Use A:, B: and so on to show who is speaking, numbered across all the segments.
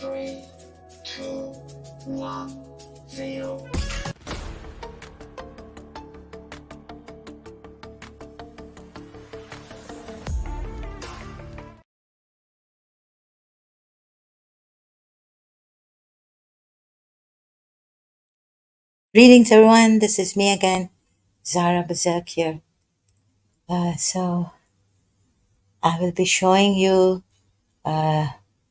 A: Three, two, one, zero.
B: Greetings, everyone. This is me again, Zara Bazak here. So I will be showing you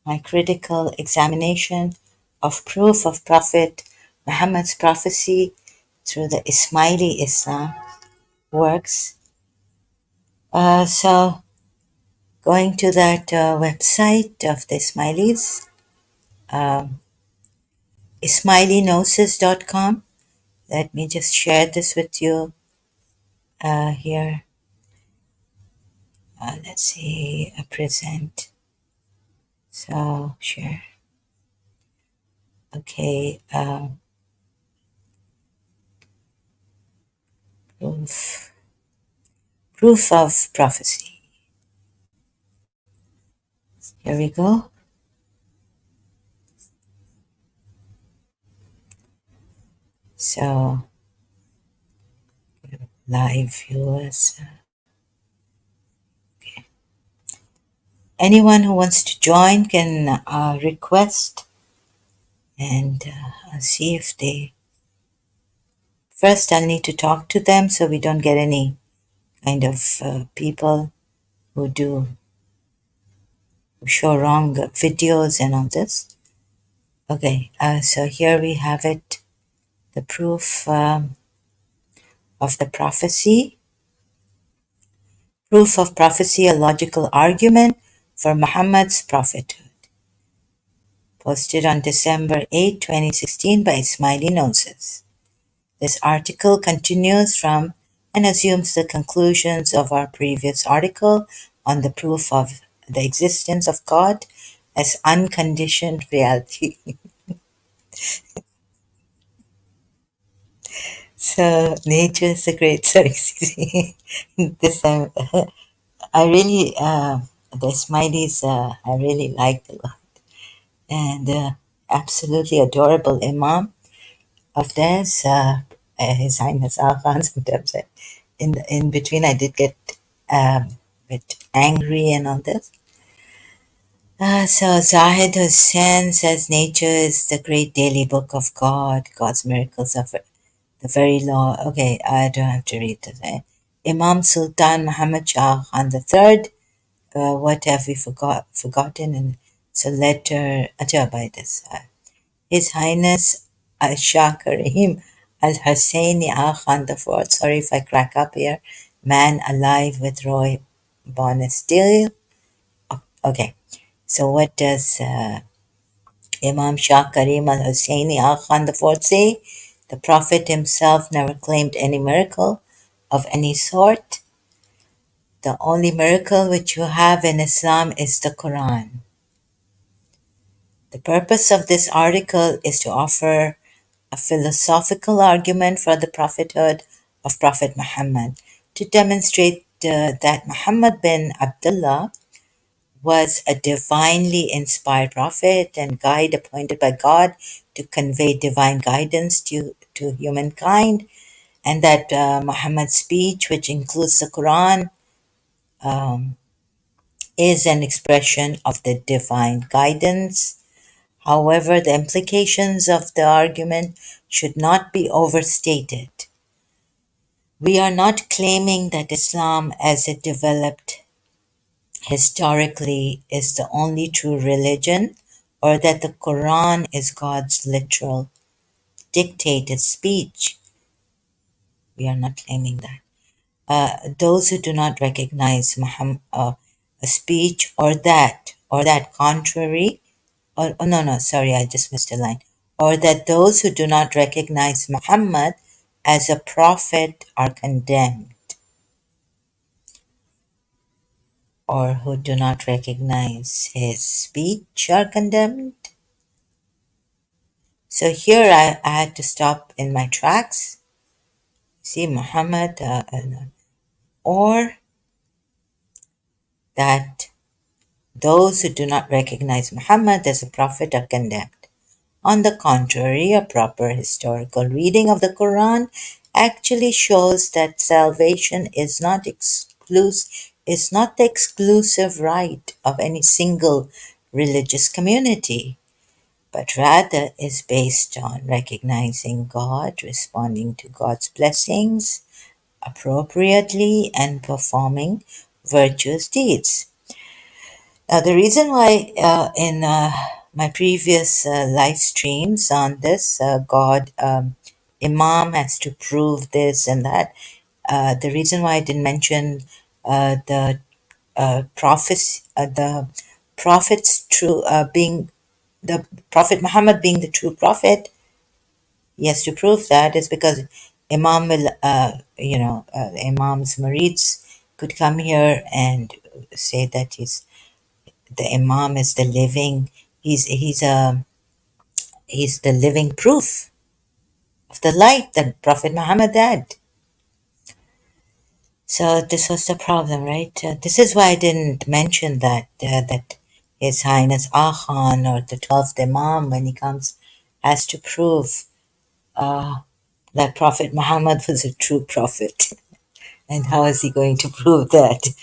B: my critical examination of proof of Prophet Muhammad's prophecy through the Ismaili Islam works. So going to that website of the Ismailis, um, ismailinosis.com. Let me just share this with you here. Let's see, present. So share. Okay, proof of prophecy. Here we go. So, live viewers. Anyone who wants to join can request and I'll see if they. First, I'll need to talk to them so we don't get any kind of people who show wrong videos and all this. Okay, so here we have it, the proof of the prophecy. Proof of prophecy, a logical argument for Muhammad's prophethood. Posted on December 8, 2016 by Ismaili Gnosis. This article continues from and assumes the conclusions of our previous article on the proof of the existence of God as unconditioned reality. So nature is a great, sorry, excuse me. This I really the Ismailis I really liked a lot, and absolutely adorable Imam of theirs, His Highness Al Khan. Sometimes in between I did get a bit angry and all this. So Zahid Hussain says nature is the great daily book of God. God's miracles are the very law. Okay, I don't have to read this. Imam Sultan Muhammad Shah Khan III. What have we forgotten? And it's a letter by this. His Highness Shah Karim Al Husseini Agha Khan IV. Sorry if I crack up here. Man alive with Roy Bonesteel. Okay, so what does Imam Shah Karim Al Husseini Agha Khan IV say? The Prophet himself never claimed any miracle of any sort. The only miracle which you have in Islam is the Quran. The purpose of this article is to offer a philosophical argument for the prophethood of Prophet Muhammad, to demonstrate that Muhammad bin Abdullah was a divinely inspired prophet and guide appointed by God to convey divine guidance to humankind, and that Muhammad's speech, which includes the Quran, um, is an expression of the divine guidance. However, the implications of the argument should not be overstated. We are not claiming that Islam, as it developed historically, is the only true religion, or that the Quran is God's literal dictated speech. We are not claiming that. Those who do not recognize a speech or that contrary, or oh, no, sorry, I just missed a line. Or that those who do not recognize Muhammad as a prophet are condemned, or who do not recognize his speech are condemned. So here I had to stop in my tracks. See, Muhammad, or that Those who do not recognize Muhammad as a prophet are condemned. On the contrary, a proper historical reading of the Quran actually shows that salvation is not the exclusive right of any single religious community, but rather is based on recognizing God, responding to God's blessings appropriately, and performing virtuous deeds. Now, the reason why in my previous live streams on this, Imam has to prove this and that, the reason why I didn't mention the the prophets true being the Prophet Muhammad being the true prophet, yes, to prove that is because Imam will, Imam's Murids could come here and say that the Imam is the living, he's the living proof of the light that Prophet Muhammad had. So this was the problem, right? This is why I didn't mention that His Highness Akhan or the 12th Imam, when he comes, has to prove that Prophet Muhammad was a true prophet. And how is he going to prove that?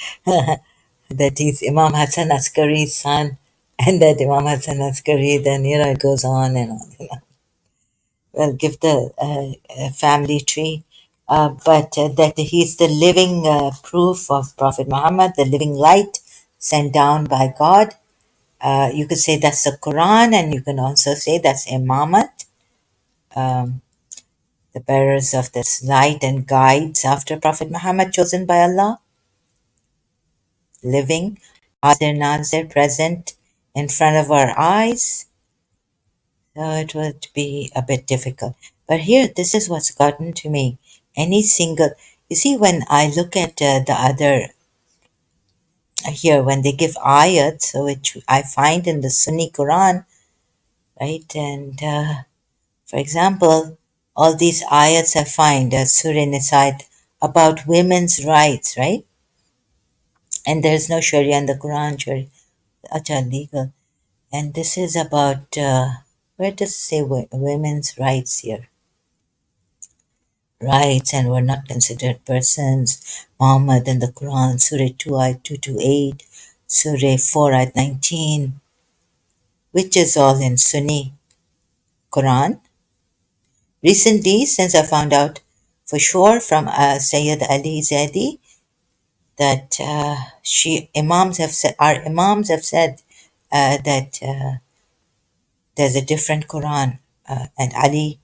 B: That he's Imam Hassan Askari's son, and that Imam Hassan Askari, then, it goes on and on. Well, give the family tree. But that he's the living proof of Prophet Muhammad, the living light sent down by God. You could say that's the Quran, and you can also say that's Imamat, um, the bearers of this light and guides after Prophet Muhammad, chosen by Allah, living, Hazir Nazir, present in front of our eyes. So it would be a bit difficult. But here, this is what's gotten to me. Any single, you see, when I look at the other, here, when they give ayats, which I find in the Sunni Quran, right? And for example, all these ayats I find, Surah Nisa, about women's rights, right? And there's no Sharia in the Quran, Sharia, acha, legal. And this is about, where does it say women's rights here? Rights and were not considered persons. Muhammad in the Quran, Surah 2, ayat 228, Surah 4, ayat 19, which is all in Sunni Quran. Recently, since I found out for sure from Sayyid Ali Zaidi that our imams have said that there's a different Quran, and Ali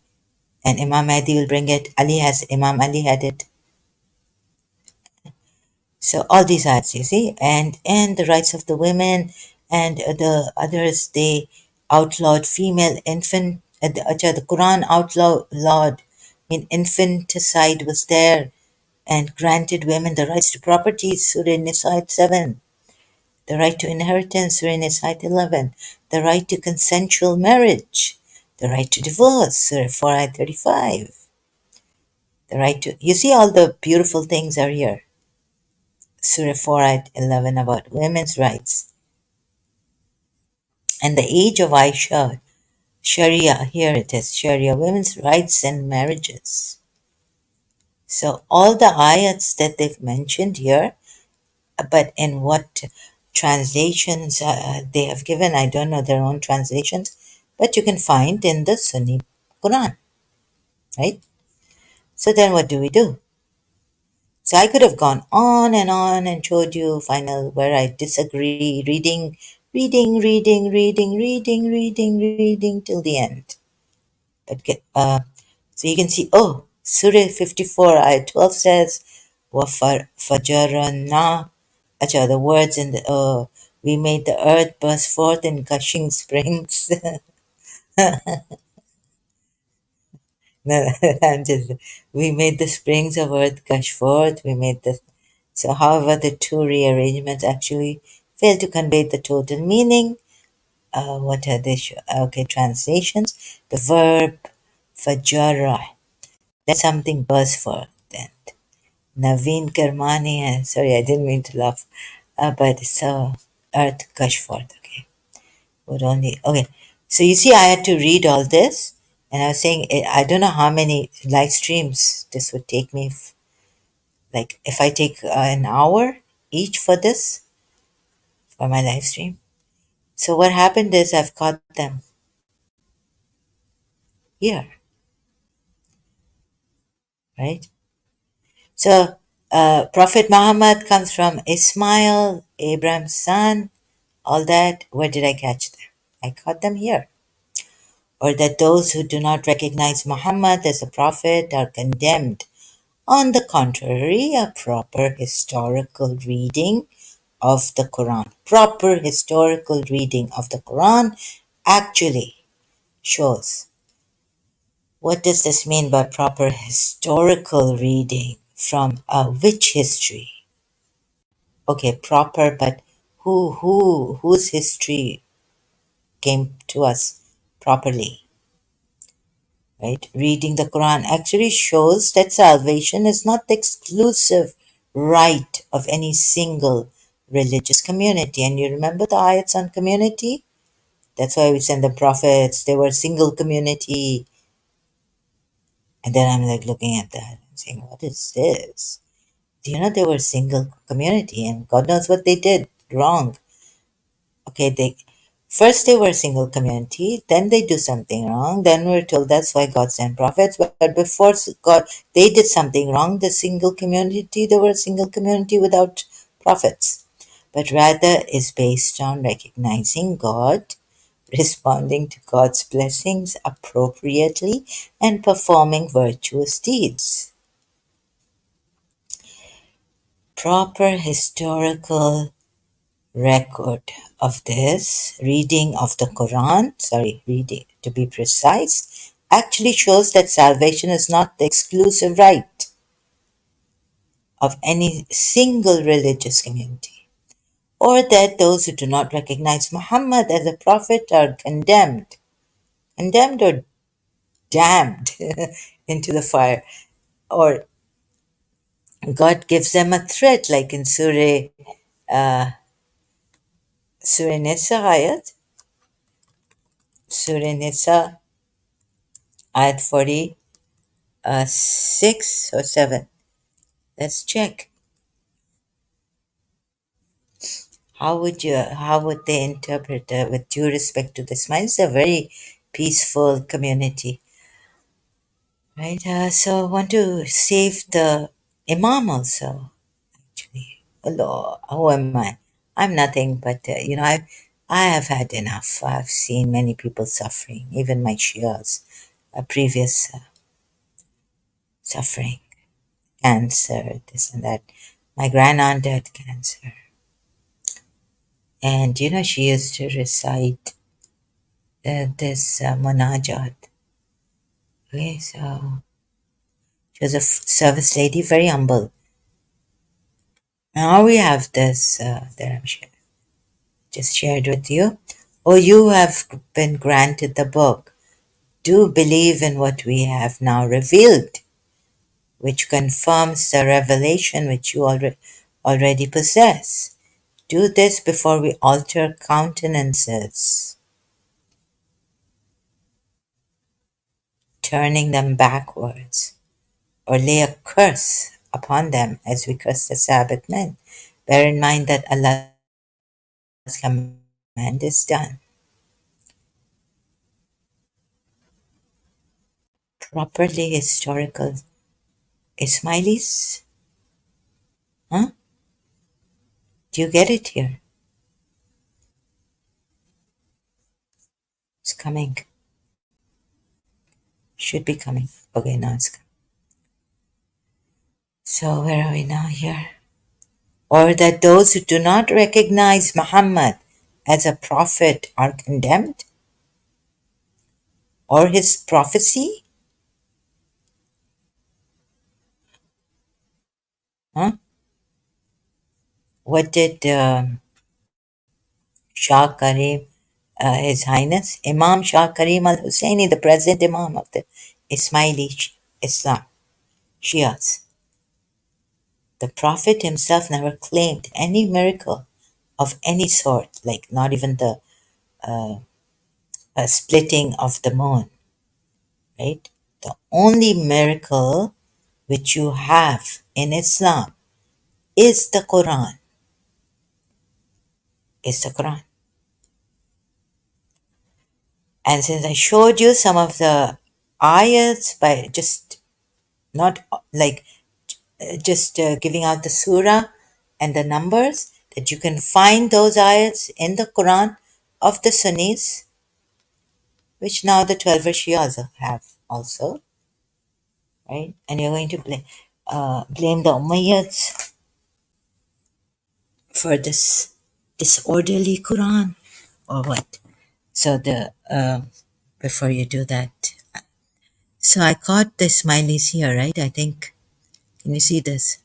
B: and Imam Mahdi will bring it. Imam Ali had it. So all these ayats, you see, and the rights of the women and the others, they outlawed female infant. The Quran outlawed. Infanticide was there, and granted women the rights to property. Surah Nisa 7, the right to inheritance. Surah Nisa 11, the right to consensual marriage, the right to divorce. Surah 4 35, the right to. You see, all the beautiful things are here. Surah 4 ayat 11 about women's rights. And the age of Aisha, Sharia, here it is, Sharia, women's rights and marriages. So all the ayats that they've mentioned here, but in what translations they have given, I don't know their own translations, but you can find in the Sunni Quran, right? So then what do we do? So I could have gone on and showed you final where I disagree, reading till the end. But so you can see, Surah 54, ayat 12 says, وَفَجَرَنَا, the words in the, we made the earth burst forth in gushing springs. No, we made the springs of earth gush forth. So however, the two rearrangements actually fail to convey the total meaning. What are they? Okay, translations. The verb fajara, that's something burst forth. And Naveen Karmani, sorry, I didn't mean to laugh, but so earth gush forth. Okay, would only. Okay, so you see, I had to read all this, and I was saying I don't know how many live streams this would take me. Like if I take an hour each for this for my live stream. So what happened is I've caught them here, right? So Prophet Muhammad comes from Ismail, Abraham's son, all that. Where did I catch them? I caught them here. Or that those who do not recognize Muhammad as a prophet are condemned. On the contrary, a proper historical reading of the Quran, proper historical reading of the Quran actually shows. What does this mean by proper historical reading? From which history? Okay, proper, but whose history came to us properly? Right? Reading the Quran actually shows that salvation is not the exclusive right of any single religious community. And you remember the ayats on community? That's why we send the prophets. They were a single community. And then I'm like looking at that and saying, what is this? Do you know they were a single community and God knows what they did wrong? Okay, they were a single community, then they do something wrong, then we're told that's why God sent prophets. But before God they did something wrong, they were a single community without prophets. But rather is based on recognizing God, responding to God's blessings appropriately, and performing virtuous deeds. Proper historical record of this reading of the Quran, reading to be precise, actually shows that salvation is not the exclusive right of any single religious community, or that those who do not recognize Muhammad as a prophet are condemned or damned into the fire, or God gives them a threat, like in Surah Nisa Surah Nisa, ayat 40. 6 or 7. Let's check. How would they interpret with due respect to this? Mine is a very peaceful community, right? So I want to save the Imam also, actually. Allah, who am I? I'm nothing, but I have had enough. I've seen many people suffering, even my Shias, previous suffering, cancer, this and that. My grandaunt had cancer. And she used to recite this munajat. Okay, so she was a service lady, very humble. Now we have this that just shared with you. Oh, you have been granted the book. Do believe in what we have now revealed, which confirms the revelation which you already possess. Do this before we alter countenances, turning them backwards, or lay a curse upon them as we curse the Sabbath men. Bear in mind that Allah's command is done. Properly historical Ismailis? Huh? Do you get it here? It's coming. Should be coming. Okay, now it's coming. So where are we now here? Or that those who do not recognize Muhammad as a prophet are condemned? Or his prophecy? Huh? What did Shah Karim, His Highness Imam Shah Karim al Husseini, the present Imam of the Ismaili Islam, Shias? The Prophet himself never claimed any miracle of any sort, like not even the splitting of the moon, right? The only miracle which you have in Islam is the Quran, is the Quran. And since I showed you some of the ayats by just not like just giving out the surah and the numbers, that you can find those ayats in the Quran of the Sunnis, which now the 12 Shias have also, right? And you're going to blame the Umayyads for this disorderly Quran or what? So the before you do that, so I caught the smileys here, right? I think, can you see this?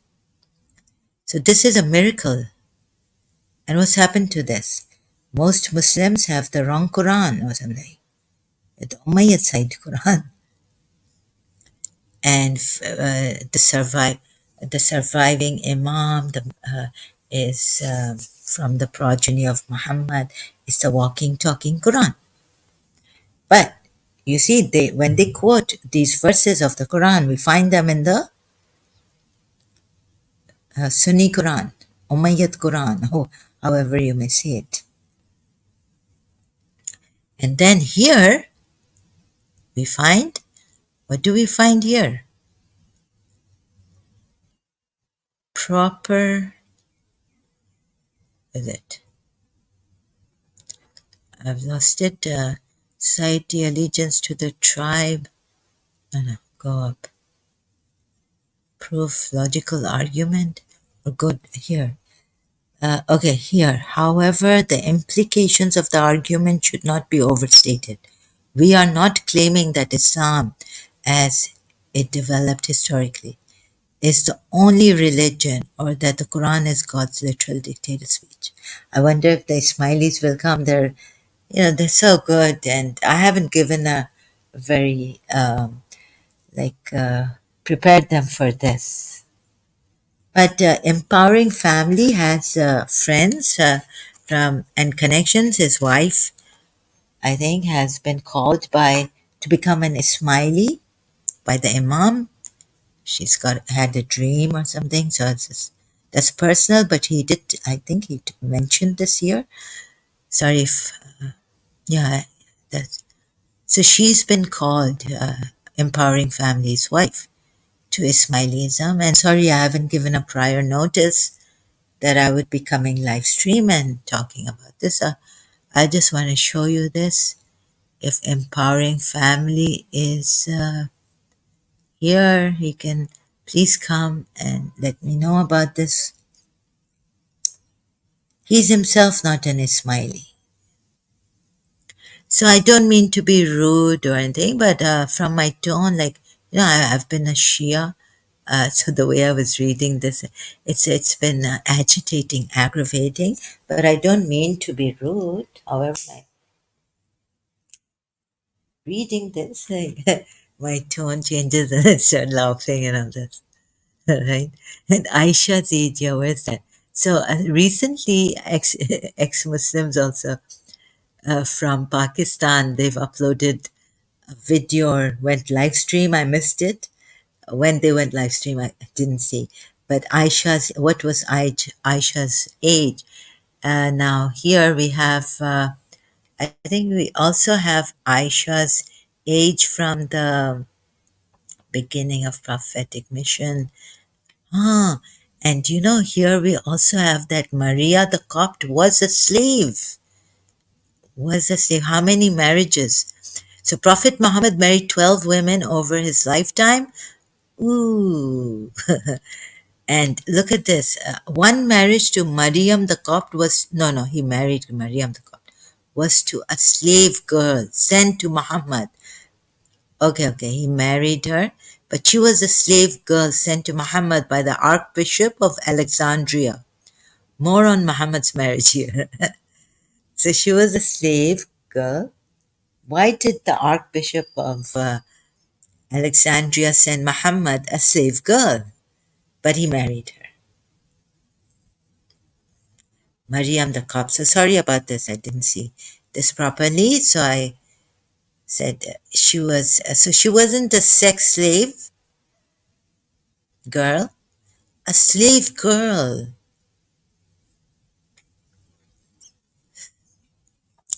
B: So this is a miracle. And what's happened to this? Most Muslims have the wrong Quran or something, the Umayyad side Quran, and the surviving Imam is from the progeny of Muhammad. Is the walking, talking Quran. But you see, when they quote these verses of the Quran, we find them in the Sunni Quran, Umayyad Quran, however you may see it. And then here we find, what do we find here? Proper, is it? I've lost it. Society allegiance to the tribe. No, go up. Proof, logical argument. Or good here. Okay, here. However, the implications of the argument should not be overstated. We are not claiming that Islam, as it developed historically, is the only religion or that the Quran is God's literal dictated speech. I wonder if the Ismailis will come. They're so good, and I haven't given a very prepared them for this. But empowering family has friends from and connections. His wife, I think, has been called to become an Ismaili by the Imam. She's had a dream or something, so that's personal. But I think he mentioned this here. Sorry if, yeah, that's so she's been called empowering family's wife to Ismailism. And sorry, I haven't given a prior notice that I would be coming live stream and talking about this. I just want to show you this. If empowering family is here, he can please come and let me know about this. He's himself not an Ismaili. So I don't mean to be rude or anything, but from my tone, I've been a Shia. So the way I was reading this, it's been agitating, aggravating, but I don't mean to be rude. However, reading this, my tone changes and I start laughing and all this, right? And Aisha's age, yeah, where's that? So recently, ex-Muslims also from Pakistan, they've uploaded a video or went live stream. I missed it. When they went live stream, I didn't see. But what was Aisha's age? Now here we have, I think we also have Aisha's age from the beginning of prophetic mission. And here we also have that Maria the Copt was a slave. How many marriages? So Prophet Muhammad married 12 women over his lifetime. Ooh. And look at this. One marriage to Maryam the Copt was, no, he married Maryam the Copt, was to a slave girl sent to Muhammad. Okay, he married her, but she was a slave girl sent to Muhammad by the Archbishop of Alexandria. More on Muhammad's marriage here. So she was a slave girl. Why did the Archbishop of Alexandria send Muhammad a slave girl? But he married her. Mariam the cop. So sorry about this. I didn't see this properly. So I said she was, so she wasn't a sex slave girl, a slave girl.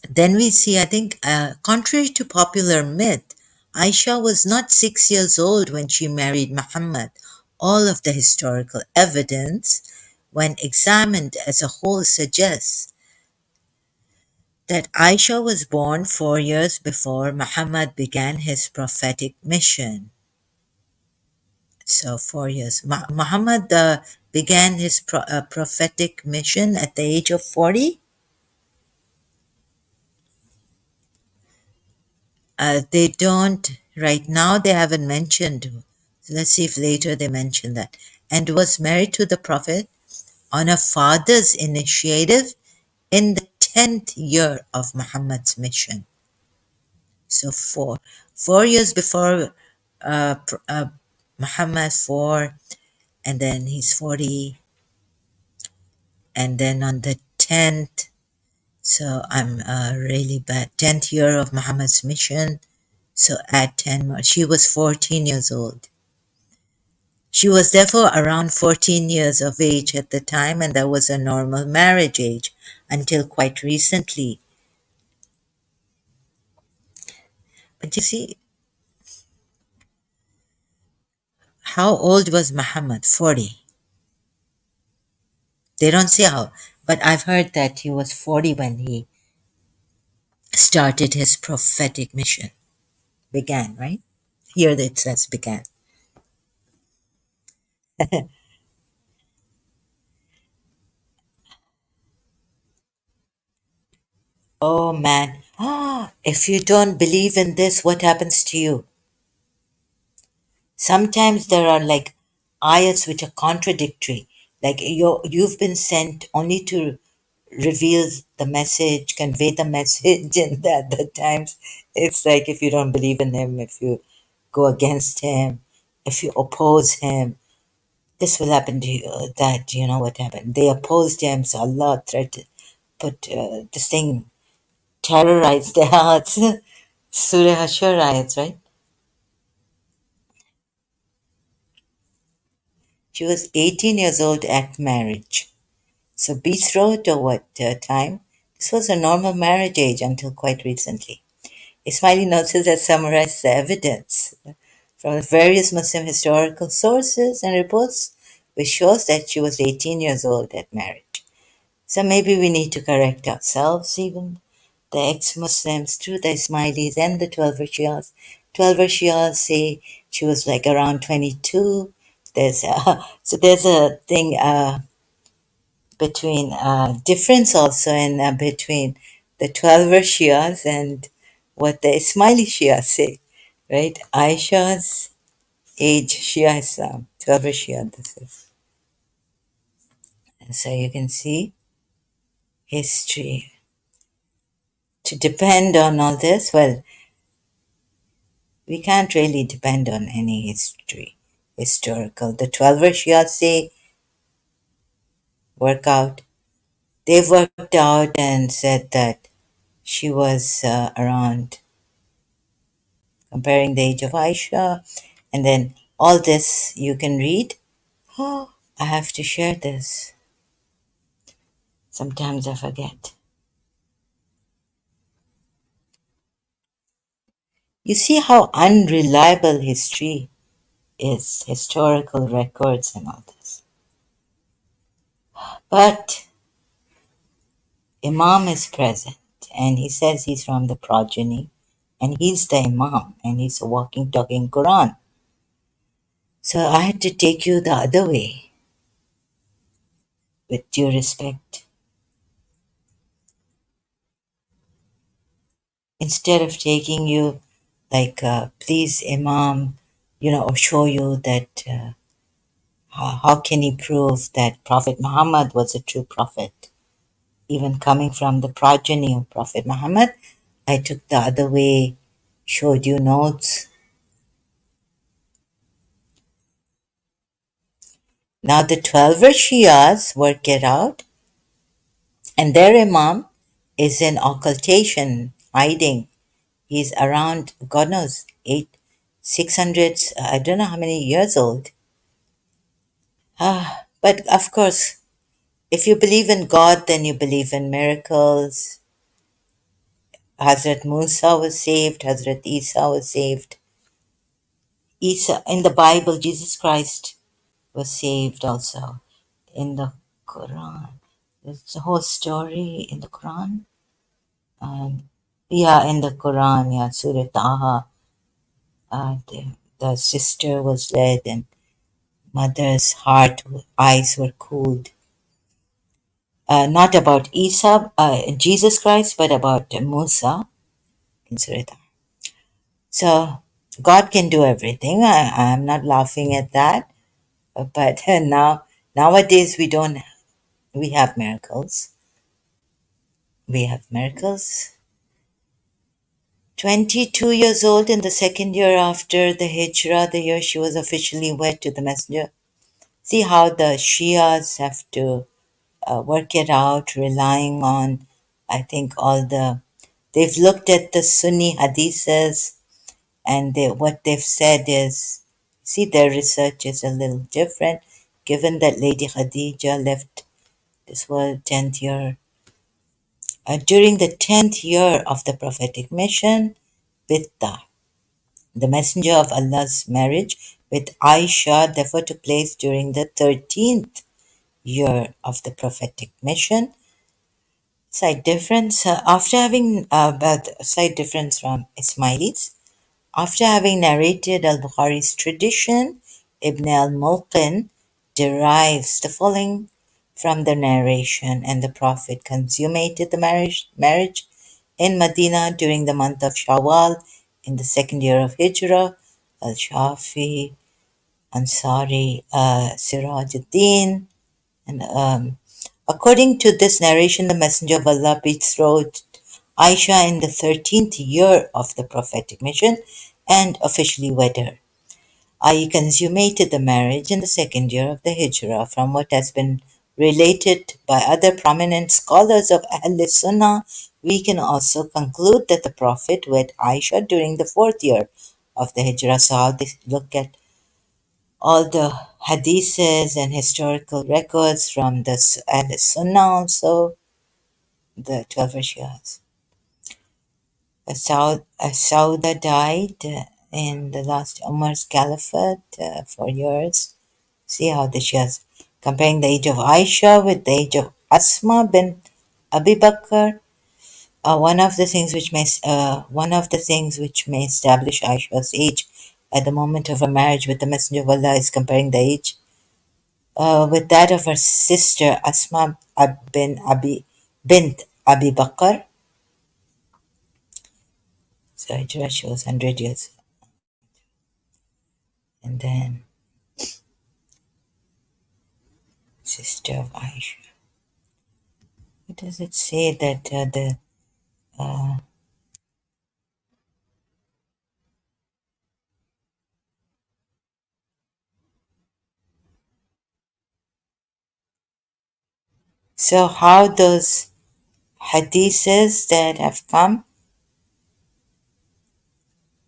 B: Then we see, I think, contrary to popular myth, Aisha was not 6 years old when she married Muhammad. All of the historical evidence, when examined as a whole, suggests that Aisha was born 4 years before Muhammad began his prophetic mission. So 4 years. Muhammad began his prophetic mission at the age of 40. They don't, right now, they haven't mentioned. So let's see if later they mention that. And was married to the Prophet on her father's initiative in the 10th year of Muhammad's mission. So 4 years before Muhammad, 4, and then he's 40, and then on the 10th, so I'm really bad, 10th year of Muhammad's mission, so add 10 more. She was 14 years old. She was therefore around 14 years of age at the time, and that was a normal marriage age until quite recently. But you see, how old was Muhammad? 40. They don't say how, but I've heard that he was 40 when he started his prophetic mission. Began, right? Here it says began. Oh man. If you don't believe in this, what happens to you? Sometimes there are like ayats which are contradictory. Like you've been sent only to reveal the message, convey the message, and at the times it's like if you don't believe in him, if you go against him, if you oppose him, this will happen to you. That you know what happened. They opposed him, so Allah threatened, put this thing terrorized their hearts. Surah Hashar ayats, right? She was 18 years old at marriage. So betrothed or what time? This was a normal marriage age until quite recently. Ismaili notes has summarized the evidence from various Muslim historical sources and reports, which shows that she was 18 years old at marriage. So maybe we need to correct ourselves, even the ex-Muslims, through the Ismailis and the 12 Shias. 12 Shias say she was like around 22. So there's a thing between difference also in between the 12 Shias and what the Ismaili Shia say, right? Aisha's age, Shia Islam, 12 Shia, this is. And so you can see history. To depend on all this, well, we can't really depend on any historical. The 12 Shia say work out. They've worked out and said that she was around, comparing the age of Aisha, and then all this you can read. I have to share this. Sometimes I forget. You see how unreliable history is, historical records and all this. But Imam is present and he says he's from the progeny and he's the Imam and he's a walking, talking Quran. So I had to take you the other way with due respect. Instead of taking you like, please, Imam, or show you that how can he prove that Prophet Muhammad was a true prophet? Even coming from the progeny of Prophet Muhammad, I took the other way, showed you notes. Now the 12 Shias work it out. And their Imam is in occultation, hiding. He's around, God knows, 600, I don't know how many years old. But of course, if you believe in God, then you believe in miracles. Hazrat Musa was saved, Hazrat Isa was saved. Isa, in the Bible, Jesus Christ was saved also. In the Quran, there's a whole story in the Quran. Yeah, in the Quran, yeah, Surah Taha, the sister was led and mother's eyes were cooled. Not about Isa, Jesus Christ, but about Musa in Surah Taha. So God can do everything. I'm not laughing at that. But nowadays we have miracles. We have miracles. 22 years old in the second year after the Hijrah, the year she was officially wed to the Messenger. See how the Shias have to work it out, relying on, I think, they've looked at the Sunni hadiths and what they've said is, see, their research is a little different, given that Lady Khadija left this world 10th year. During the 10th year of the prophetic mission, with the Messenger of Allah's marriage with Aisha therefore took place during the 13th year of the prophetic mission. Slight difference after having but slight difference from Ismailis. After having narrated al-Bukhari's tradition, Ibn al-Mulqin derives the following from the narration, and the Prophet consummated the marriage in Medina during the month of Shawwal in the second year of Hijrah. Al-Shafi, Ansari, Sirajuddin, and according to this narration, the Messenger of Allah betrothed Aisha in the 13th year of the prophetic mission and officially wed her. I consummated the marriage in the second year of the Hijrah. From what has been related by other prominent scholars of Ahl Sunnah, we can also conclude that the Prophet wed Aisha during the fourth year of the Hijrah. So how they look at all the hadiths and historical records from the Ahl Sunnah also, the 12 Shias. Sauda died in the last Umar's caliphate for years. See how the Shias comparing the age of Aisha with the age of Asma bin Abi Bakr. One of the things which may establish Aisha's age at the moment of her marriage with the Messenger of Allah is comparing the age with that of her sister Asma bint Abi Bakr. So Hijrah shows 100 years. And then sister of Aisha. What does it say that so how those hadiths that have come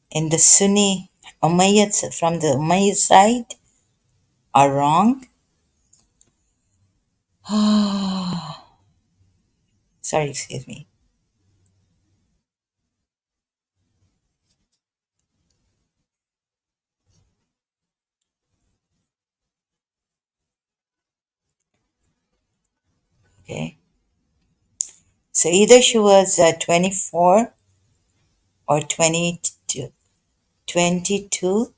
B: in the Sunni Umayyads from the Umayyad side are wrong? Sorry, excuse me. Okay. So either she was 24 or 22. 22.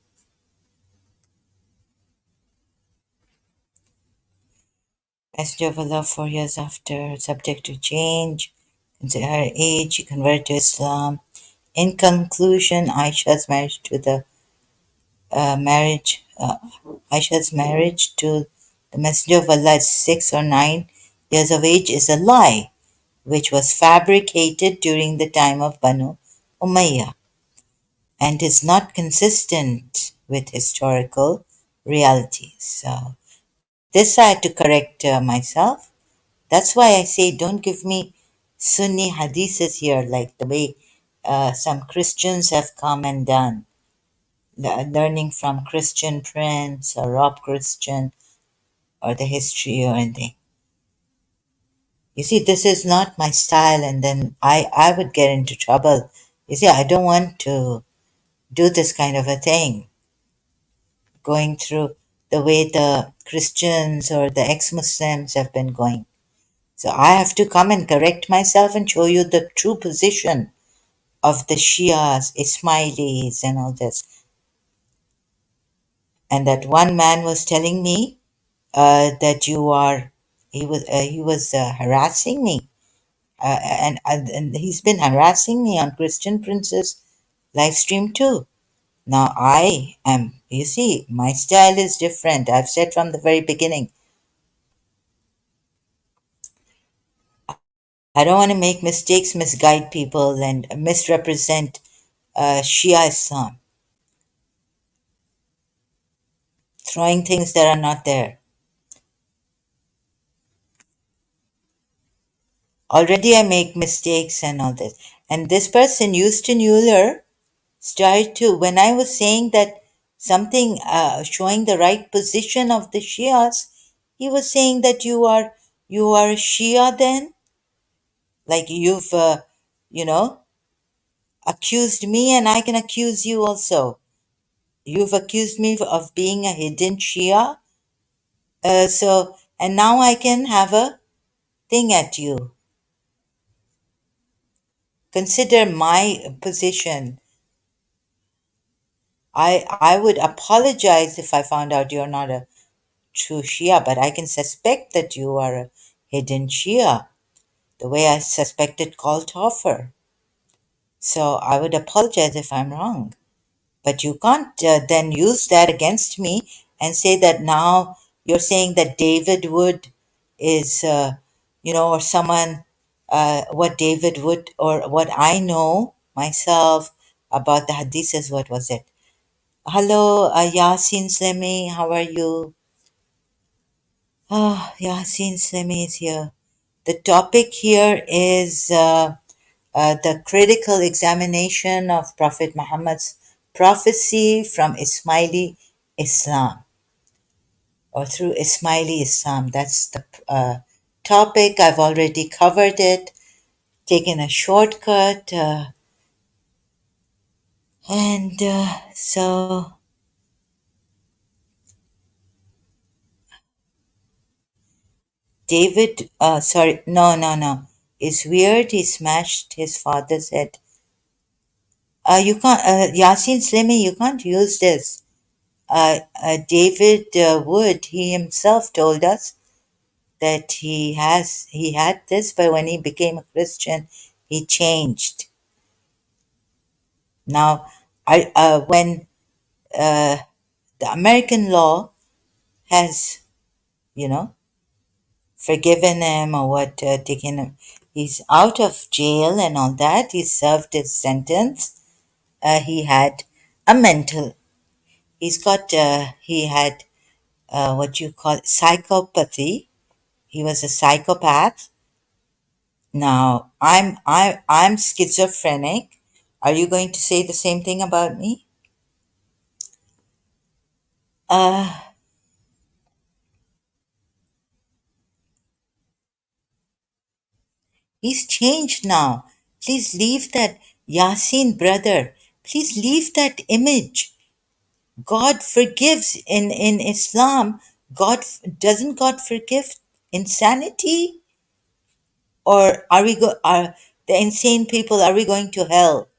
B: Messenger of Allah 4 years after, subject to change. Consider her age, she converted to Islam. In conclusion, marriage, Aisha's marriage to the Messenger of Allah at 6 or 9 years of age is a lie, which was fabricated during the time of Banu Umayyah and is not consistent with historical realities. So this I had to correct myself. That's why I say don't give me Sunni hadiths here, like the way some Christians have come and done, learning from Christian Prince or Rob Christian or the history or anything. You see, this is not my style, and then I would get into trouble. You see, I don't want to do this kind of a thing, going through the way the Christians or the ex Muslims have been going. So I have to come and correct myself and show you the true position of the Shias, Ismailis, and all this. And that one man was telling me that you are, he was harassing me. And he's been harassing me on Christian Prince's live stream too. Now I am, you see, my style is different. I've said from the very beginning, I don't want to make mistakes, misguide people, and misrepresent Shia Islam, throwing things that are not there. Already I make mistakes and all this. And this person, Houston Euler, started to, when I was saying that something showing the right position of the Shias, he was saying that you are a Shia then? Like you've, you know, accused me and I can accuse you also. You've accused me of being a hidden Shia. And now I can have a thing at you. Consider my position. I would apologize if I found out you're not a true Shia, but I can suspect that you are a hidden Shia, the way I suspected Call Toffer. So I would apologize if I'm wrong. But you can't then use that against me and say that now you're saying that David Wood is, or someone, what David Wood, or what I know myself about the hadiths, what was it? Hello, Yasin Slemi, how are you? Oh, Yasin Slemi is here. The topic here is the critical examination of Prophet Muhammad's prophecy from Ismaili Islam, or through Ismaili Islam. That's the topic. I've already covered it, taken a shortcut, and so David, sorry, no. It's weird. He smashed his father's head. You can't, Yasin Slimi, you can't use this. David Wood, he himself told us that he had this, but when he became a Christian, he changed. Now, when the American law has, you know, forgiven him or what, taken him, he's out of jail and all that. He served his sentence. He had a mental. He had what you call psychopathy. He was a psychopath. Now, I'm schizophrenic. Are you going to say the same thing about me? Uh, he's changed now. Please leave that Yasin brother. Please leave that image. God forgives in Islam. Doesn't God forgive insanity? Or are the insane people, are we going to hell?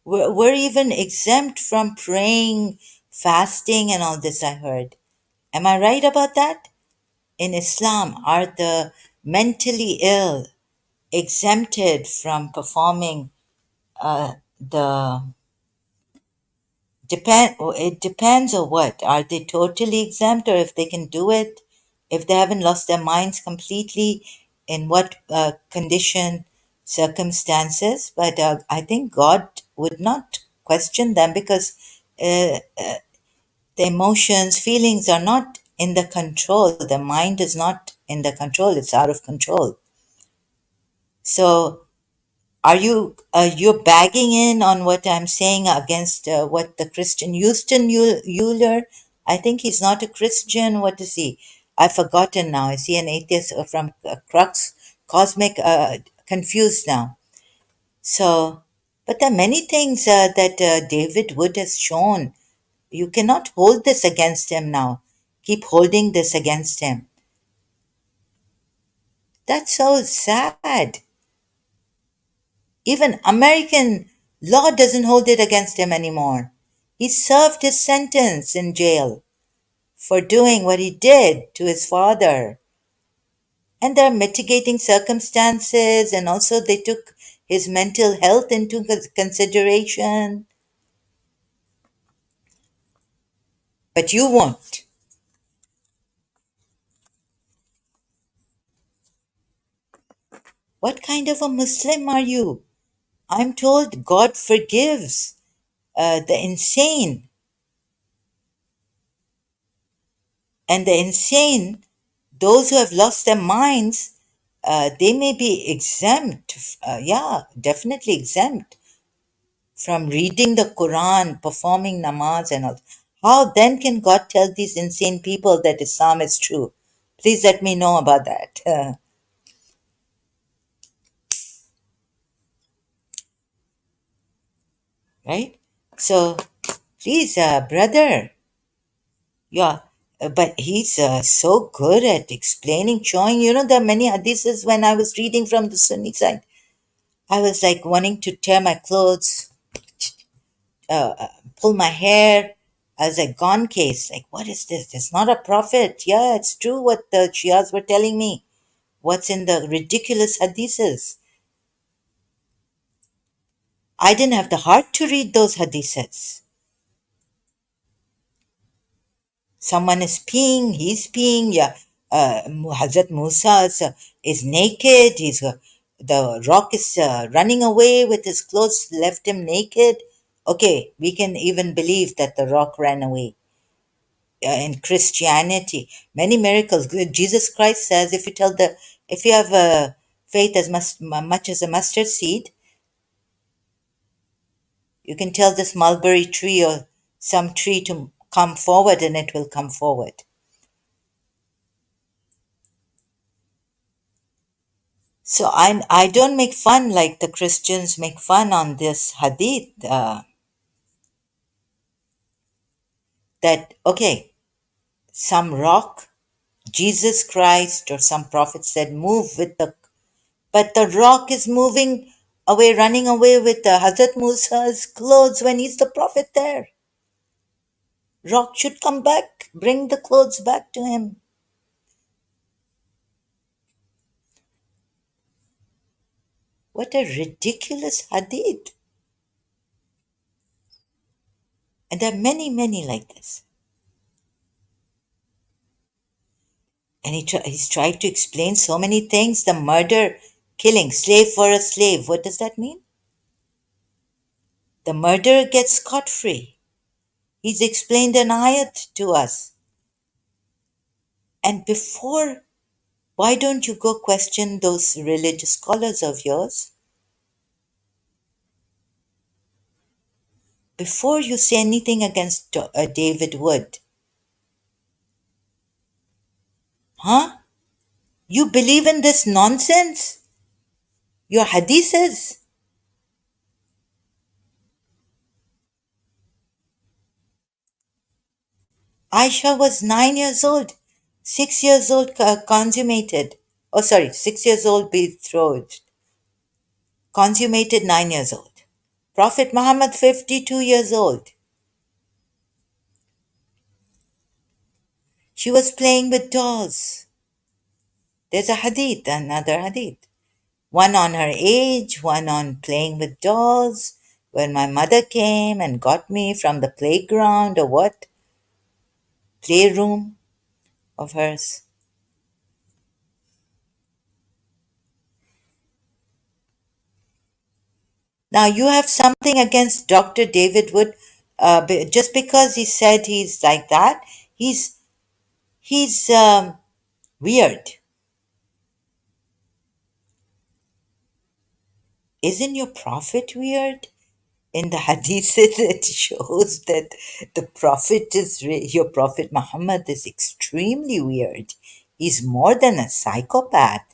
B: We're even exempt from praying, fasting, and all this, I heard. Am I right about that? In Islam, are the mentally ill exempted from performing the it depends on what. Are they totally exempt, or if they can do it, if they haven't lost their minds completely, in what condition, circumstances? But I think God would not question them, because uh, the emotions, feelings are not in the control. The mind is not in the control. It's out of control. So are you're bagging in on what I'm saying against what the Christian Houston Euler? I think he's not a Christian. What is he? I've forgotten now. Is he an atheist from Crux Cosmic? Confused now. So, but there are many things that David Wood has shown. You cannot hold this against him now. Keep holding this against him. That's so sad. Even American law doesn't hold it against him anymore. He served his sentence in jail for doing what he did to his father. And there are mitigating circumstances, and also they took his mental health into consideration. But you won't. What kind of a Muslim are you? I'm told God forgives the insane. And the insane, those who have lost their minds, they may be exempt, yeah, definitely exempt from reading the Quran, performing namaz, and all. How then can God tell these insane people that Islam is true? Please let me know about that. Right? So, please, brother, yeah, but he's so good at explaining, showing. There are many hadiths when I was reading from the Sunni side. I was like wanting to tear my clothes, pull my hair. I was like, gone case. Like, what is this? It's not a prophet. Yeah, it's true what the Shias were telling me. What's in the ridiculous hadiths? I didn't have the heart to read those hadiths. Someone is peeing, he's peeing. Yeah, Hazrat Musa is naked. The rock is running away with his clothes, left him naked. Okay, we can even believe that the rock ran away. In Christianity, many miracles. Jesus Christ says, if you have faith as much as a mustard seed, you can tell this mulberry tree or some tree to come forward, and it will come forward. So I don't make fun like the Christians make fun on this hadith. That okay, some rock, Jesus Christ or some prophet said, move with but the rock is moving away, running away with Hazrat Musa's clothes when he's the prophet there. Rock should come back, bring the clothes back to him. What a ridiculous hadith. And there are many, many like this. And he's tried to explain so many things. The murder, killing, slave for a slave. What does that mean? The murderer gets scot free. He's explained an ayat to us. And why don't you go question those religious scholars of yours? Before you say anything against David Wood. Huh? You believe in this nonsense? Your hadiths? Aisha was 9 years old, 6 years old consummated. Oh, sorry, 6 years old betrothed, consummated 9 years old. Prophet Muhammad, 52 years old. She was playing with dolls. There's a hadith, another hadith. One on her age, one on playing with dolls. When my mother came and got me from the playground or what? Playroom of hers. Now you have something against Dr. David Wood, just because he said he's like that. He's weird. isn't your prophet weird? In the hadith, it shows that the prophet your prophet Muhammad is extremely weird. He's more than a psychopath.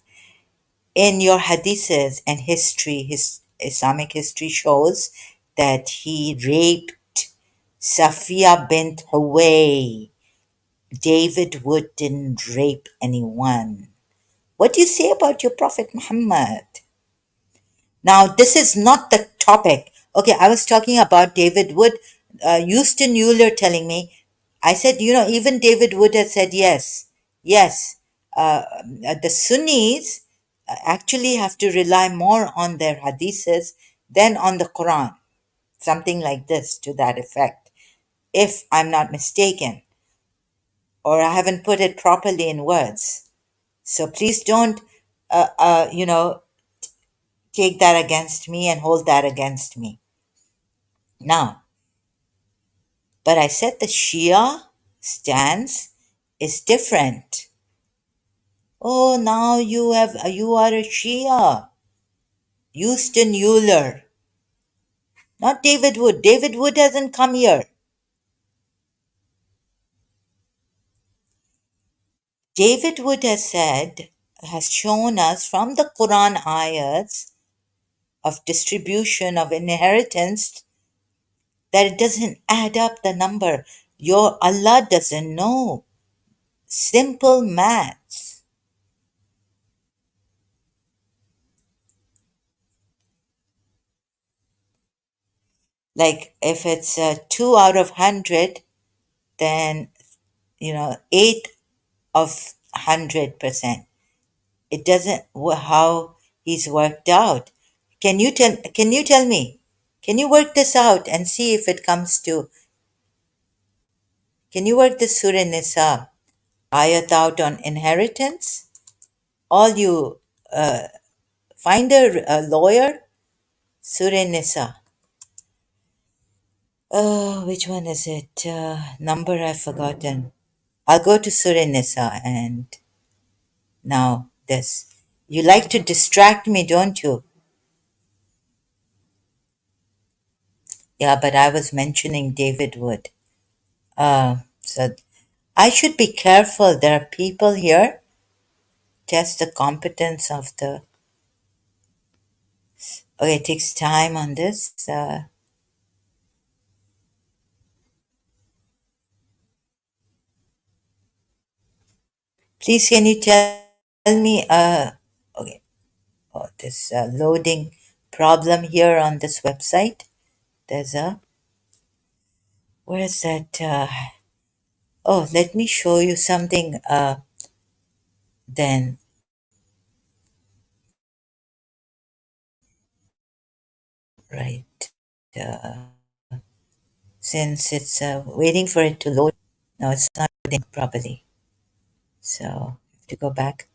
B: In your hadiths and history, his Islamic history shows that he raped Safiya bint Huway. David Wood didn't rape anyone. What do you say about your prophet Muhammad? Now, this is not the topic. Okay, I was talking about David Wood. Houston Euler telling me, I said, even David Wood has said yes. Yes. The Sunnis actually have to rely more on their hadiths than on the Quran. Something like this to that effect, if I'm not mistaken, or I haven't put it properly in words. So please don't, uh, uh, you know, take that against me and hold that against me. Now, but I said the Shia stance is different. Oh, now you are a Shia. Houston Euler, not David Wood. David Wood hasn't come here. David Wood has shown us from the Quran ayats of distribution of inheritance that it doesn't add up the number. Your Allah doesn't know. Simple maths. Like if it's 2 out of 100, then 8 of 100%. It doesn't how he's worked out. Can you tell me? Can you work this out and see if it comes to can you work the Surah Nisa ayat out on inheritance? All you find a lawyer, Surah Nisa. Oh, which one is it? Number I've forgotten. I'll go to Surah Nisa and now this. You like to distract me, don't you? Yeah, but I was mentioning David Wood. So I should be careful. There are people here test the competence of the. Okay, it takes time on this. Please, can you tell me? Okay, oh, this loading problem here on this website. There's a. Where is that? Oh, let me show you something. Then right. Uh, since it's waiting for it to load. No, it's not loading properly. So I have to go back.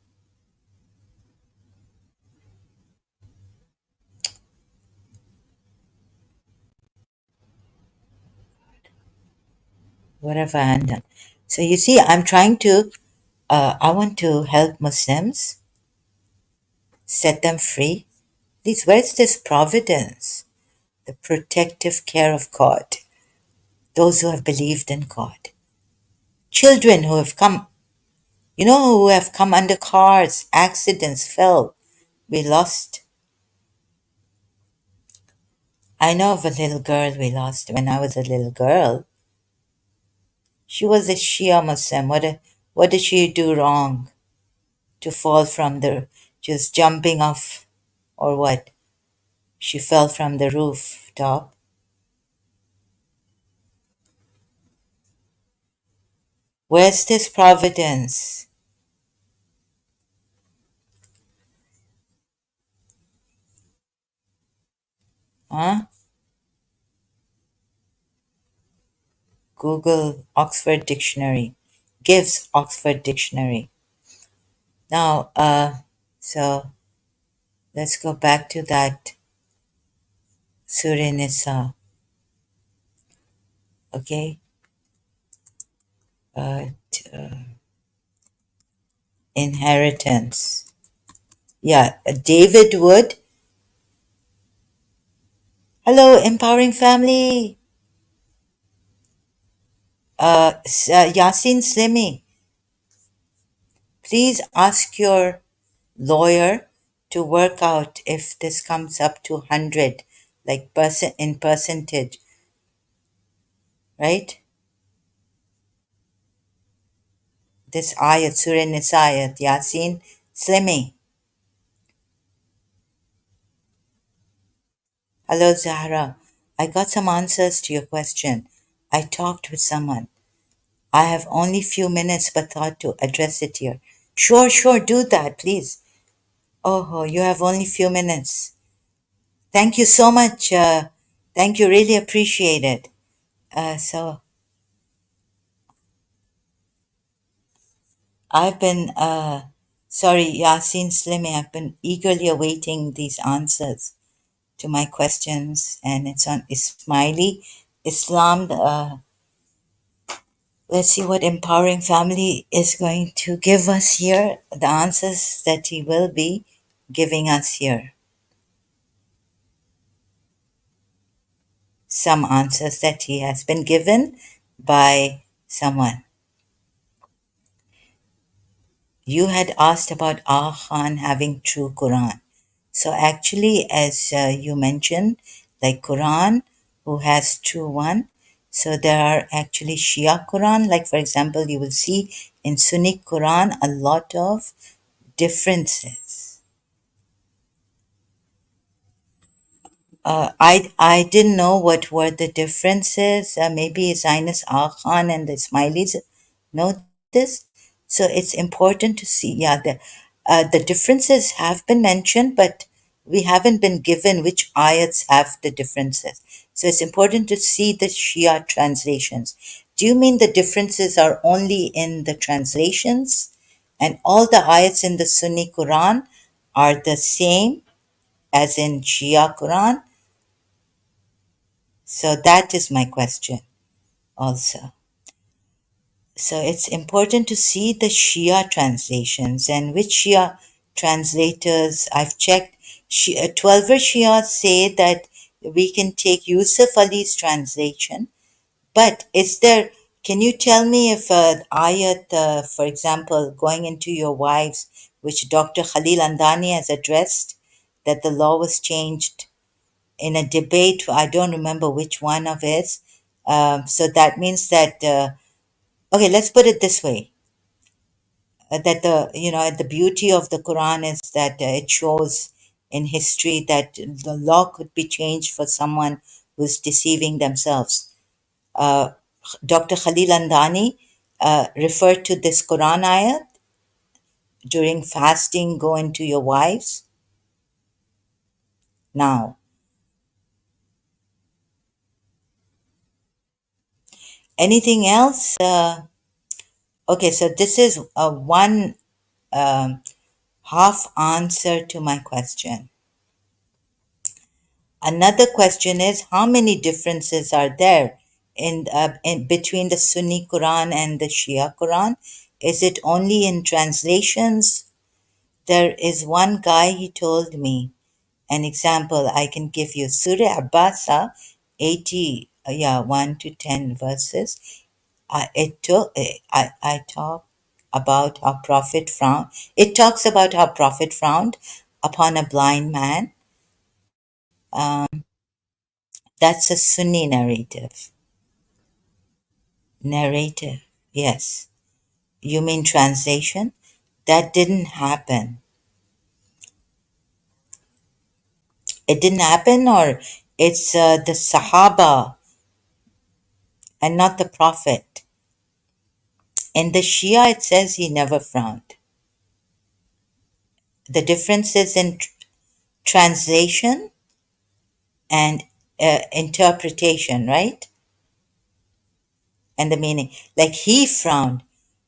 B: What have I undone? So you see, I'm trying to. I want to help Muslims, set them free. Please, where's this providence, the protective care of God? Those who have believed in God, children who have come, who have come under cars, accidents, fell. We lost. I know of a little girl we lost when I was a little girl. She was a Shia Muslim. What did she do wrong to fall from the? She was jumping off, or what? She fell from the rooftop. Where's this providence? Huh? Google Oxford Dictionary gives Oxford Dictionary. Now, so let's go back to that Surah Nisa. Okay. Inheritance. Yeah, David Wood Hello, empowering family. Yasin Slimi, please ask your lawyer to work out if this comes up to 100, like in percentage, right? This ayat, Surah Nisa ayat, Yasin Slimi. Hello, Zahra. I got some answers to your question. I talked with someone. I have only few minutes but thought to address it here. Sure, sure, do that, please. Oh, you have only few minutes. Thank you so much. Thank you, really appreciate it. So I've been, sorry, Yasin Slimi, I've been eagerly awaiting these answers to my questions, and it's on Ismaili Islam. Let's see what Empowering Family is going to give us here, the answers that he will be giving us here. Some answers that he has been given by someone. You had asked about Ah Khan having true Quran. So actually, as you mentioned, like Quran, who has true one. So there are actually Shia Quran. Like for example, you will see in Sunni Quran a lot of differences. I didn't know what were the differences. Maybe Zionist Khan and the Ismailis know this. So it's important to see. Yeah, the differences have been mentioned, but we haven't been given which ayats have the differences. So it's important to see the Shia translations. Do you mean the differences are only in the translations, and all the ayats in the Sunni Quran are the same as in Shia Quran? So that is my question also. So it's important to see the Shia translations and which Shia translators I've checked. 12 Shia say that we can take Yusuf Ali's translation, but is there, can you tell me if ayat, for example, going into your wives, which Dr. Khalil Andani has addressed, that the law was changed in a debate. I don't remember which one of his. So that means that okay, let's put it this way: that the beauty of the Quran is that it shows in history that the law could be changed for someone who's deceiving themselves. Uh, Dr. Khalil Andani referred to this Quran ayat during fasting. Go into your wives now. Anything else? Okay, so this is one um, half answer to my question. Another question is how many differences are there in between the Sunni Quran and the Shia Quran? Is it only in translations? There is one guy, he told me an example I can give you. Surah Abasa, 80, 1 to 10 verses. I talk about how Prophet frowned. It talks about how Prophet frowned upon a blind man. That's a Sunni narrative. Narrative, yes. You mean translation? That didn't happen. It didn't happen, or it's the Sahaba and not the Prophet. In the Shia, it says he never frowned. The difference is in translation and interpretation, right? And the meaning. Like he frowned.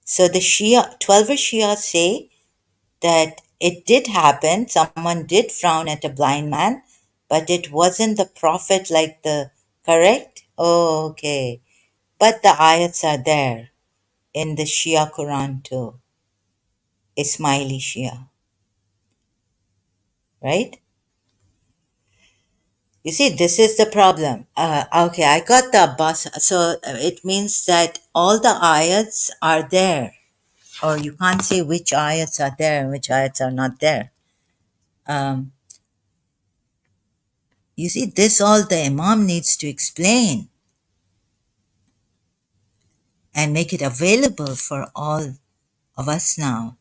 B: So the Shia, 12 Shia say that it did happen. Someone did frown at a blind man, but it wasn't the prophet like the correct? Oh, okay. But the ayats are there in the Shia Quran too. Ismaili Shia, right? You see, this is the problem. Okay, I got the bus. So it means that all the ayats are there, or you can't say which ayats are there and which ayats are not there. Um, you see, this all the Imam needs to explain and make it available for all of us now,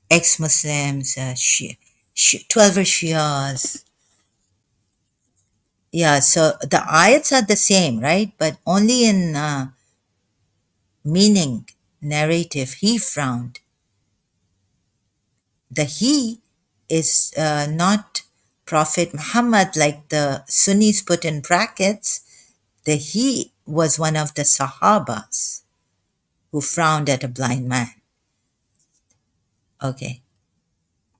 B: ex-Muslims, 12 Shias. Yeah, so the ayats are the same, right? But only in meaning, narrative, he frowned. The he is not Prophet Muhammad like the Sunnis put in brackets. The he was one of the Sahabas who frowned at a blind man. Okay.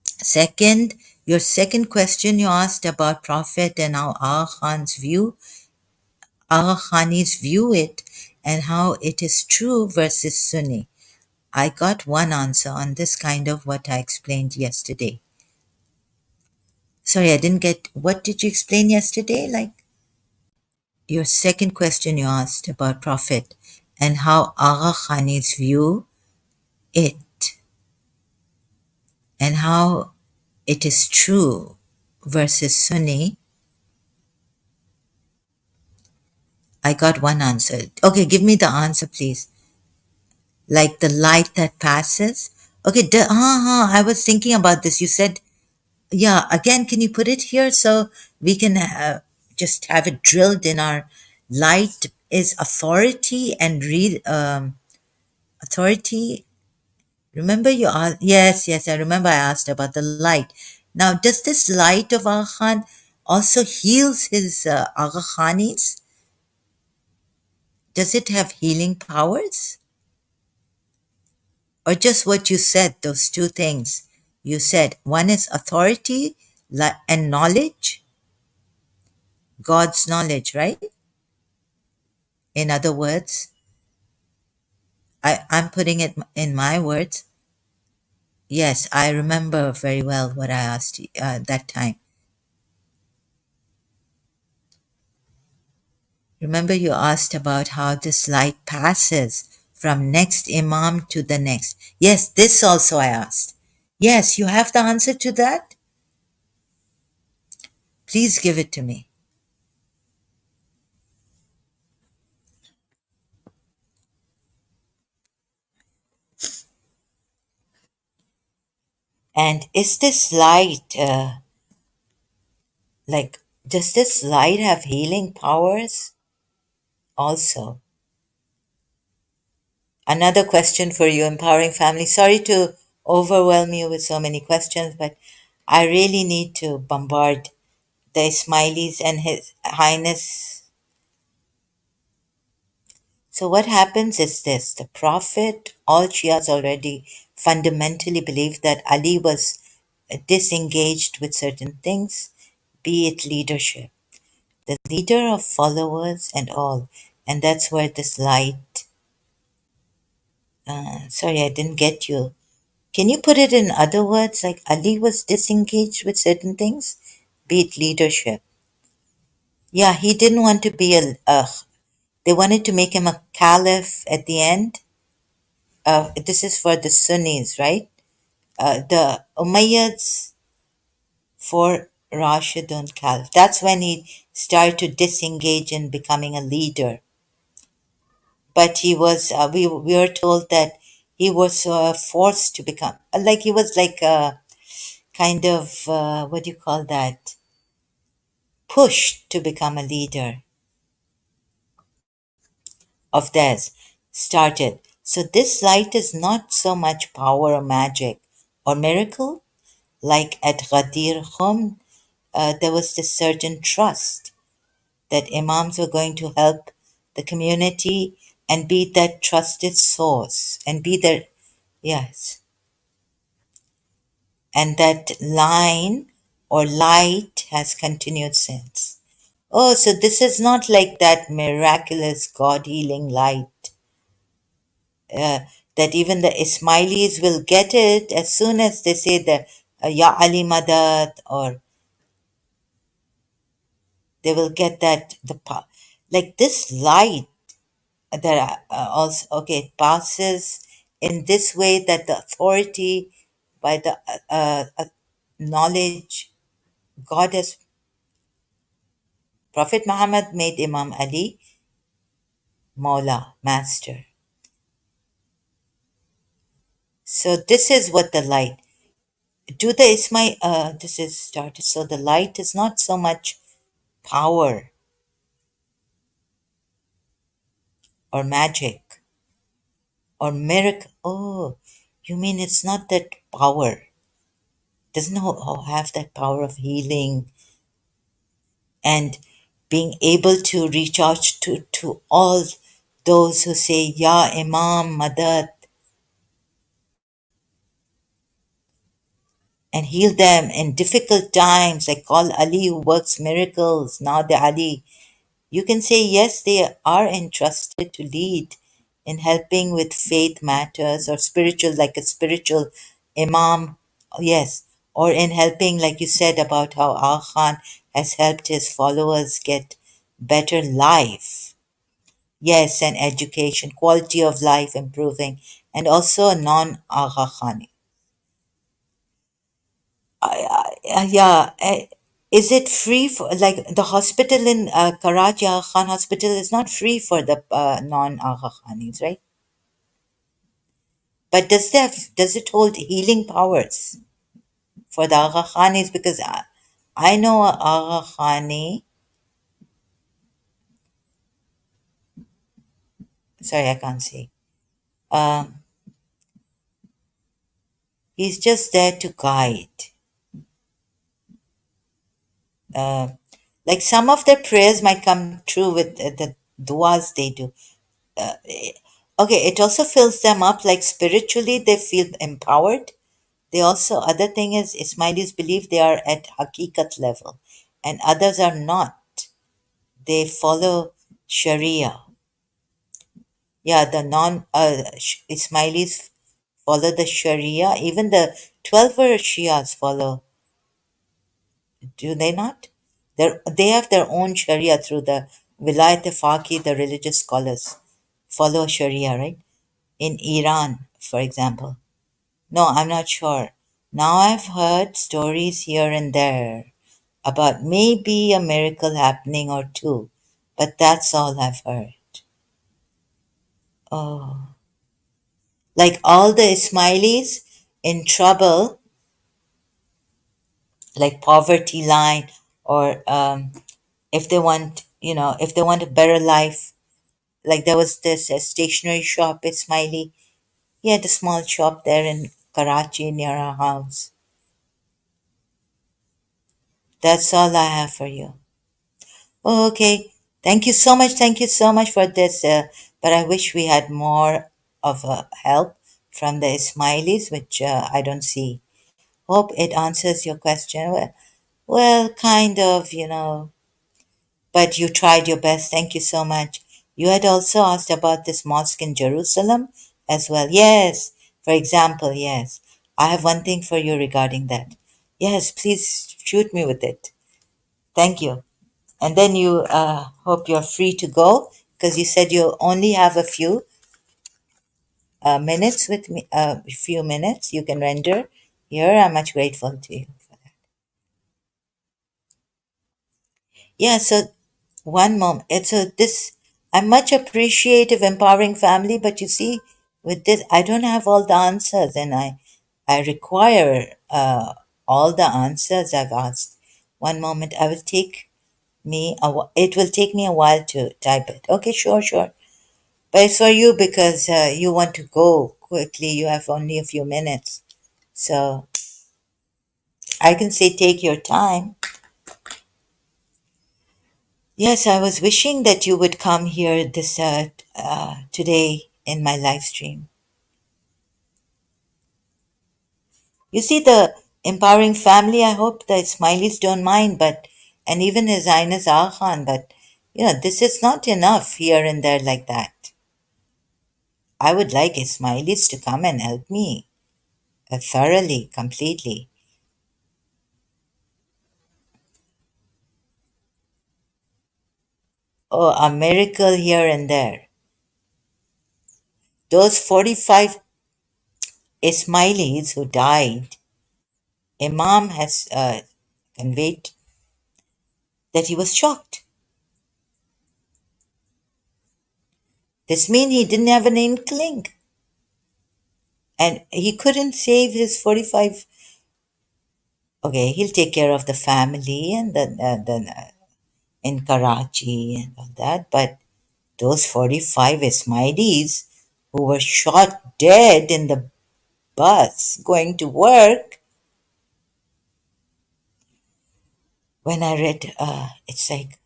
B: Second, your second question you asked about Prophet and how Agha Khanis view it and how it is true versus Sunni. I got one answer on this kind of what I explained yesterday. Sorry, I didn't get, what did you explain yesterday? Like your second question you asked about Prophet and how Agha Khanis view it and how it is true versus Sunni. I got one answer. Okay, give me the answer, please. Like the light that passes. Okay, I was thinking about this. You said, yeah, again, can you put it here so we can just have it drilled in our light is authority and read authority. Remember you asked, yes, I remember I asked about the light. Now, does this light of Aga Khan also heals his Aga Khanis? Does it have healing powers? Or just what you said, those two things? You said one is authority and knowledge, God's knowledge, right? In other words, I'm putting it in my words. Yes, I remember very well what I asked you, that time. Remember, you asked about how this light passes from next Imam to the next. Yes, this also I asked. Yes, you have the answer to that? Please give it to me. And is this light, like, does this light have healing powers also? Another question for you, empowering family. Sorry to overwhelm you with so many questions, but I really need to bombard the Ismailis and His Highness. So, what happens is this: the Prophet, all Shias already fundamentally believe that Ali was disengaged with certain things, be it leadership, the leader of followers and all. And that's where this light. Sorry, I didn't get you. Can you put it in other words, like Ali was disengaged with certain things, be it leadership? Yeah, he didn't want to be they wanted to make him a caliph at the end. This is for the Sunnis, right? The Umayyads for Rashidun caliph. That's when he started to disengage in becoming a leader. But he was, we were told that he was forced to become, like he was like a kind of, what do you call that? Pushed to become a leader of theirs, started. So this light is not so much power or magic or miracle, like at Ghadir Khum, there was this certain trust that Imams were going to help the community and be that trusted source and be their, yes, and that line or light has continued since. Oh, so this is not like that miraculous God healing light uh, that even the Ismailis will get it as soon as they say the Ya Ali Madad or They will get that like this light that also okay, it passes in this way, that the authority by the knowledge God has. Prophet Muhammad made Imam Ali Mawla, master. So this is what the light. Do the Ismail, this is started. So the light is not so much power or magic or miracle. Oh, you mean it's not that power? Doesn't have that power of healing and being able to reach out to all those who say, Ya Imam, Madad, and heal them in difficult times. Like call Ali who works miracles. Now the Ali. You can say, yes, they are entrusted to lead in helping with faith matters or spiritual, like a spiritual imam, yes, or in helping, like you said, about how Aga Khan has helped his followers get better life. Yes, and education, quality of life improving, and also a non-Aga Khani. Yeah. Is it free for, like, the hospital in Karachi, Aga Khan Hospital is not free for the non-Aga Khanis, right? But does it hold healing powers for the Aga Khanis? Because I know a Aga Khani. Sorry, I can't say. Um, he's just there to guide. Uh, like some of their prayers might come true with the duas they do. Okay, it also fills them up, like spiritually they feel empowered. They also, other thing is, Ismailis believe they are at Hakikat level and others are not. They follow Sharia. Yeah, the Ismailis follow the Sharia. Even the 12 Shias follow, do they not? They have their own Sharia through the Vilayat Faqih, the religious scholars follow Sharia, right? In Iran, for example. No, I'm not sure. Now I've heard stories here and there about maybe a miracle happening or two, but that's all I've heard. Oh, like all the Ismailis in trouble, like poverty line, or if they want, if they want a better life, like there was this stationery shop, Ismaili. He had a small shop there in Karachi near our house. That's all I have for you. Oh, okay. Thank you so much. Thank you so much for this. But I wish we had more of a help from the Ismailis, which I don't see. Hope it answers your question. Well, kind of, but you tried your best. Thank you so much. You had also asked about this mosque in Jerusalem as well. Yes, for example, yes. I have one thing for you regarding that. Yes, please shoot me with it. Thank you. And then you hope you're free to go because you said you only have a few minutes with me, a few minutes you can render here. I'm much grateful to you for that. Yeah, so one moment. It's a this I'm much appreciative, empowering family, but you see, with this, I don't have all the answers, and I require all the answers I've asked. One moment, it will take me a while to type it. Okay, sure, sure. But it's for you because you want to go quickly. You have only a few minutes. So I can say take your time. Yes, I was wishing that you would come here this today in my live stream. You see, the empowering family, I hope the Ismailis don't mind, but, and even His Highness Aga Khan, but, this is not enough here and there like that. I would like Ismailis to come and help me thoroughly, completely. Oh, a miracle here and there. Those 45 Ismailis who died, Imam has conveyed that he was shocked. This means he didn't have an inkling. And he couldn't save his 45. Okay, he'll take care of the family and then in Karachi and all that. But those 45 Ismailis who were shot dead in the bus going to work, when I read, it's like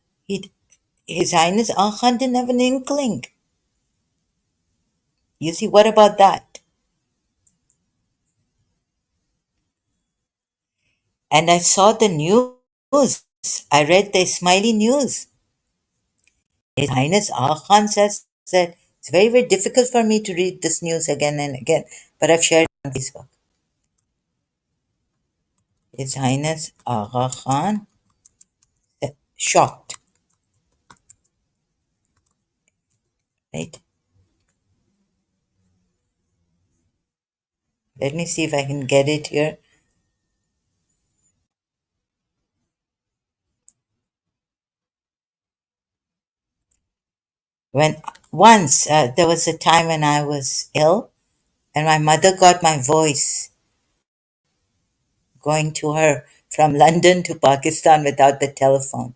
B: His Highness Khan didn't have an inkling. You see, what about that? And I saw the news. I read the Ismaili news. His Highness Khan says that it's very, very difficult for me to read this news again and again, but I've shared it on Facebook. His Highness Aga Khan shocked, right? Let me see if I can get it here. When once there was a time when I was ill, and my mother got my voice going to her from London to Pakistan without the telephone.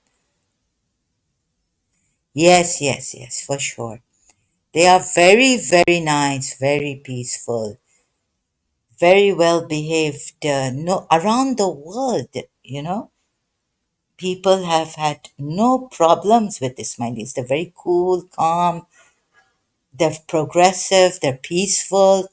B: Yes, yes, yes, for sure. They are very, very nice, very peaceful, very well behaved. No, around the world, you know, people have had no problems with Ismailis. They're very cool, calm, they're progressive, they're peaceful,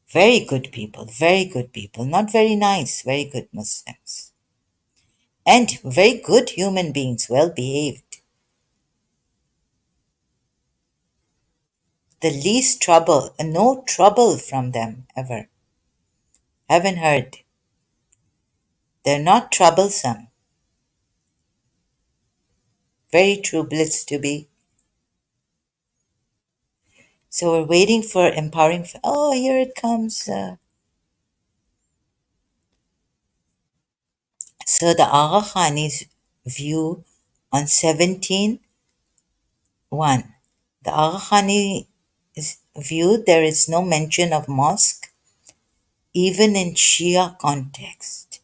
B: very good people, very good people. Not very nice, very good Muslims. And very good human beings, well behaved. The least trouble, no trouble from them ever. Haven't heard. They're not troublesome. Very true bliss to be. So we're waiting for empowering. Oh, here it comes. So the Agha Khani's view on 17:1. The Agha Khani's view, there is no mention of mosque, even in Shia context.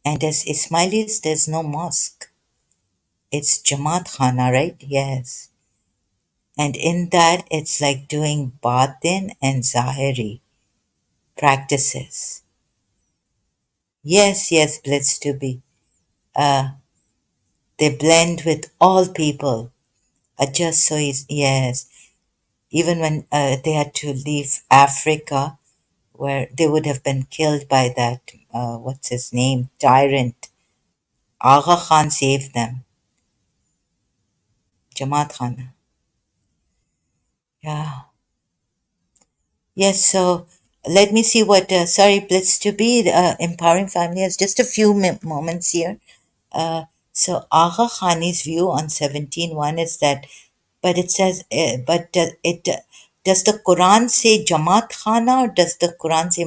B: And as Ismailis, there's no mosque. It's Jamaat Khana, right? Yes. And in that, it's like doing batin and zahiri practices. Yes, yes, blitz to be. Uh, they blend with all people. Just so is yes. Even when they had to leave Africa, where they would have been killed by that what's his name tyrant, Agha Khan saved them. Jamaat Khan. Yeah. Yes. So let me see what. Sorry, blitz to be empowering family has just a few moments here. Uh, so Agha Khani's view on 17:1 is that, but it says, does the Quran say Jamaat Khana or does the Quran say?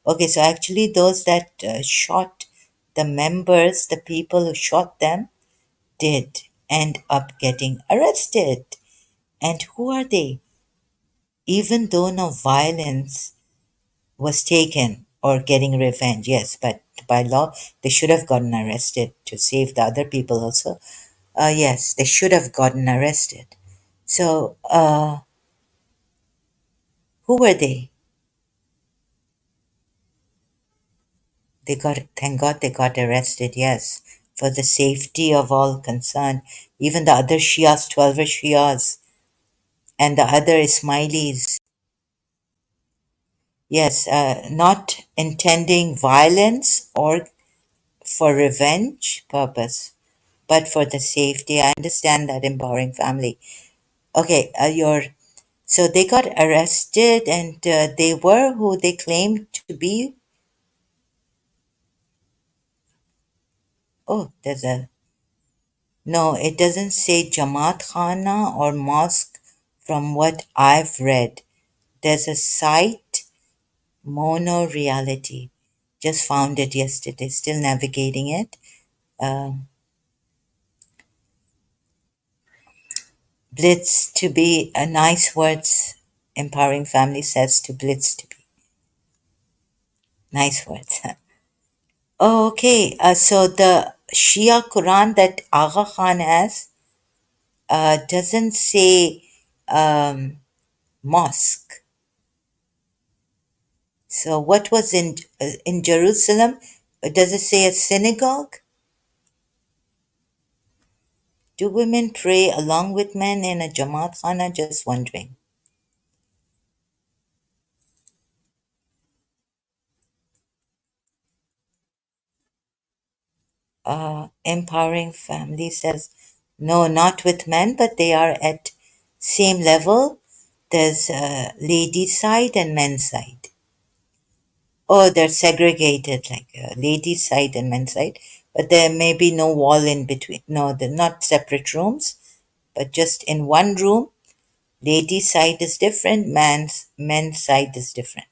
B: Okay, so actually, those that shot the members, the people who shot them, did end up getting arrested. And who are they? Even though no violence was taken or getting revenge, yes, but by law, they should have gotten arrested to save the other people also. Yes, they should have gotten arrested. So, who were they? They got, thank God they got arrested, yes, for the safety of all concerned. Even the other Shias, 12 Shias, and the other Ismailis. Yes, not intending violence or for revenge purpose, but for the safety. I understand that empowering family. Okay, so they got arrested and they were who they claimed to be. Oh, there's a no, it doesn't say Jamaat Khana or mosque from what I've read. There's a site, Mono Reality. Just found it yesterday, still navigating it. Um, Blitz to be a nice words. Empowering Family says to Blitz to be. Nice words. Oh, okay. So the Shia Quran that Agha Khan has doesn't say um, mosque. So what was in Jerusalem? Does it say a synagogue? Do women pray along with men in a Jamaat Khana? Just wondering. Empowering Family says no, not with men, but they are at same level. There's ladies side and men's side. Oh, they're segregated, like ladies' side and men's side, but there may be no wall in between. No, they're not separate rooms, but just in one room. Ladies' side is different, men's side is different.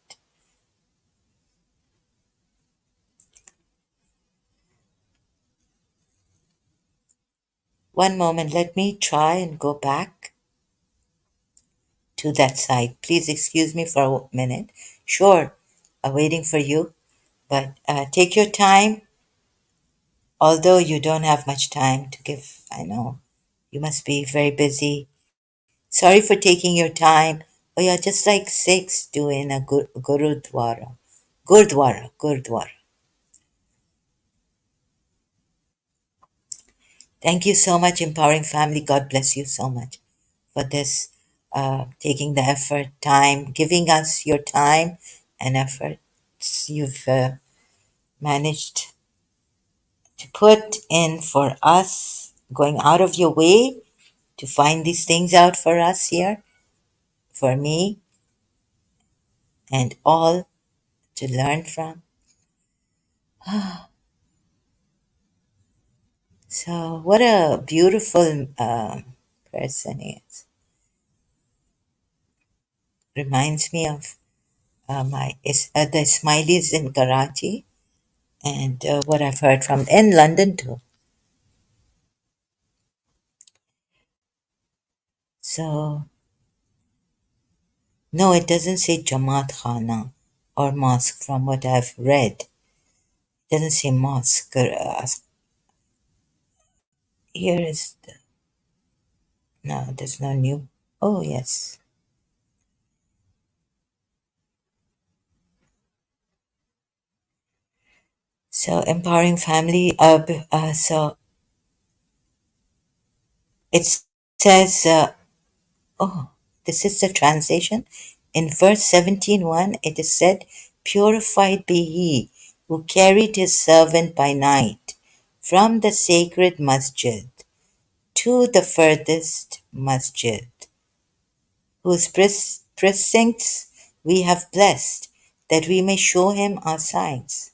B: One moment, let me try and go back to that side. Please excuse me for a minute. Sure, waiting for you, but take your time. Although you don't have much time to give, I know you must be very busy. Sorry for taking your time. Oh, yeah, just like Sikhs do in a gurudwara. Gurdwara. Thank you so much, Empowering Family. God bless you so much for this, taking the effort, time, giving us your time and efforts you've managed to put in for us, going out of your way to find these things out for us here, for me, and all to learn from. So, what a beautiful person he is. Reminds me of the Ismailis in Karachi and what I've heard from in London too. So, no, it doesn't say Jamaat Khana or mosque from what I've read. It doesn't say mosque. Here is the, no, there's no new. Oh, yes. So, empowering family. So it says, oh, this is the translation. In verse 17:1, it is said, "Purified be he who carried his servant by night from the sacred masjid to the furthest masjid, whose precincts we have blessed, that we may show him our signs."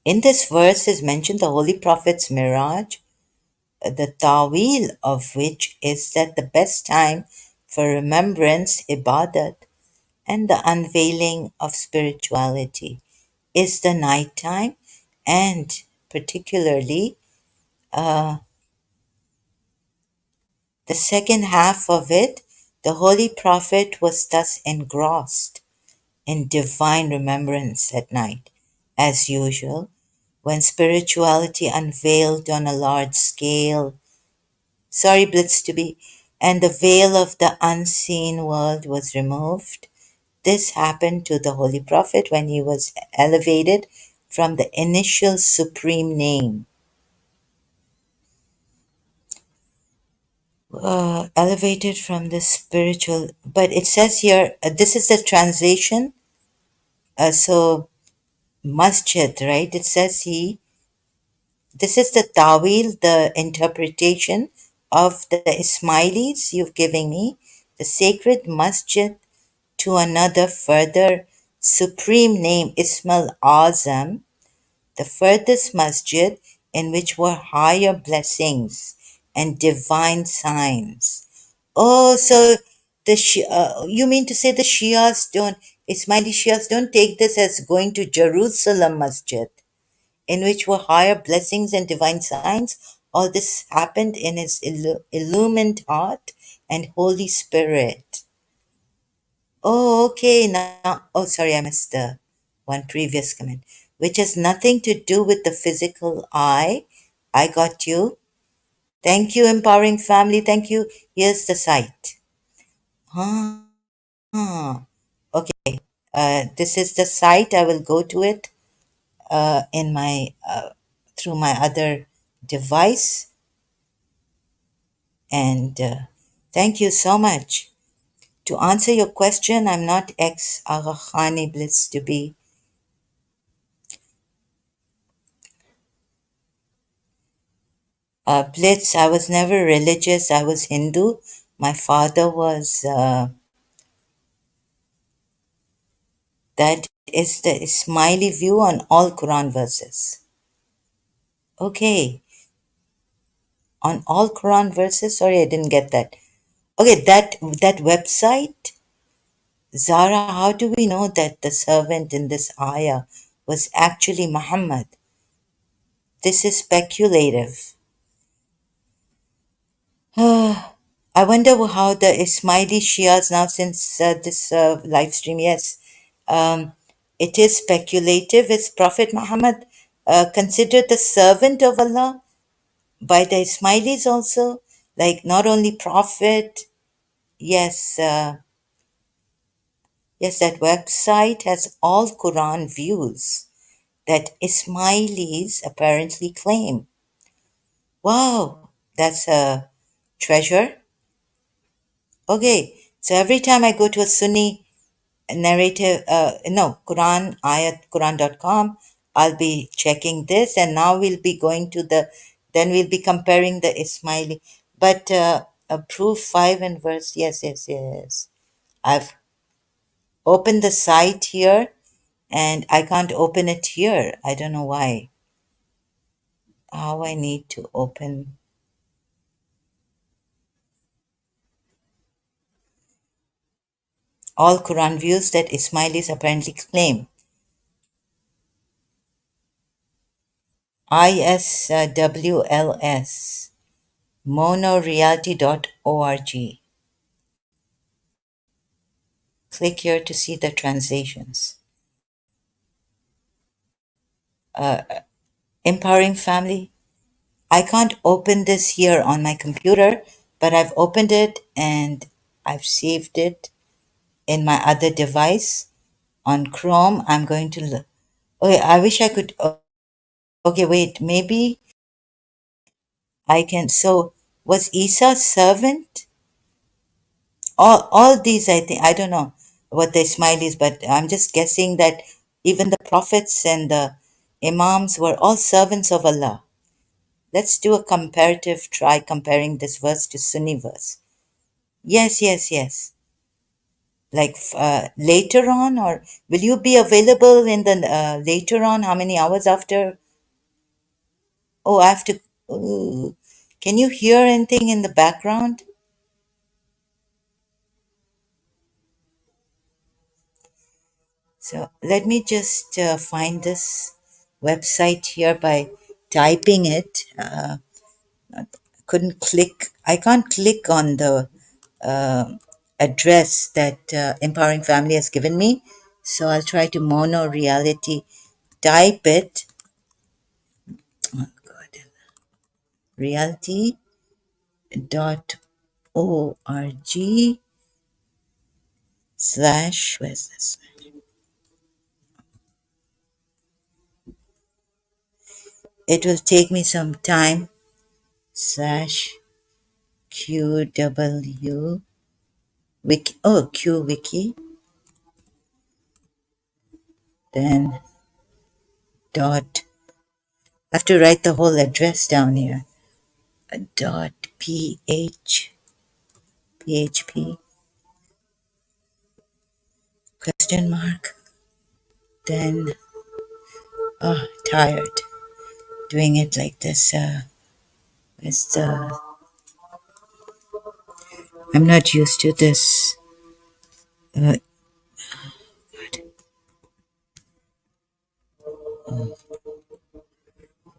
B: In this verse is mentioned the Holy Prophet's mirage, the ta'wil of which is that the best time for remembrance, ibadat, and the unveiling of spirituality is the night time, and particularly the second half of it. The Holy Prophet was thus engrossed in divine remembrance at night, as usual, when spirituality unveiled on a large scale. Sorry, Blitz to be, and the veil of the unseen world was removed. This happened to the Holy Prophet when he was elevated from the initial supreme name. Elevated from the spiritual, but it says here, this is the translation. So, masjid, right? It says this is the tawil, the interpretation of the Ismailis you've given me, the sacred masjid to another further supreme name Ismail Azam, the furthest masjid in which were higher blessings and divine signs. Oh, so you mean to say the Shias don't, Ismaili Shias don't take this as going to Jerusalem Masjid, in which were higher blessings and divine signs? All this happened in his illumined heart and Holy Spirit. Oh, okay. Now, oh, sorry, I missed the one previous comment, which has nothing to do with the physical eye. I got you. Thank you, empowering family. Thank you. Here's the site. Ah, okay. This is the site. I will go to it in my through my other device. And thank you so much. To answer your question, I'm not ex Aga Khani Blitz to be. Blitz, I was never religious. I was Hindu. My father was, that is the Ismaili view on all Quran verses. Okay, on all Quran verses? Sorry, I didn't get that. Okay, that website, Zara, how do we know that the servant in this ayah was actually Muhammad? This is speculative. I wonder how the Ismaili Shias now, since this live stream, yes, um, it is speculative. Is Prophet Muhammad considered the servant of Allah by the Ismailis also? Like not only prophet, yes, yes, that website has all Quran views that Ismailis apparently claim. Wow, that's a treasure. Okay, so every time I go to a Sunni narrative, no, Quran, ayat, Quran.com, I'll be checking this, and now we'll be going to then we'll be comparing the Ismaili. But proof 5 and verse, yes, yes, yes. I've opened the site here, and I can't open it here. I don't know why. How I need to open all Quran views that Ismailis apparently claim. ISWLS, monoreality.org. Click here to see the translations. Empowering family. I can't open this here on my computer, but I've opened it and I've saved it in my other device on Chrome. I'm going to look. Okay, I wish I could. Okay, wait, maybe I can. So, was Isa servant? All these, I think, I don't know what the Ismailis, but I'm just guessing that even the prophets and the imams were all servants of Allah. Let's do a comparative try comparing this verse to Sunni verse. Yes, yes, yes. Like later on, or will you be available in the later on? How many hours after? Oh, I have to. Ooh. Can you hear anything in the background? So let me just find this website here by typing it. Couldn't click. I can't click on the address that Empowering Family has given me. So I'll try to mono reality type it. Oh God, reality dot org slash, where's this? It will take me some time. Slash QW wiki. Oh, Q wiki. Then dot. I have to write the whole address down here. Dot php question mark Then, oh, tired doing it like this. It's, I'm not used to this. Uh,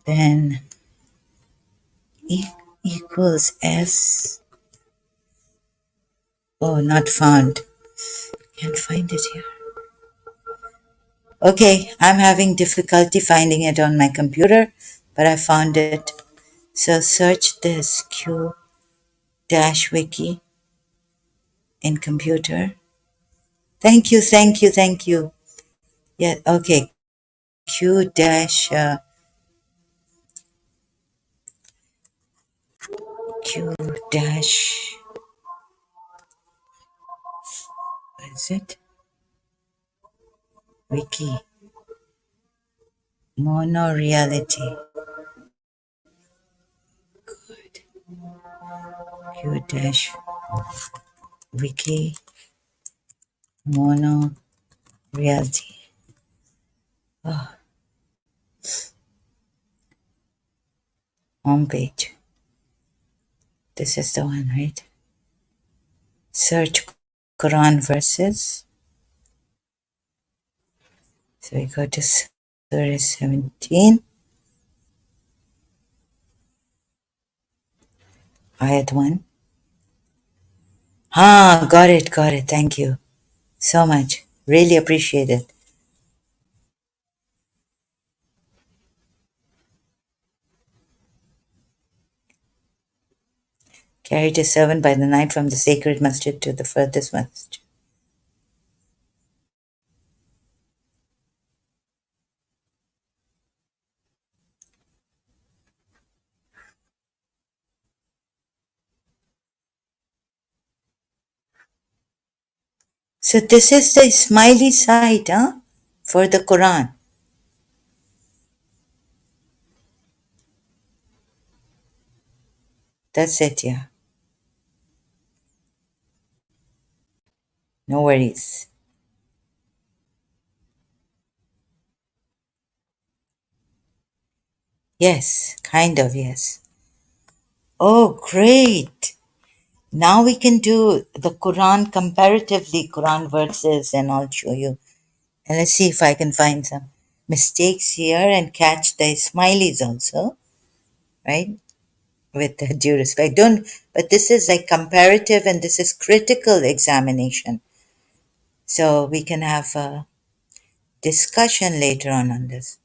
B: then e- equals S. Oh, not found. Can't find it here. Okay, I'm having difficulty finding it on my computer, but I found it. So search this Q dash wiki in computer. Thank you, thank you, thank you. Yeah, okay. Q dash Q dash, what is it? Wiki. Monoreality. Q dash wiki monoreality. Oh, homepage. This is the one, right? Search Quran verses. So we go to Surah 17, Ayat 1. Ah, got it, got it. Thank you so much. Really appreciate it. Carried a servant by the night from the sacred masjid to the furthest masjid. So this is the Ismaili site, huh? For the Quran. That's it, yeah. No worries. Yes, kind of, yes. Oh, great. Now we can do the Quran comparatively, Quran verses, and I'll show you. And let's see if I can find some mistakes here and catch the Ismailis also, right? With due respect. Don't, but this is like comparative and this is critical examination. So we can have a discussion later on this.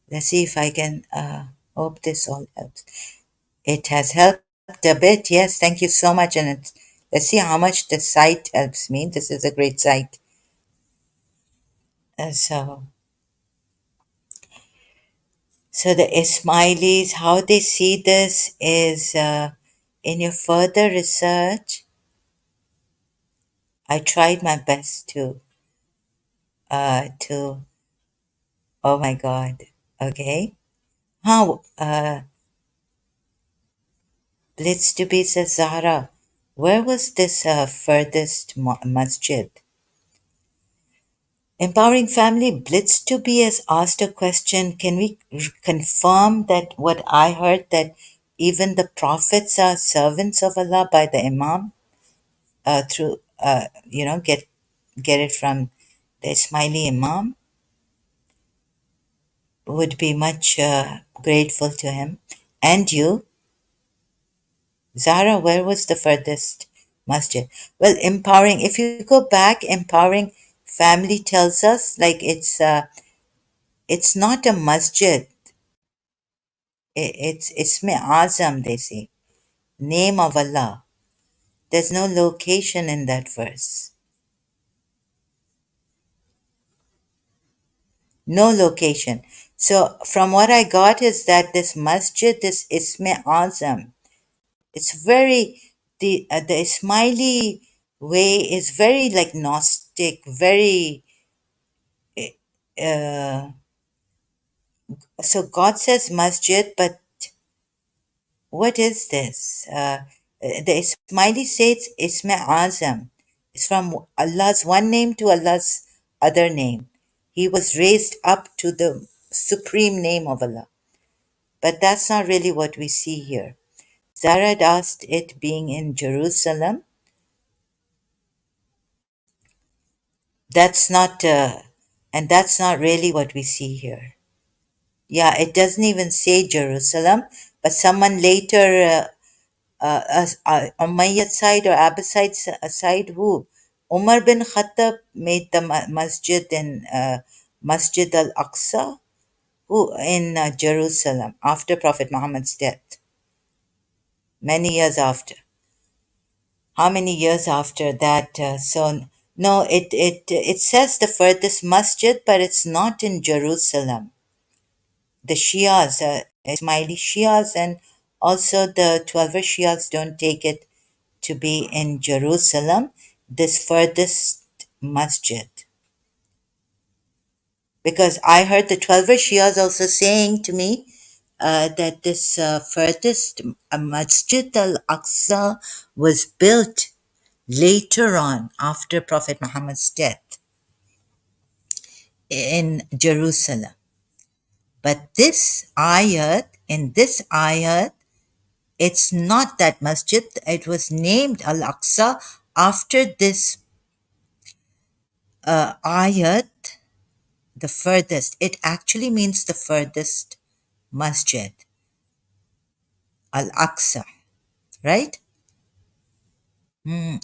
B: Let's see if I can, hope this all helps. It has helped a bit. Yes, thank you so much. And let's see how much the site helps me. This is a great site. So the Ismailis, how they see this is in your further research. I tried my best to. Oh my God. Okay. How Blitz to be says Zahra. Where was this furthest masjid? Empowering Family Blitz to be has asked a question. Can we confirm that what I heard that even the prophets are servants of Allah by the Imam through get it from the Ismaili Imam? Would be much grateful to him. And you, Zara, where was the furthest masjid? Well, empowering. If you go back, empowering family tells us like it's not a masjid. It's Isme Azam, they say. Name of Allah. There's no location in that verse. No location. So from what I got is that this masjid is Isme Azam. It's very, the Ismaili way is very like Gnostic, very, uh, so God says masjid, but what is this? The Ismaili says Isme Azam. It's from Allah's one name to Allah's other name. He was raised up to the supreme name of Allah. But that's not really what we see here. Zara asked it being in Jerusalem. That's not, and that's not really what we see here. Yeah, it doesn't even say Jerusalem, but someone later, Umayyad side or Abbaside side, who? Umar bin Khattab made the masjid in Masjid al-Aqsa, who in Jerusalem after Prophet Muhammad's death, many years after. How many years after that? No, it says the furthest masjid, but it's not in Jerusalem. The Shias, Ismaili Shias, and also the 12er Shias don't take it to be in Jerusalem, this furthest masjid. Because I heard the 12er Shias also saying to me that this furthest Masjid al Aqsa was built later on after Prophet Muhammad's death in Jerusalem. But in this ayat, it's not that masjid. It was named Al Aqsa after this ayat, the furthest. It actually means the furthest masjid, Al Aqsa, right?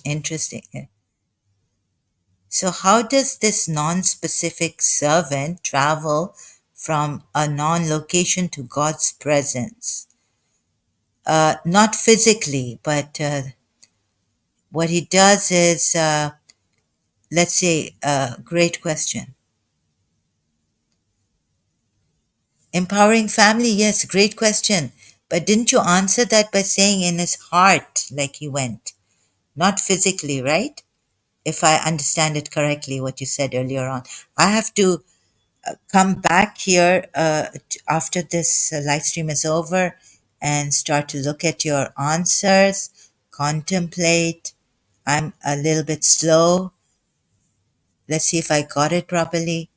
B: Interesting. So, how does this non specific servant travel from a non location to God's presence? Not physically, but what he does is, let's say, great question. Empowering family, yes, great question. But didn't you answer that by saying in his heart, like he went? Not physically, right? If I understand it correctly, what you said earlier on. I have to come back here after this live stream is over and start to look at your answers, contemplate. I'm a little bit slow. Let's see if I got it properly.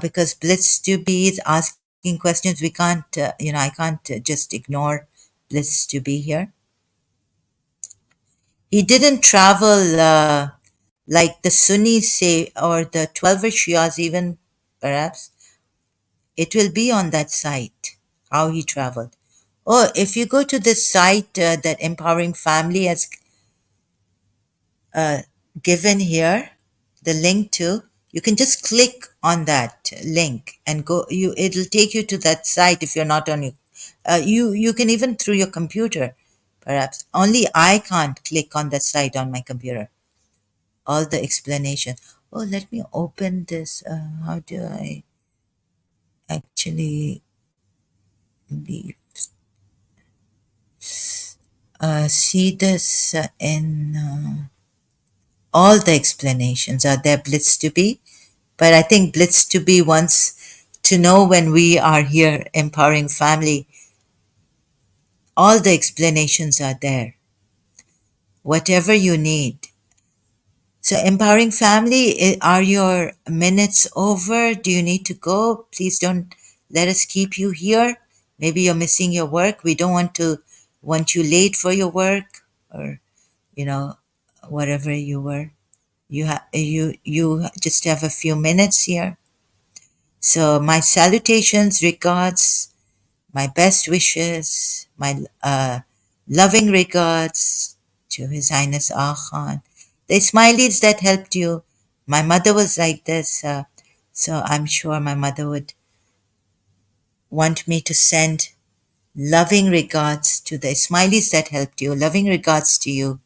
B: Because Blitz to be is asking questions. We can't, I can't just ignore Blitz to be here. He didn't travel like the Sunnis say, or the 12er Shias even, perhaps. It will be on that site, how he traveled. Oh, if you go to this site that Empowering Family has given here, the link to, you can just click on that link and go. It'll take you to that site if you're not on your. You can even through your computer, perhaps. Only I can't click on that site on my computer. All the explanation. Oh, let me open this. How do I actually leave? See this in all the explanations. Are there Blitz to be? But I think Blitz to be wants to know when we are here empowering family. All the explanations are there. Whatever you need. So empowering family, are your minutes over? Do you need to go? Please don't let us keep you here. Maybe you're missing your work. We don't want you late for your work, or whatever you were. You just have a few minutes here. So my salutations, regards, my best wishes, my loving regards to His Highness Khan. The Ismailis that helped you, my mother was like this, so I'm sure my mother would want me to send loving regards to the Ismailis that helped you, loving regards to you,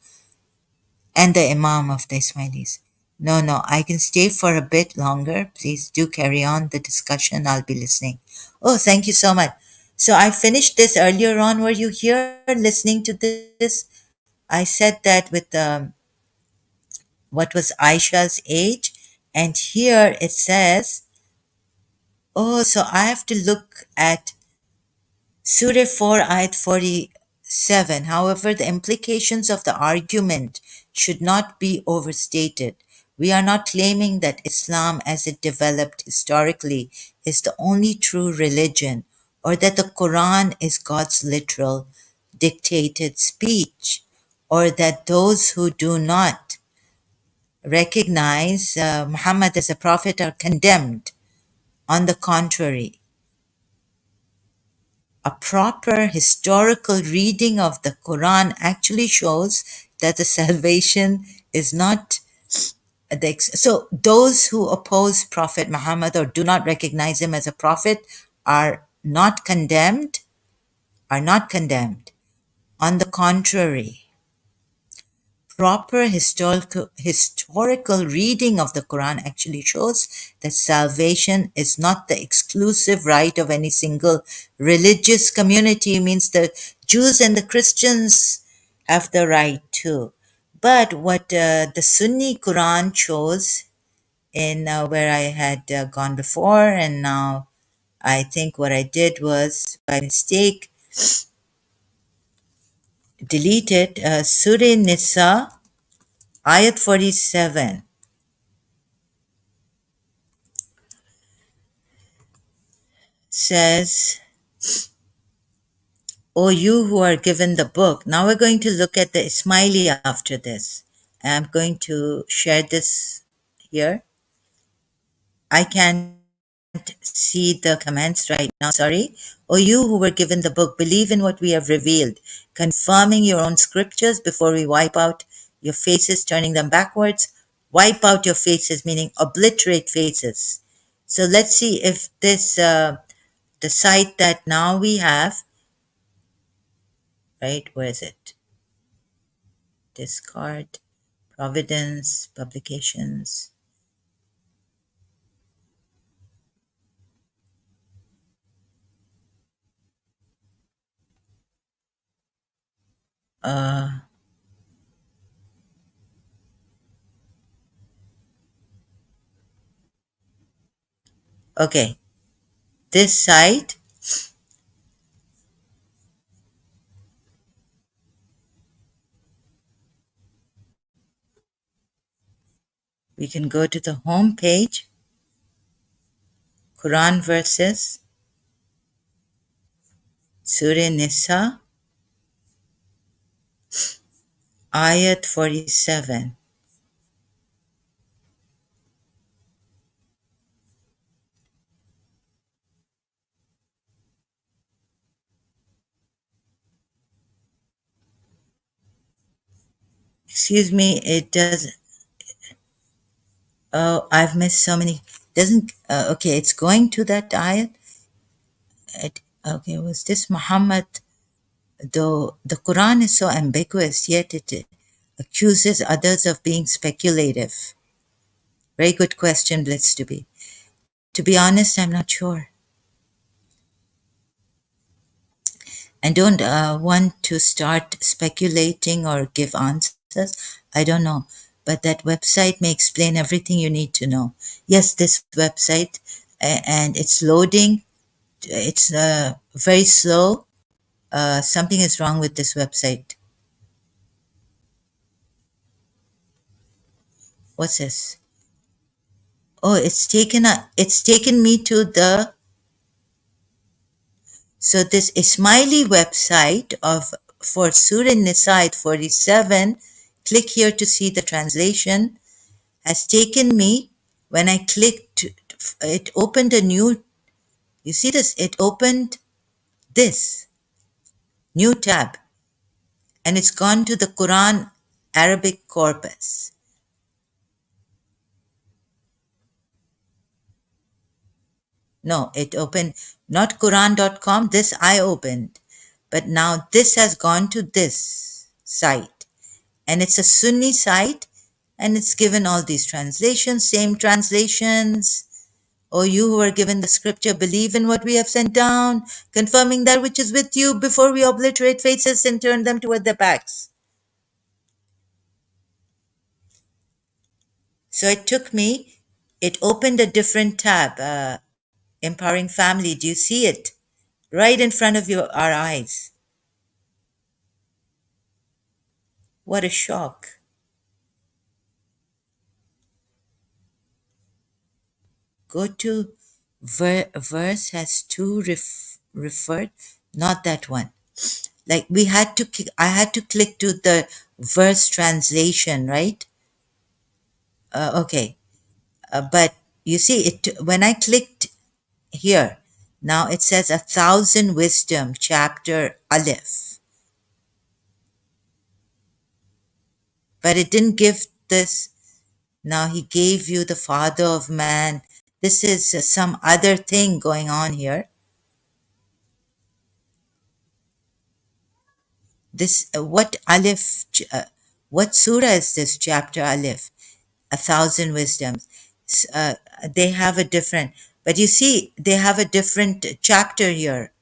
B: and the Imam of the Ismailis. No, I can stay for a bit longer. Please do carry on the discussion. I'll be listening. Oh, thank you so much. So I finished this earlier on. Were you here listening to this? I said that with what was Aisha's age. And here it says, oh, so I have to look at Surah 4, Ayat 47. However, the implications of the argument should not be overstated. We are not claiming that Islam as it developed historically is the only true religion or that the Quran is God's literal dictated speech or that those who do not recognize Muhammad as a prophet are condemned. On the contrary, a proper historical reading of the Quran actually shows that the salvation is not so those who oppose Prophet Muhammad or do not recognize him as a prophet are not condemned, are not condemned. On the contrary, proper historical reading of the Quran actually shows that salvation is not the exclusive right of any single religious community. It means the Jews and the Christians have the right too. But what the Sunni Quran shows in where I had gone before, and now I think what I did was by mistake deleted Surah Nisa, Ayat 47 says, O you who are given the book. Now we're going to look at the Ismaili after this. I'm going to share this here. I can't see the comments right now, sorry. O you who were given the book, believe in what we have revealed, confirming your own scriptures before we wipe out your faces, turning them backwards. Wipe out your faces, meaning obliterate faces. So let's see if this, the site that now we have, right, where is it? Discard, Providence, Publications. Uh, okay, this site, we can go to the home page, Quran verses, Surah Nisa, Ayat 47. Excuse me, it does. Oh, I've missed so many. Doesn't, okay, it's going to that ayat. Okay, was this Muhammad? Though the Quran is so ambiguous, yet it accuses others of being speculative. Very good question, Blitz to be. To be honest, I'm not sure. I don't want to start speculating or give answers. I don't know. But that website may explain everything you need to know. Yes, this website, and it's loading. It's very slow. Something is wrong with this website. What's this? Oh, it's taken me to the, so this Ismaili website of for Surah Nisa 47. Click here to see the translation. Has taken me, when I clicked, it opened a new, you see this, it opened this new tab and it's gone to the Quran Arabic corpus. No, it opened not Quran.com, this I opened, but now this has gone to this site and it's a Sunni site and it's given all these translations, same translations. O you who are given the scripture, believe in what we have sent down, confirming that which is with you before we obliterate faces and turn them toward their backs. So it took me, it opened a different tab, Empowering Family. Do you see it? Right in front of our eyes. What a shock. go to verse has two referred, not that one. Like I had to click to the verse translation, right? Okay, but you see it when I clicked here. Now it says a thousand wisdom, chapter Aleph, but it didn't give this. Now he gave you the father of man. This is some other thing going on here. This what Aleph? What surah is this? Chapter Aleph, a thousand wisdoms. They have a different, but you see, they have a different chapter here.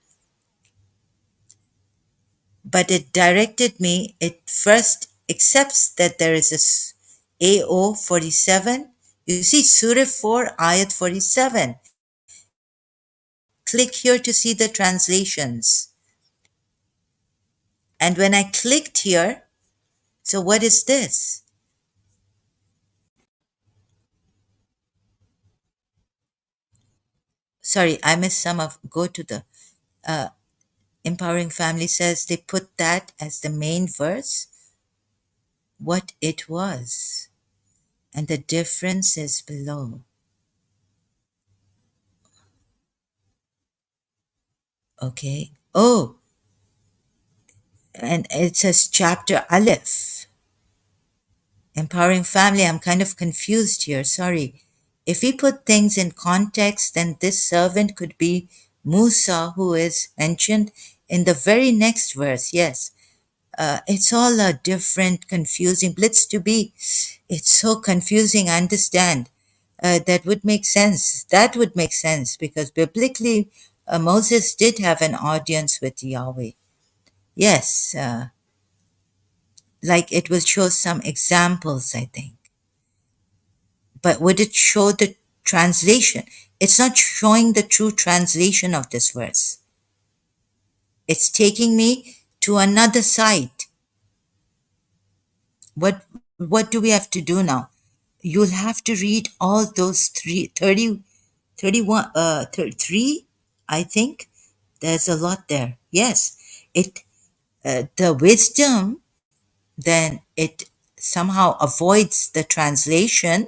B: But it directed me. It first accepts that there is AO 47. You see, Surah 4, Ayat 47. Click here to see the translations. And when I clicked here, so what is this? Sorry, I missed some of. Go to the Empowering Family says they put that as the main verse, what it was. And the difference is below. Okay. Oh, and it says chapter Aleph. Empowering Family, I'm kind of confused here. Sorry. If we put things in context, then this servant could be Musa, who is mentioned in the very next verse. Yes. It's all a different, confusing. Blitz to be. It's so confusing. I understand. That would make sense. That would make sense because biblically, Moses did have an audience with Yahweh. Yes, like it will show some examples, I think. But would it show the translation? It's not showing the true translation of this verse. It's taking me to another site. What do we have to do now? You'll have to read all those 3, I think. There's a lot there. Yes, it the wisdom, then it somehow avoids the translation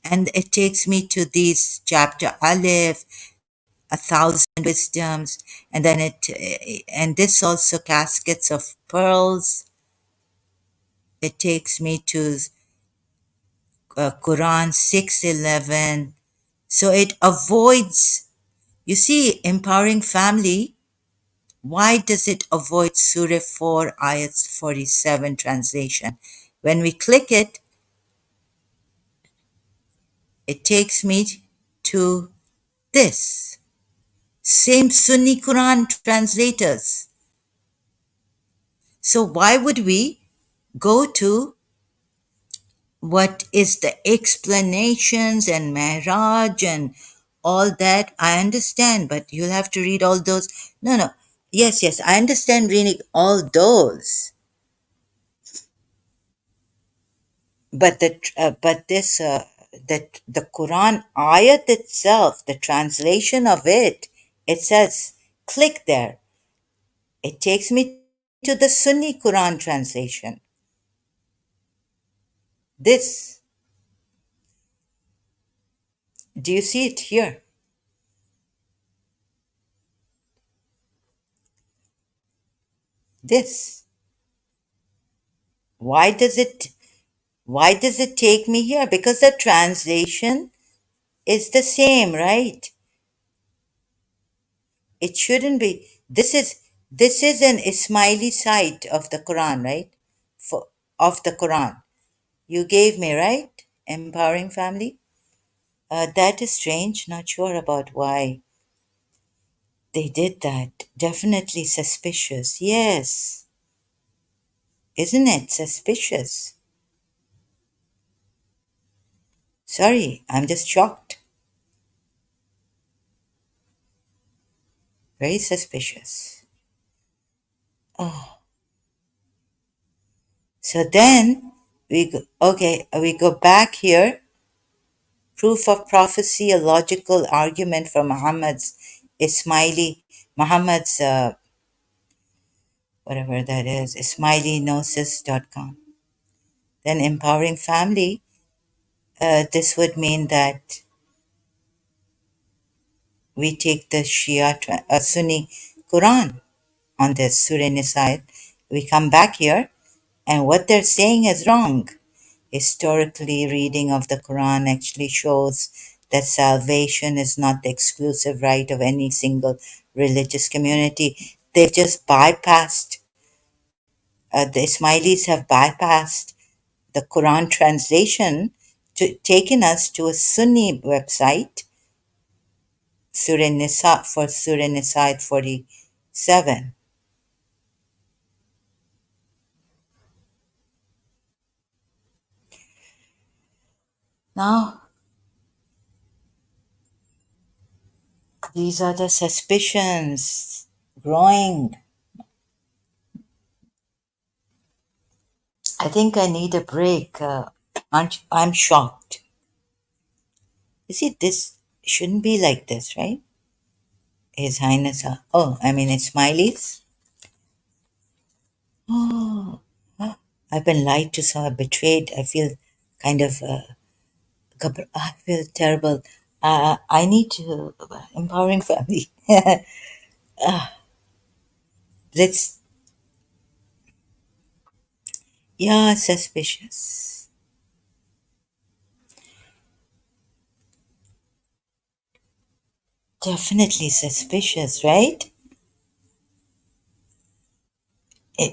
B: and it takes me to these chapter Aleph, a thousand wisdoms, and then and this also caskets of pearls. It takes me to Quran 6:11. So it avoids, you see, Empowering Family. Why does it avoid Surah 4 Ayat 47 translation? When we click it, it takes me to this. Same Sunni Quran translators. So why would we go to what is the explanations and Mi'raj and all that? I understand, but you'll have to read all those. No. Yes, I understand reading all those. But that the Quran ayat itself, the translation of it, it says click there. It takes me to the Sunni Quran translation. This, do you see it here? This. Why does it take me here? Because the translation is the same, right? It shouldn't be. This is an Ismaili site of the Quran, right? For of the Quran. You gave me, right? Empowering Family? That is strange. Not sure about why they did that. Definitely suspicious. Yes. Isn't it suspicious? Sorry, I'm just shocked. Very suspicious. Oh. So then we go back here Proof of prophecy, a logical argument for Muhammad's, whatever that is, ismailinosis.com. Then empowering family, this would mean that we take the Sunni Quran on this Surah side. We come back here, and what they're saying is wrong. Historically, reading of the Quran actually shows that salvation is not the exclusive right of any single religious community. They've just bypassed, the Ismailis have bypassed the Quran translation to taken us to a Sunni website, Surah Nisa, for Surah Nisa 47. Now, these are the suspicions growing. I think I need a break. I'm shocked. You see, this shouldn't be like this, right? His Highness. I mean, it's Smiley's. Oh, I've been lied to, so I'm betrayed. I feel kind of, I feel terrible. I need to, empowering family. Let's, yeah, suspicious. Definitely suspicious, right?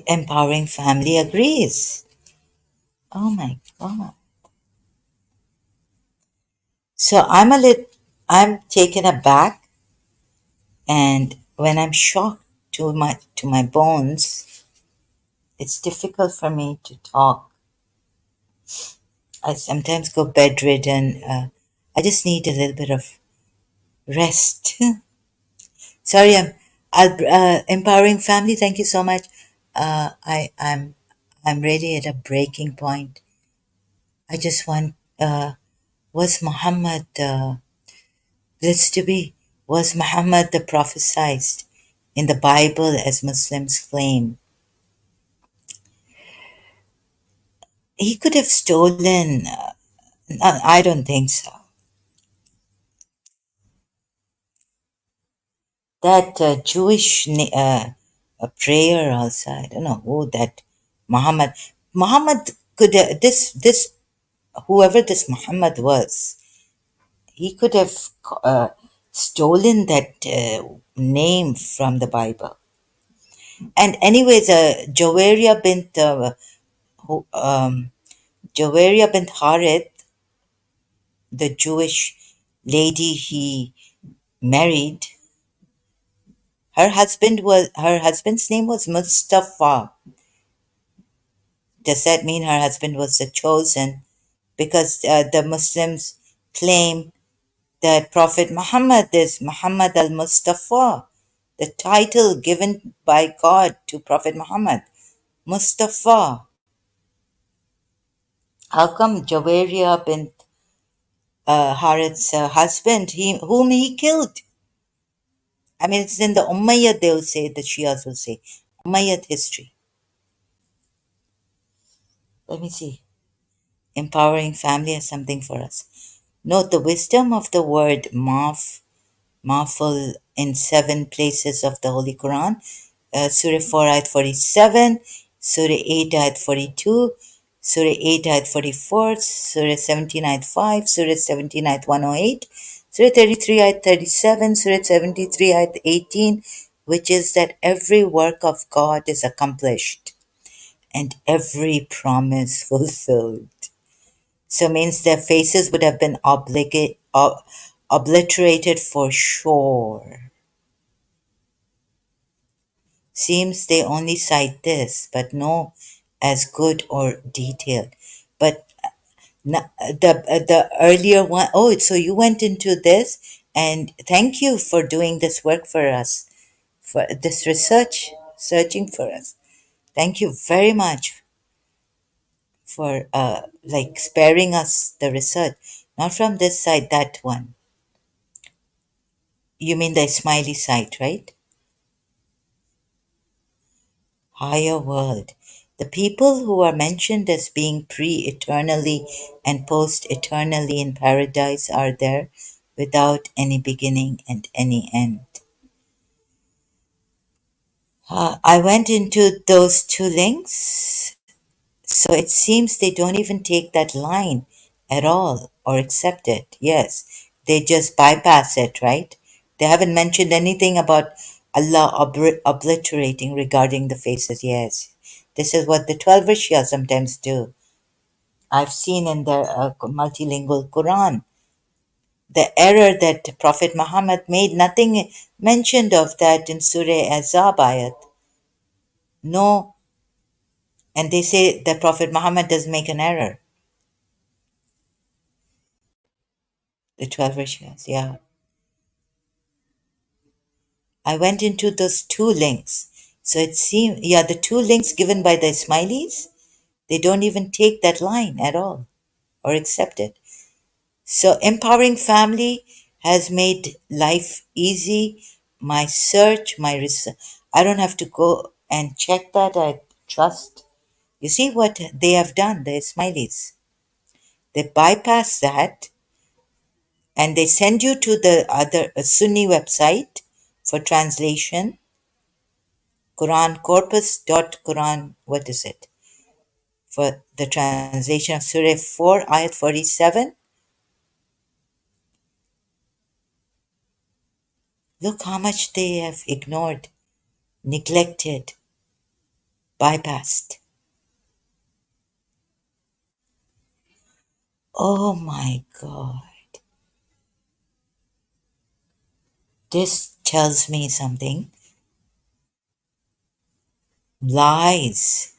B: Empowering family agrees. Oh my God. So I'm taken aback, and when I'm shocked to my bones, it's difficult for me to talk. I sometimes go bedridden. I just need a little bit of rest. Sorry, empowering family. Thank you so much. I'm really at a breaking point. I just want. Was Muhammad this to be? Was Muhammad the prophesied in the Bible as Muslims claim? He could have stolen. I don't think so. That prayer also. I don't know who that Muhammad. Muhammad could this whoever this Muhammad was. He could have uh, stolen that name from the Bible. And anyways, who, um, Jawaria bint Harith, the Jewish lady he married, her husband's name was Mustafa. Does that mean her husband was the chosen? Because the Muslims claim that Prophet Muhammad is Muhammad al Mustafa, the title given by God to Prophet Muhammad. Mustafa. How come Jawaria bint Harith's husband, whom he killed? I mean, it's in the Umayyad, they'll say, the Shias will say. Umayyad history. Let me see. Empowering family has something for us. Note the wisdom of the word maful in 7 places of the Holy Quran. Surah 4 ayat 47, Surah 8 ayat 42, Surah 8 ayat 44, Surah 17 ayat 5, Surah 17 ayat 108, Surah 33 ayat 37, Surah 73 ayat 18, which is that every work of God is accomplished and every promise fulfilled. So means their faces would have been obliterated for sure. Seems they only cite this, but no as good or detailed. But the earlier one, oh, so you went into this, and thank you for doing this work for us, for this research, searching for us. Thank you very much for like sparing us the research. Not from this side, that one. You mean the Ismaili side, right? Higher world. The people who are mentioned as being pre eternally and post eternally in paradise are there without any beginning and any end. I went into those two links, so it seems they don't even take that line at all or accept it. Yes, they just bypass it, right? They haven't mentioned anything about Allah obliterating regarding the faces. Yes, this is what the 12 Shia sometimes do. I've seen in their multilingual Quran. The error that Prophet Muhammad made, nothing mentioned of that in Surah Azab ayat. No, and they say that Prophet Muhammad does make an error. The 12 Rishis, yeah. I went into those two links. So it seems, yeah, the two links given by the Ismailis, they don't even take that line at all or accept it. So empowering family has made life easy. My search, my research, I don't have to go and check that. I trust. You see what they have done, the Ismailis. They bypass that and they send you to the other Sunni website for translation, Quran corpus dot Quran. What is it? For the translation of Surah 4, Ayat 47. Look how much they have ignored, neglected, bypassed. Oh my God. This tells me something. Lies,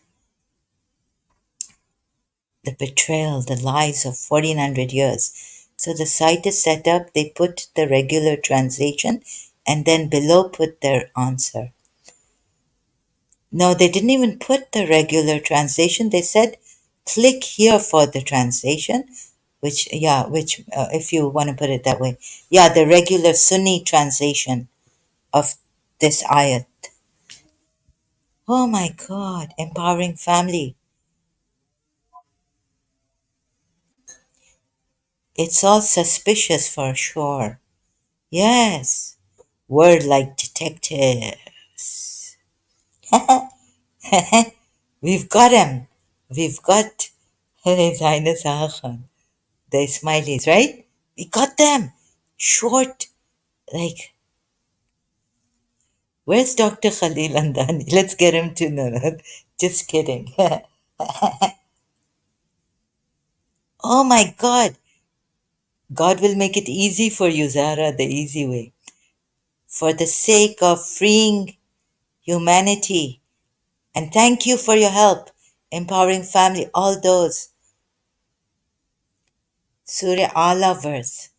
B: the betrayal, the lies of 1400 years. So the site is set up, they put the regular translation and then below put their answer. No, they didn't even put the regular translation. They said, click here for the translation, which if you want to put it that way. Yeah, the regular Sunni translation of this ayat. Oh my God, empowering family. It's all suspicious for sure. Yes, word like detectives. We've got him. We've got His Highness Aga Khan. The Ismailis, right? We got them. Short, like, where's Dr. Khalil Andani? Let's get him to know that. Just kidding. Oh my God. God will make it easy for you, Zahra, the easy way. For the sake of freeing humanity. And thank you for your help, empowering family, all those. Surah Allah verse.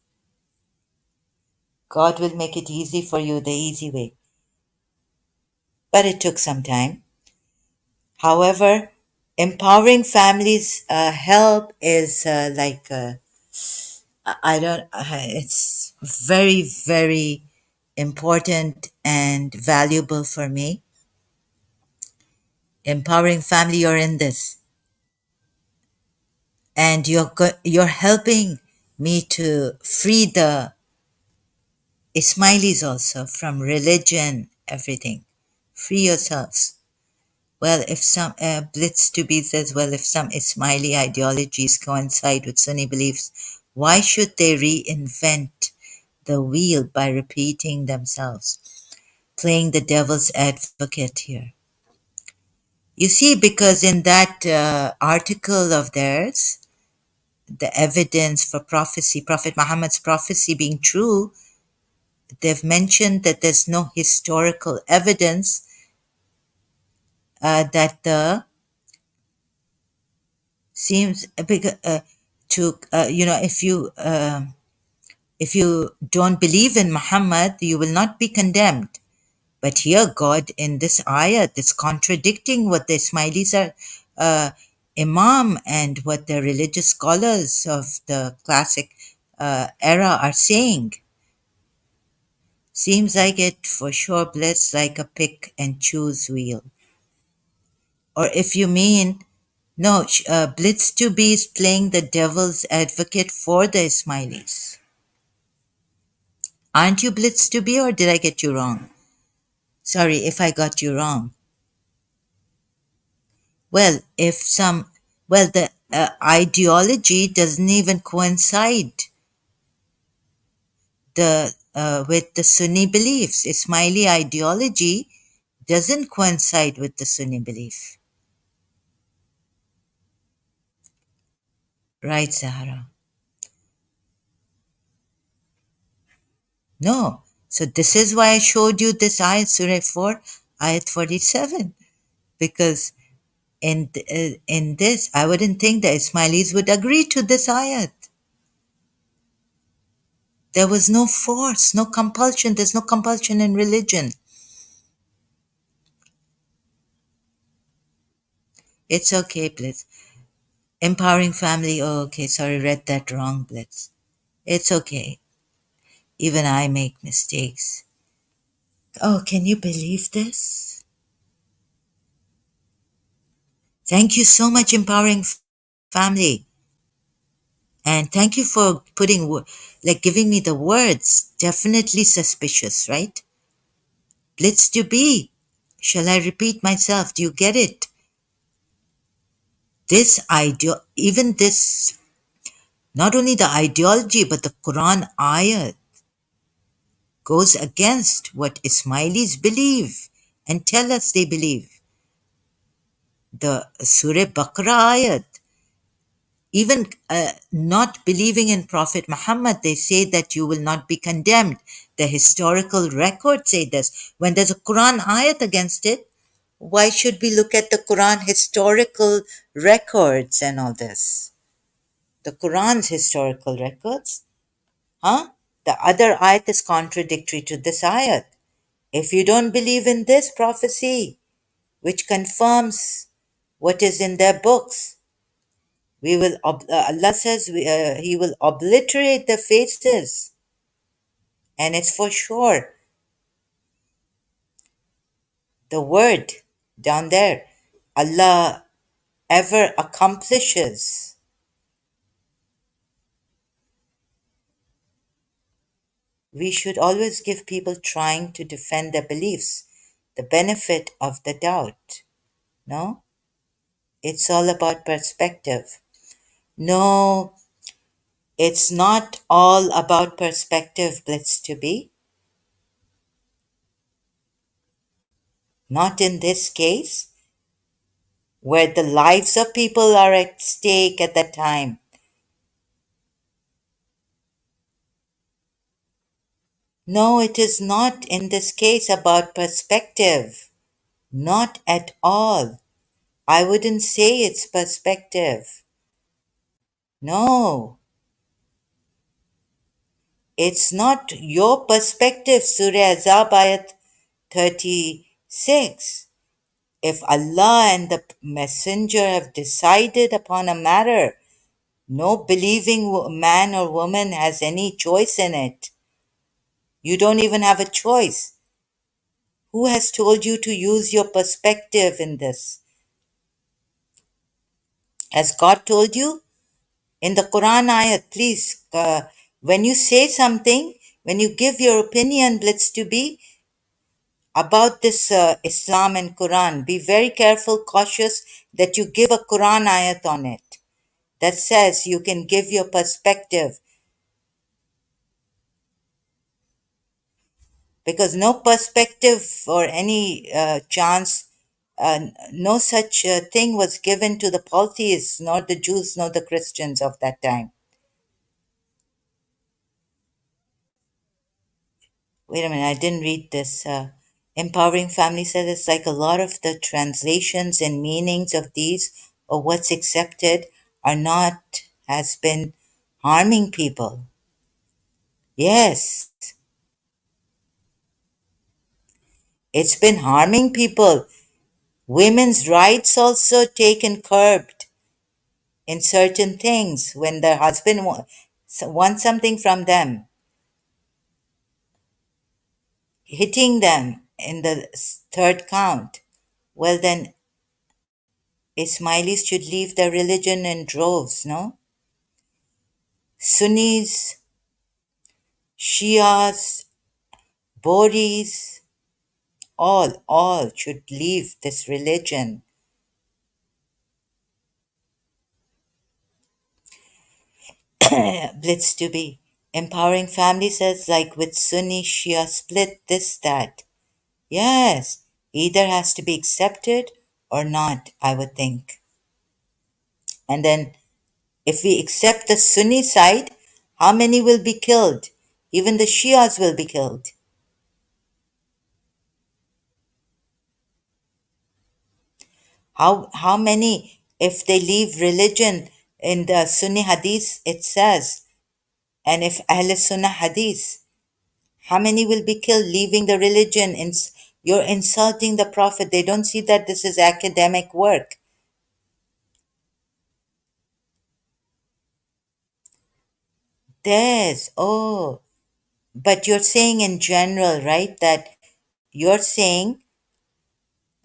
B: God will make it easy for you, the easy way. But it took some time. However, empowering families help is I don't it's very very important and valuable for me. Empowering family, you're in this, and you're helping me to free the Ismailis also from religion, everything. Free yourselves. Well, if some Blitz to be says, well, if some Ismaili ideologies coincide with Sunni beliefs, why should they reinvent the wheel by repeating themselves? Playing the devil's advocate here. You see, because in that article of theirs, the evidence for prophecy, Prophet Muhammad's prophecy being true, they've mentioned that there's no historical evidence that the seems to if you don't believe in Muhammad, you will not be condemned. But here, God in this ayat is contradicting what the Ismailis are, Imam, and what the religious scholars of the classic era are saying. Seems like it for sure blitz like a pick and choose wheel. Or if you mean, no, Blitz to be is playing the devil's advocate for the Ismailis. Aren't you Blitz to be, or did I get you wrong? Sorry if I got you wrong. Well, the ideology doesn't even coincide with the Sunni beliefs. Ismaili ideology doesn't coincide with the Sunni belief. Right, Sahara? No. So this is why I showed you this ayat, Surah 4, ayat 47. Because in this, I wouldn't think the Ismailis would agree to this ayat. There was no force, no compulsion. There's no compulsion in religion. It's okay, Blitz. Empowering family. Oh, okay. Sorry, read that wrong, Blitz. It's okay. Even I make mistakes. Oh, can you believe this? Thank you so much, Empowering Family. And thank you for giving me the words. Definitely suspicious, right? Blitz to be. Shall I repeat myself? Do you get it? This idea, even this, not only the ideology, but the Quran ayat goes against what Ismailis believe and tell us they believe. The Surah Baqarah ayat, even not believing in Prophet Muhammad, they say that you will not be condemned. The historical records say this. When there's a Quran ayat against it, why should we look at the Quran historical records and all this? The Quran's historical records? Huh? The other ayat is contradictory to this ayat. If you don't believe in this prophecy, which confirms what is in their books, Allah says He will obliterate the faces. And it's for sure. The word down there, Allah ever accomplishes. We should always give people trying to defend their beliefs the benefit of the doubt. No? It's all about perspective. No, it's not all about perspective, Blitz to be. Not in this case, where the lives of people are at stake at that time. No, it is not in this case about perspective. Not at all. I wouldn't say it's perspective. No, it's not your perspective, Surah Azab ayat 36. If Allah and the Messenger have decided upon a matter, no believing man or woman has any choice in it. You don't even have a choice. Who has told you to use your perspective in this? Has God told you? In the Quran ayat, please, when you say something, when you give your opinion, Blitz to be, about this Islam and Quran, be very careful, cautious that you give a Quran ayat on it that says you can give your perspective, because no perspective or any chance, no such thing was given to the polytheists, nor the Jews, nor the Christians of that time. Wait a minute, I didn't read this. Empowering Family said it's like a lot of the translations and meanings of these, or what's accepted, are not, has been harming people. Yes, it's been harming people. Women's rights also taken curbed in certain things when the husband So want something from them, hitting them in the third count, well then Ismailis should leave their religion in droves, no? Sunnis, Shias, Boris, all should leave this religion. Blitz to be. Empowering family says, like with Sunni Shia split, this, that. Yes, either has to be accepted or not, I would think. And then if we accept the Sunni side, how many will be killed? Even the Shias will be killed. How many, if they leave religion in the Sunni Hadith, it says, and if Ahl Sunnah Hadith, how many will be killed leaving the religion? You're insulting the Prophet. They don't see that this is academic work. Oh, but you're saying in general, right? That you're saying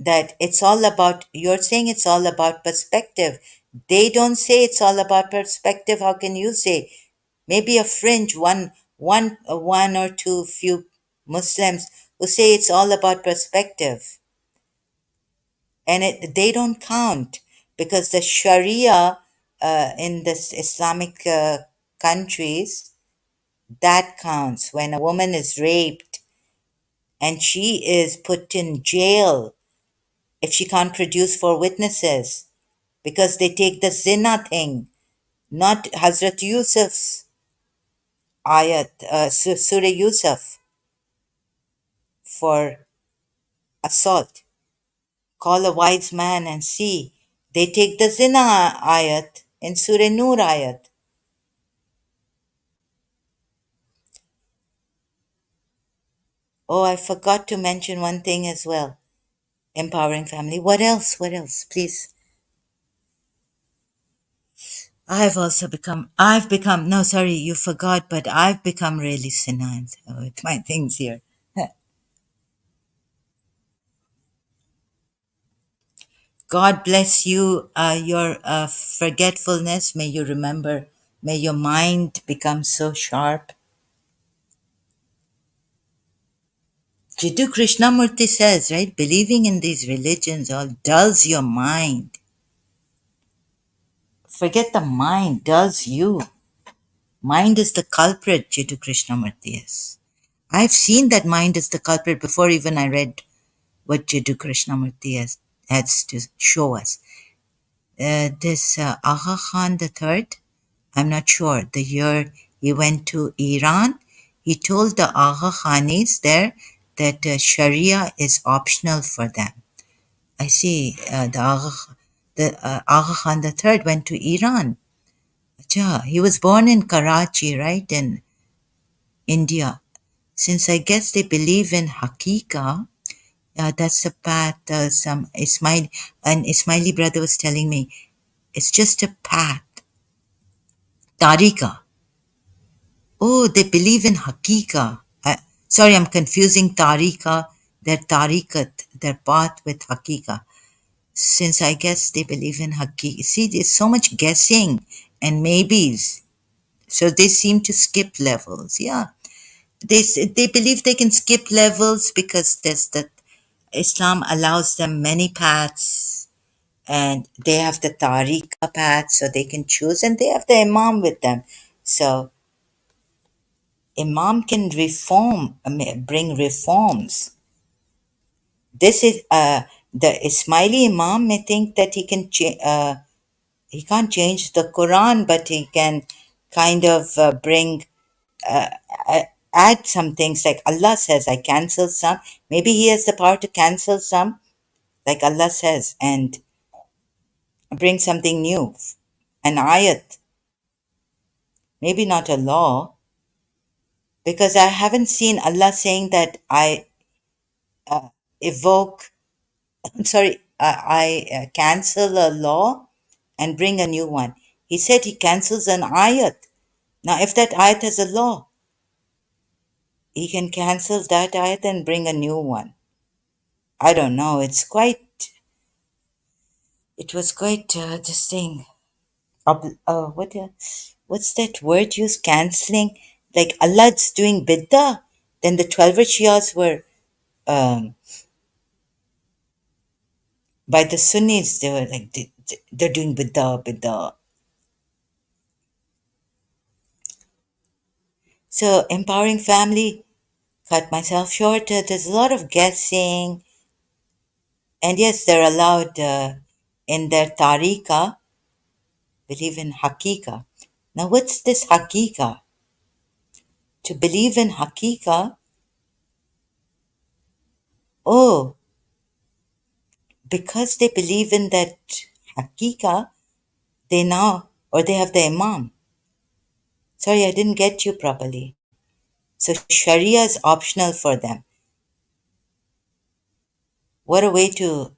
B: you're saying it's all about perspective. They don't say it's all about perspective. How can you say? Maybe a fringe, one or two few Muslims who say it's all about perspective. And they don't count because the Sharia in this Islamic countries, that counts when a woman is raped and she is put in jail if she can't produce four witnesses because they take the zina thing, not Hazrat Yusuf's ayat, Surah Yusuf for assault. Call a wise man and see. They take the zina ayat in Surah Nur ayat. Oh, I forgot to mention one thing as well. Empowering family. What else? What else? Please. No, sorry, you forgot, but I've become really senile with my things here. God bless you, your forgetfulness. May you remember, may your mind become so sharp. Jiddu Krishnamurti says, right, believing in these religions all dulls your mind. Forget the mind, dulls you. Mind is the culprit, Jiddu Krishnamurti is. I've seen that mind is the culprit before even I read what Jiddu Krishnamurti has to show us. This Aga Khan III, I'm not sure, the year he went to Iran, he told the Aga Khanis there that Sharia is optional for them. I see the Aga Khan III went to Iran. Acha, he was born in Karachi, right, in India. Since I guess they believe in Hakika, that's a path. An Ismaili brother was telling me, it's just a path. Tarika. Oh, they believe in Hakika. Sorry, I'm confusing Tarika, their Tarikat, their path with Hakika. Since I guess they believe in Hakika. See, there's so much guessing and maybes. So they seem to skip levels. Yeah. They believe they can skip levels because there's that Islam allows them many paths and they have the tariqa path so they can choose and they have the imam with them. So imam can bring reforms. This is the Ismaili imam may think that he can't change the Quran, but he can kind of bring uh, add some things like Allah says, I cancel some. Maybe he has the power to cancel some, like Allah says, and bring something new, an ayat, maybe not a law, because I haven't seen Allah saying that I evoke, I cancel a law and bring a new one. He said he cancels an ayat. Now, if that ayat is a law, he can cancel that ayat and bring a new one. I don't know. It was quite this thing. What's that word used? Canceling? Like Allah's doing bid'ah. Then the 12 Shias were, um, by the Sunnis, they were like, they're doing bid'ah, bid'ah. So, empowering family, cut myself short. There's a lot of guessing. And yes, they're allowed in their tariqah, believe in hakika. Now, what's this hakika? To believe in hakika, oh, because they believe in that hakika, they now, or they have the imam. Sorry, I didn't get you properly. So Sharia is optional for them. What a way to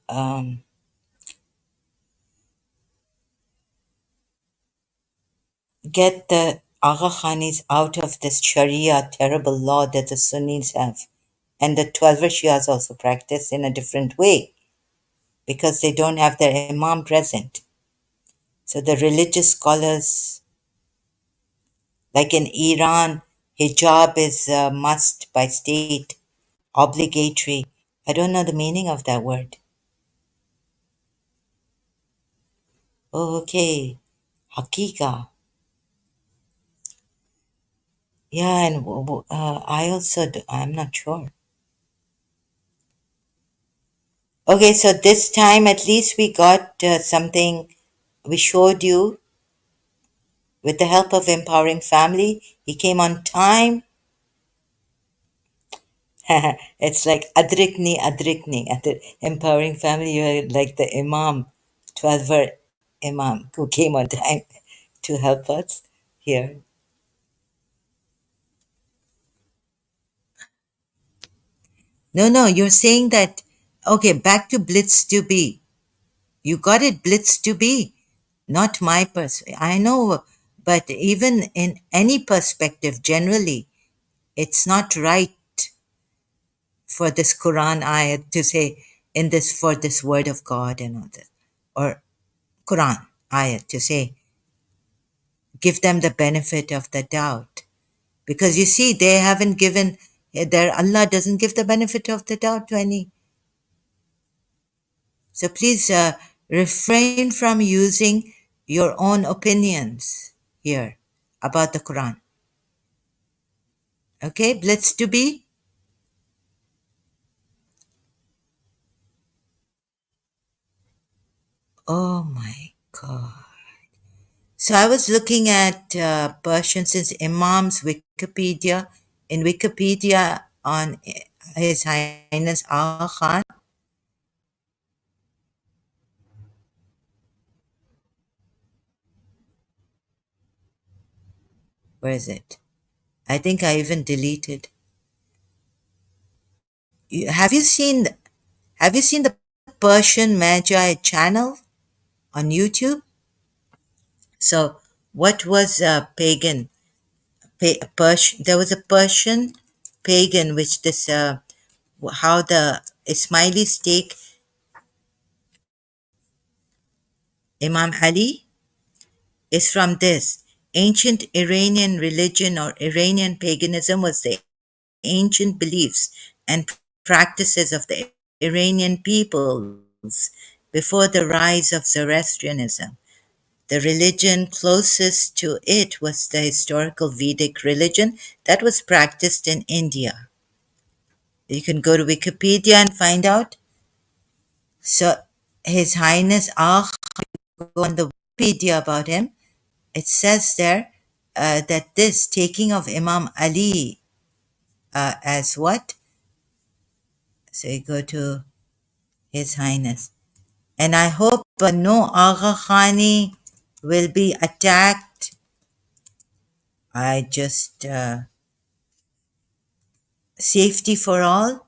B: get the Agha Khanis out of this Sharia terrible law that the Sunnis have. And the 12 Shias also practice in a different way because they don't have their imam present. So the religious scholars, like in Iran, hijab is a must by state, obligatory. I don't know the meaning of that word. Oh, okay, hakika. Yeah, and I also, I'm not sure. Okay, so this time at least we got something we showed you with the help of Empowering Family. He came on time. It's like Adrikni, Adrikni. At the Empowering Family, you're like the Imam, 12 Imam, who came on time to help us here. No, no, you're saying that, okay, back to Blitz to be. You got it, Blitz to be. Not my I know, but even in any perspective, generally, it's not right for this Quran ayat to say in this for this word of God and all that, or Quran ayat to say give them the benefit of the doubt, because you see they haven't given their Allah doesn't give the benefit of the doubt to any. So please refrain from using your own opinions here about the Quran. Okay, blitz to be. Oh my God. So I was looking at Persian since Imam's Wikipedia. In Wikipedia on His Highness Aga Khan, where is it? I think I even deleted. Have you seen? Have you seen the Persian Magi channel on YouTube? So what was a pagan? There was a Persian pagan, which this how the Ismailis take Imam Ali is from this. Ancient Iranian religion or Iranian paganism was the ancient beliefs and practices of the Iranian peoples before the rise of Zoroastrianism. The religion closest to it was the historical Vedic religion that was practiced in India. You can go to Wikipedia and find out. So, His Highness Agha, go on the Wikipedia about him. It says there that this taking of Imam Ali as what? So you go to His Highness. And I hope no Agha Khani will be attacked. I just, safety for all.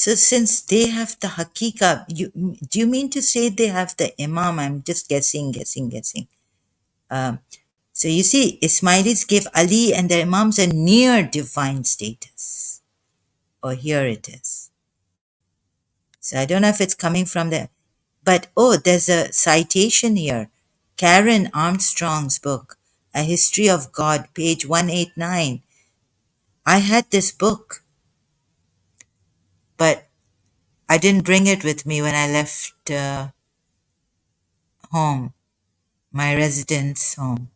B: So since they have the Hakika, do you mean to say they have the Imam? I'm just guessing. Um, so you see, Ismailis give Ali and the Imams a near divine status. Oh, here it is. So I don't know if it's coming from the, but oh, there's a citation here. Karen Armstrong's book, A History of God, page 189. I had this book, but I didn't bring it with me when I left home, my residence home.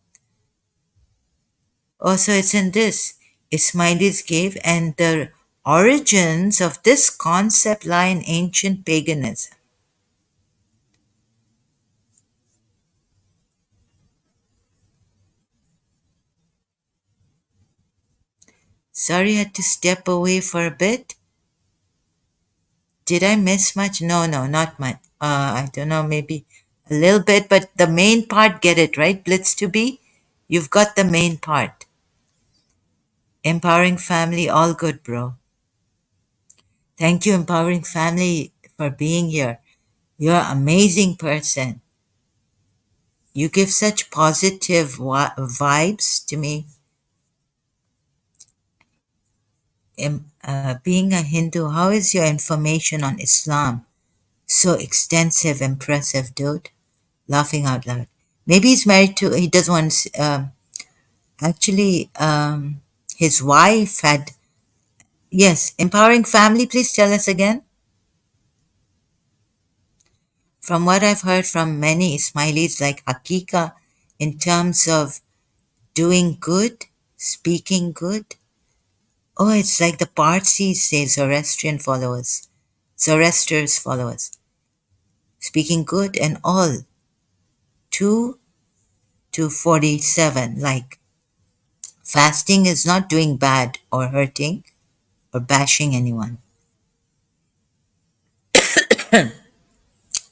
B: Also, it's in this Ismailis cave, and the origins of this concept lie in ancient paganism. Sorry, I had to step away for a bit. Did I miss much? No, not much. I don't know, maybe a little bit, but the main part, get it, right? Blitz to be? You've got the main part. Empowering family, all good, bro. Thank you, Empowering Family, for being here. You're an amazing person. You give such positive vibes to me. Being a Hindu, how is your information on Islam? So extensive, impressive, dude. Laughing out loud. Maybe he's married to, he doesn't want to, actually, his wife had, yes, Empowering Family, please tell us again. From what I've heard from many Ismailis, like Hakika, in terms of doing good, speaking good. Oh, it's like the Parsis say Zoroaster's followers, speaking good and all. 2 to 47, like fasting is not doing bad or hurting or bashing anyone.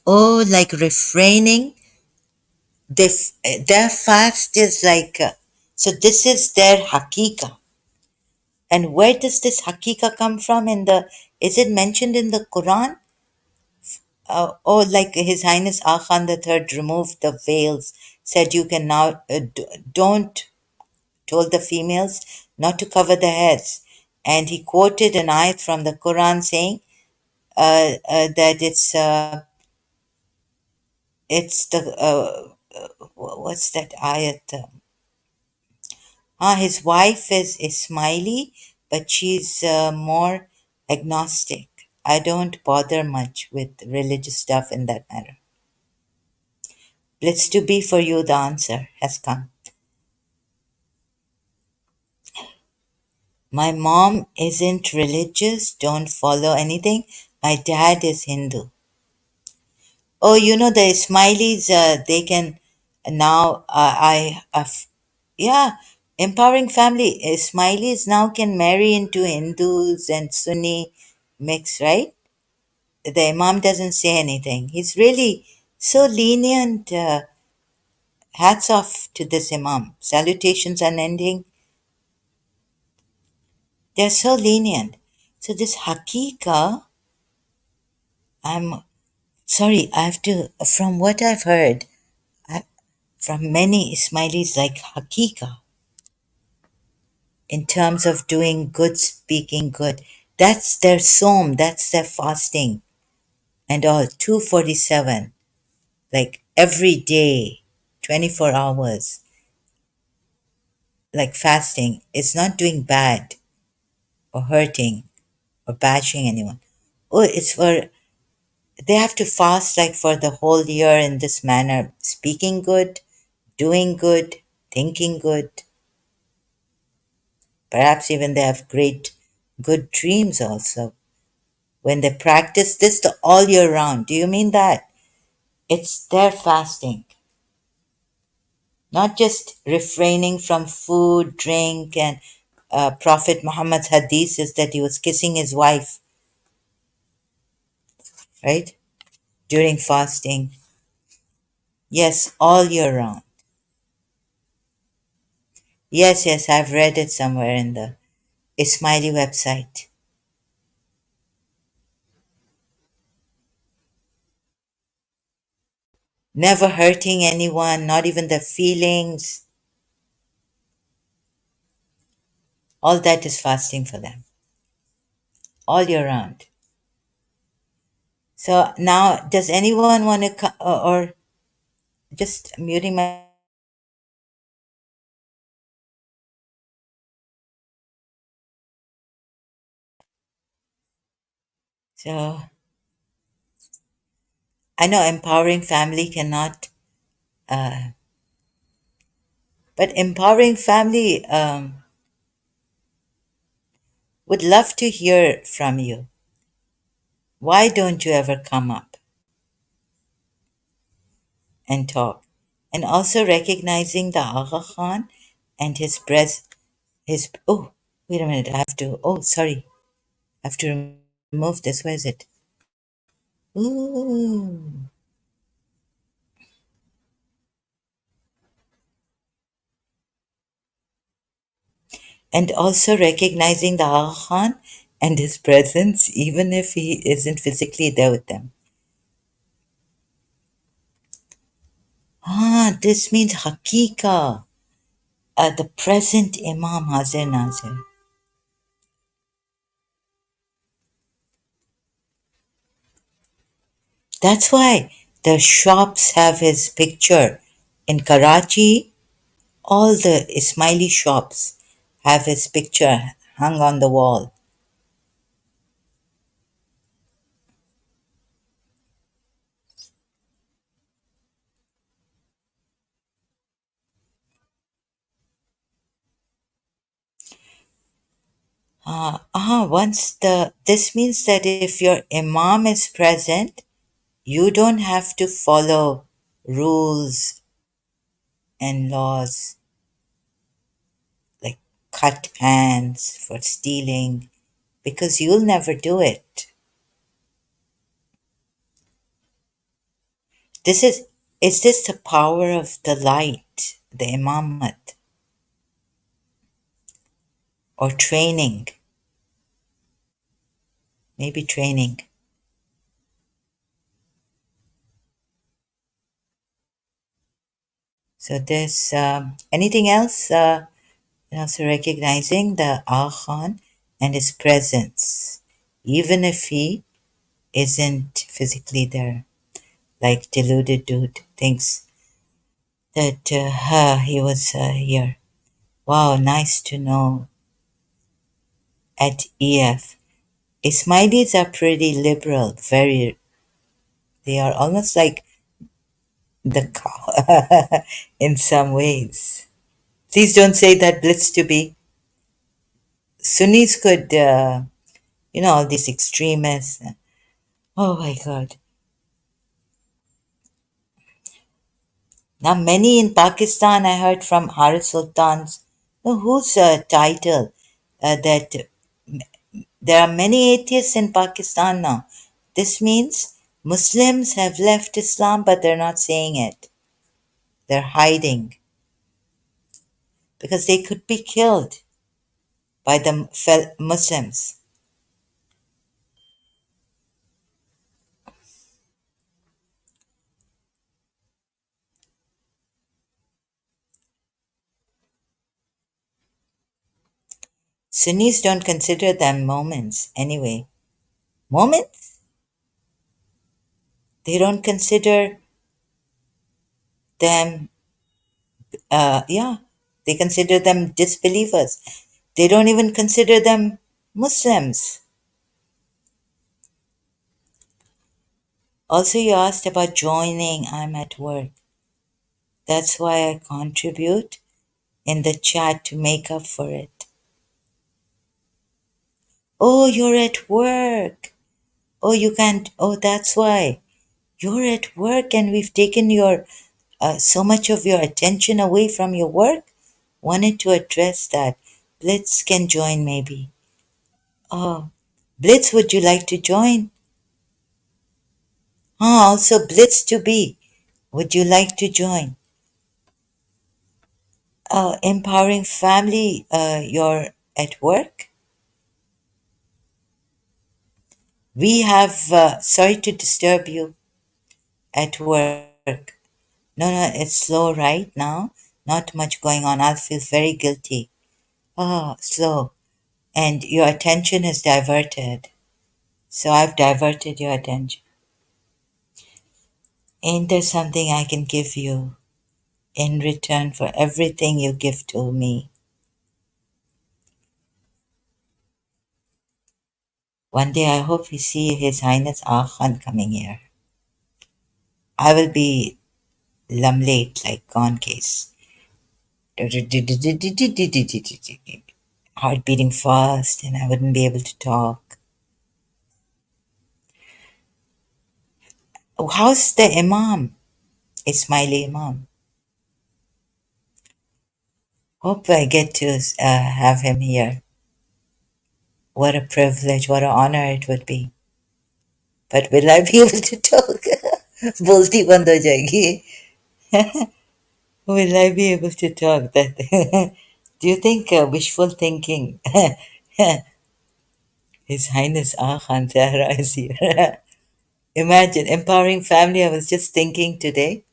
B: Oh, like refraining. Their fast is like, so this is their hakika. And where does this hakika come from? Is it mentioned in the Quran? Oh, like His Highness Akhan the Third removed the veils, said you can now, don't, told the females not to cover their heads. And he quoted an ayat from the Quran saying that it's the, what's that ayat? His wife is Ismaili, but she's more agnostic. I don't bother much with religious stuff in that matter. Blitz to be for you, the answer has come. My mom isn't religious, don't follow anything. My dad is Hindu. Oh, the Ismailis, they can now, yeah, empowering family. Ismailis now can marry into Hindus and Sunni mix, right? The Imam doesn't say anything. He's really so lenient. Hats off to this Imam. Salutations unending. They're so lenient. So this Hakika, I'm sorry, I have to, from what I've heard, I, from many Ismailis like Hakika, in terms of doing good, speaking good. That's their som, that's their fasting and all. 247, like every day, 24 hours, like fasting. It's not doing bad or hurting or bashing anyone. Oh, it's for, they have to fast like for the whole year in this manner, speaking good, doing good, thinking good. Perhaps even they have great, good dreams also. When they practice this the all year round. Do you mean that? It's their fasting, not just refraining from food, drink, and Prophet Muhammad's hadith is that he was kissing his wife, right? During fasting. Yes, all year round. Yes, I've read it somewhere in the Ismaili website. never hurting anyone, not even their feelings. All that is fasting for them, all year round. So now, does anyone want to, or just muting my. So I know empowering family cannot, but empowering family would love to hear from you. Why don't you ever come up and talk? And also recognizing the Aga Khan and his, oh, wait a minute, I have to, oh, sorry, I have to remove this. Where is it? Ooh. And also recognizing the Aga Khan and his presence, even if he isn't physically there with them. Ah, this means Hakika, the present Imam Hazir Nazir. That's why the shops have his picture. In Karachi, all the Ismaili shops have his picture hung on the wall. This means that if your Imam is present, you don't have to follow rules and laws like cut hands for stealing because you'll never do it. This is this the power of the light, the imamat, or training? Maybe training. So there's anything else? And also recognizing the Khan and his presence, even if he isn't physically there. Like deluded dude thinks that he was here. Wow, nice to know. At EF, Ismailis are pretty liberal. Very, they are almost like the cow in some ways. Please don't say that Blitz to be. Sunnis could, all these extremists. Oh my God. Now, many in Pakistan, I heard from Haris Sultan's, whose title, that there are many atheists in Pakistan now. This means Muslims have left Islam, but they're not saying it. They're hiding because they could be killed by the Muslims. Sunnis don't consider them moments anyway. Moments? They don't consider them, yeah, they consider them disbelievers. They don't even consider them Muslims. Also, you asked about joining. I'm at work. That's why I contribute in the chat to make up for it. Oh, you're at work. Oh, you can't. Oh, that's why. You're at work and we've taken your so much of your attention away from your work. Wanted to address that. Blitz can join maybe. Oh, Blitz, would you like to join? Also Blitz to be. Would you like to join? Empowering family, you're at work? We have, sorry to disturb you at work. No, no, it's slow right now. Not much going on. I'll feel very guilty. Oh, slow. And your attention is diverted. So I've diverted your attention. Ain't there something I can give you in return for everything you give to me? One day I hope we see His Highness Akhan coming here. I will be late like gone case. Heart beating fast and I wouldn't be able to talk. Oh, how's the Imam? Ismaili Imam. Hope I get to have him here. What a privilege, what an honor it would be. But will I be able to talk? बोलती बंद हो जाएगी. Will I be able to talk? That do you think wishful thinking? His Highness Khan Zahra is here. Imagine empowering family. I was just thinking today.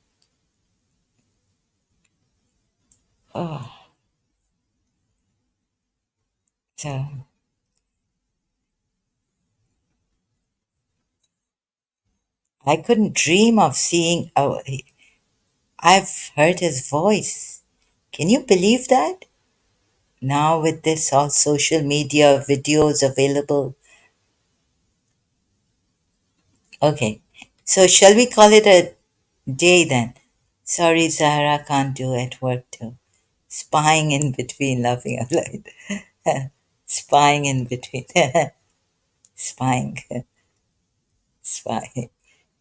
B: Oh, so I couldn't dream of seeing. Oh, I've heard his voice. Can you believe that? Now with this all social media videos available. Okay, so shall we call it a day then? Sorry, Zahra can't do at work too. Spying in between, laughing out loud. Spying in between. Spying. Spying.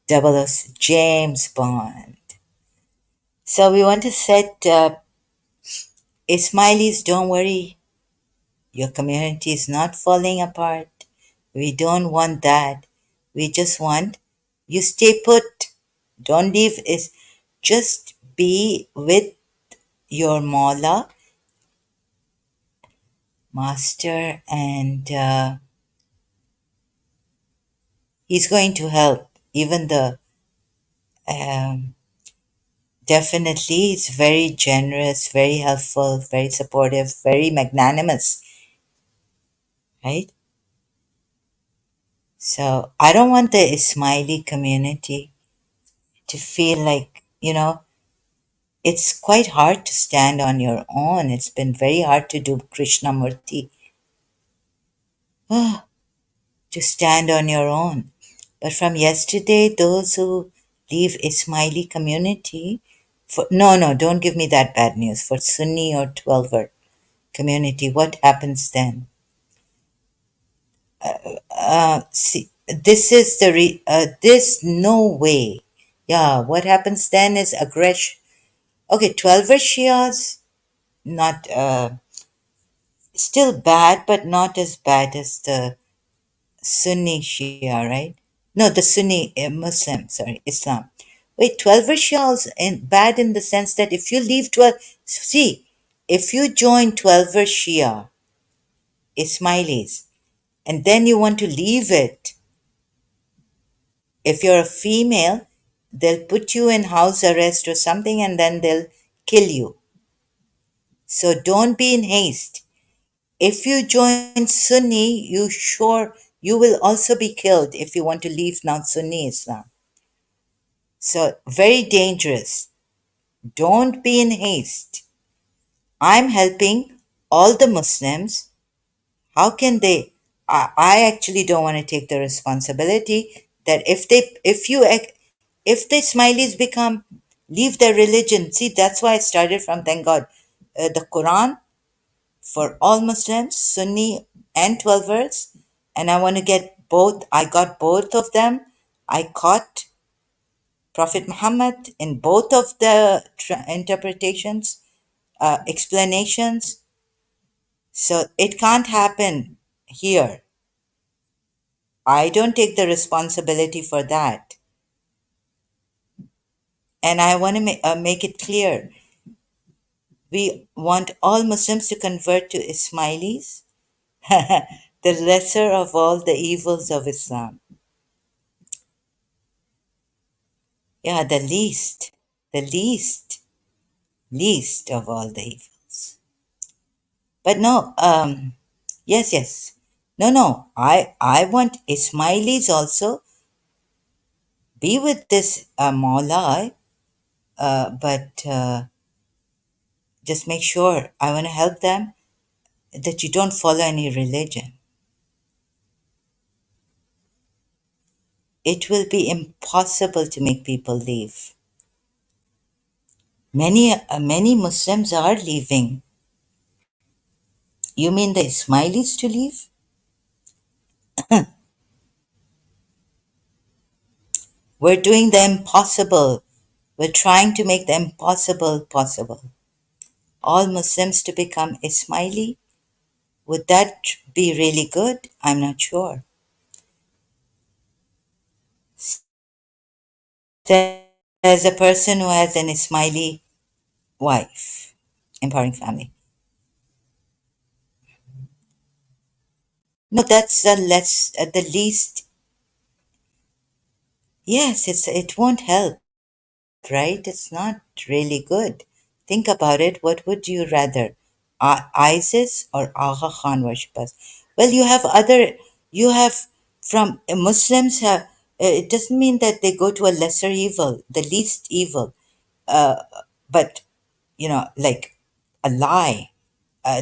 B: Double O James Bond. So we want to set Ismailis, don't worry. Your community is not falling apart. We don't want that. We just want you stay put. Don't leave. Is just be with your Mawla, master, and he's going to help. Even the um, definitely, it's very generous, very helpful, very supportive, very magnanimous, right? So I don't want the Ismaili community to feel like, it's quite hard to stand on your own. It's been very hard to do Krishnamurti, to stand on your own. But from yesterday, those who leave Ismaili community, no, don't give me that bad news. For Sunni or Twelver community, what happens then? See, this is this no way. Yeah, what happens then is aggression. Okay, 12er Shias, not, still bad, but not as bad as the Sunni Shia, right? No, the Sunni Muslim, sorry, Islam. Wait, 12er Shia is bad in the sense that if you leave 12, see, if you join 12er Shia, Ismailis, and then you want to leave it, if you're a female, they'll put you in house arrest or something and then they'll kill you. So don't be in haste. If you join Sunni, you will also be killed if you want to leave now Sunni Islam. So very dangerous. Don't be in haste. I'm helping all the Muslims. How can they? I actually don't want to take the responsibility that if the Ismailis leave their religion. See, that's why I started from, thank God, the Quran for all Muslims, Sunni and 12ers, and I want to get both. I got both of them. I caught Prophet Muhammad in both of the interpretations, explanations. So it can't happen here. I don't take the responsibility for that. And I want to make it clear. We want all Muslims to convert to Ismailis, the lesser of all the evils of Islam. Yeah, the least. the least of all the evils. But no, yes, yes. No, no. I want Ismailis also be with this Maula, but just make sure I want to help them that you don't follow any religion. It will be impossible to make people leave. Many Muslims are leaving. You mean the Ismailis to leave? We're doing the impossible. We're trying to make the impossible possible. All Muslims to become Ismaili? Would that be really good? I'm not sure. There's a person who has an Ismaili wife, empowering family. No, that's the less, the least. Yes, it won't help, right? It's not really good. Think about it. What would you rather, ISIS or Aga Khan worshippers? Well, you have from Muslims have. It doesn't mean that they go to a lesser evil, the least evil, uh, but like a lie.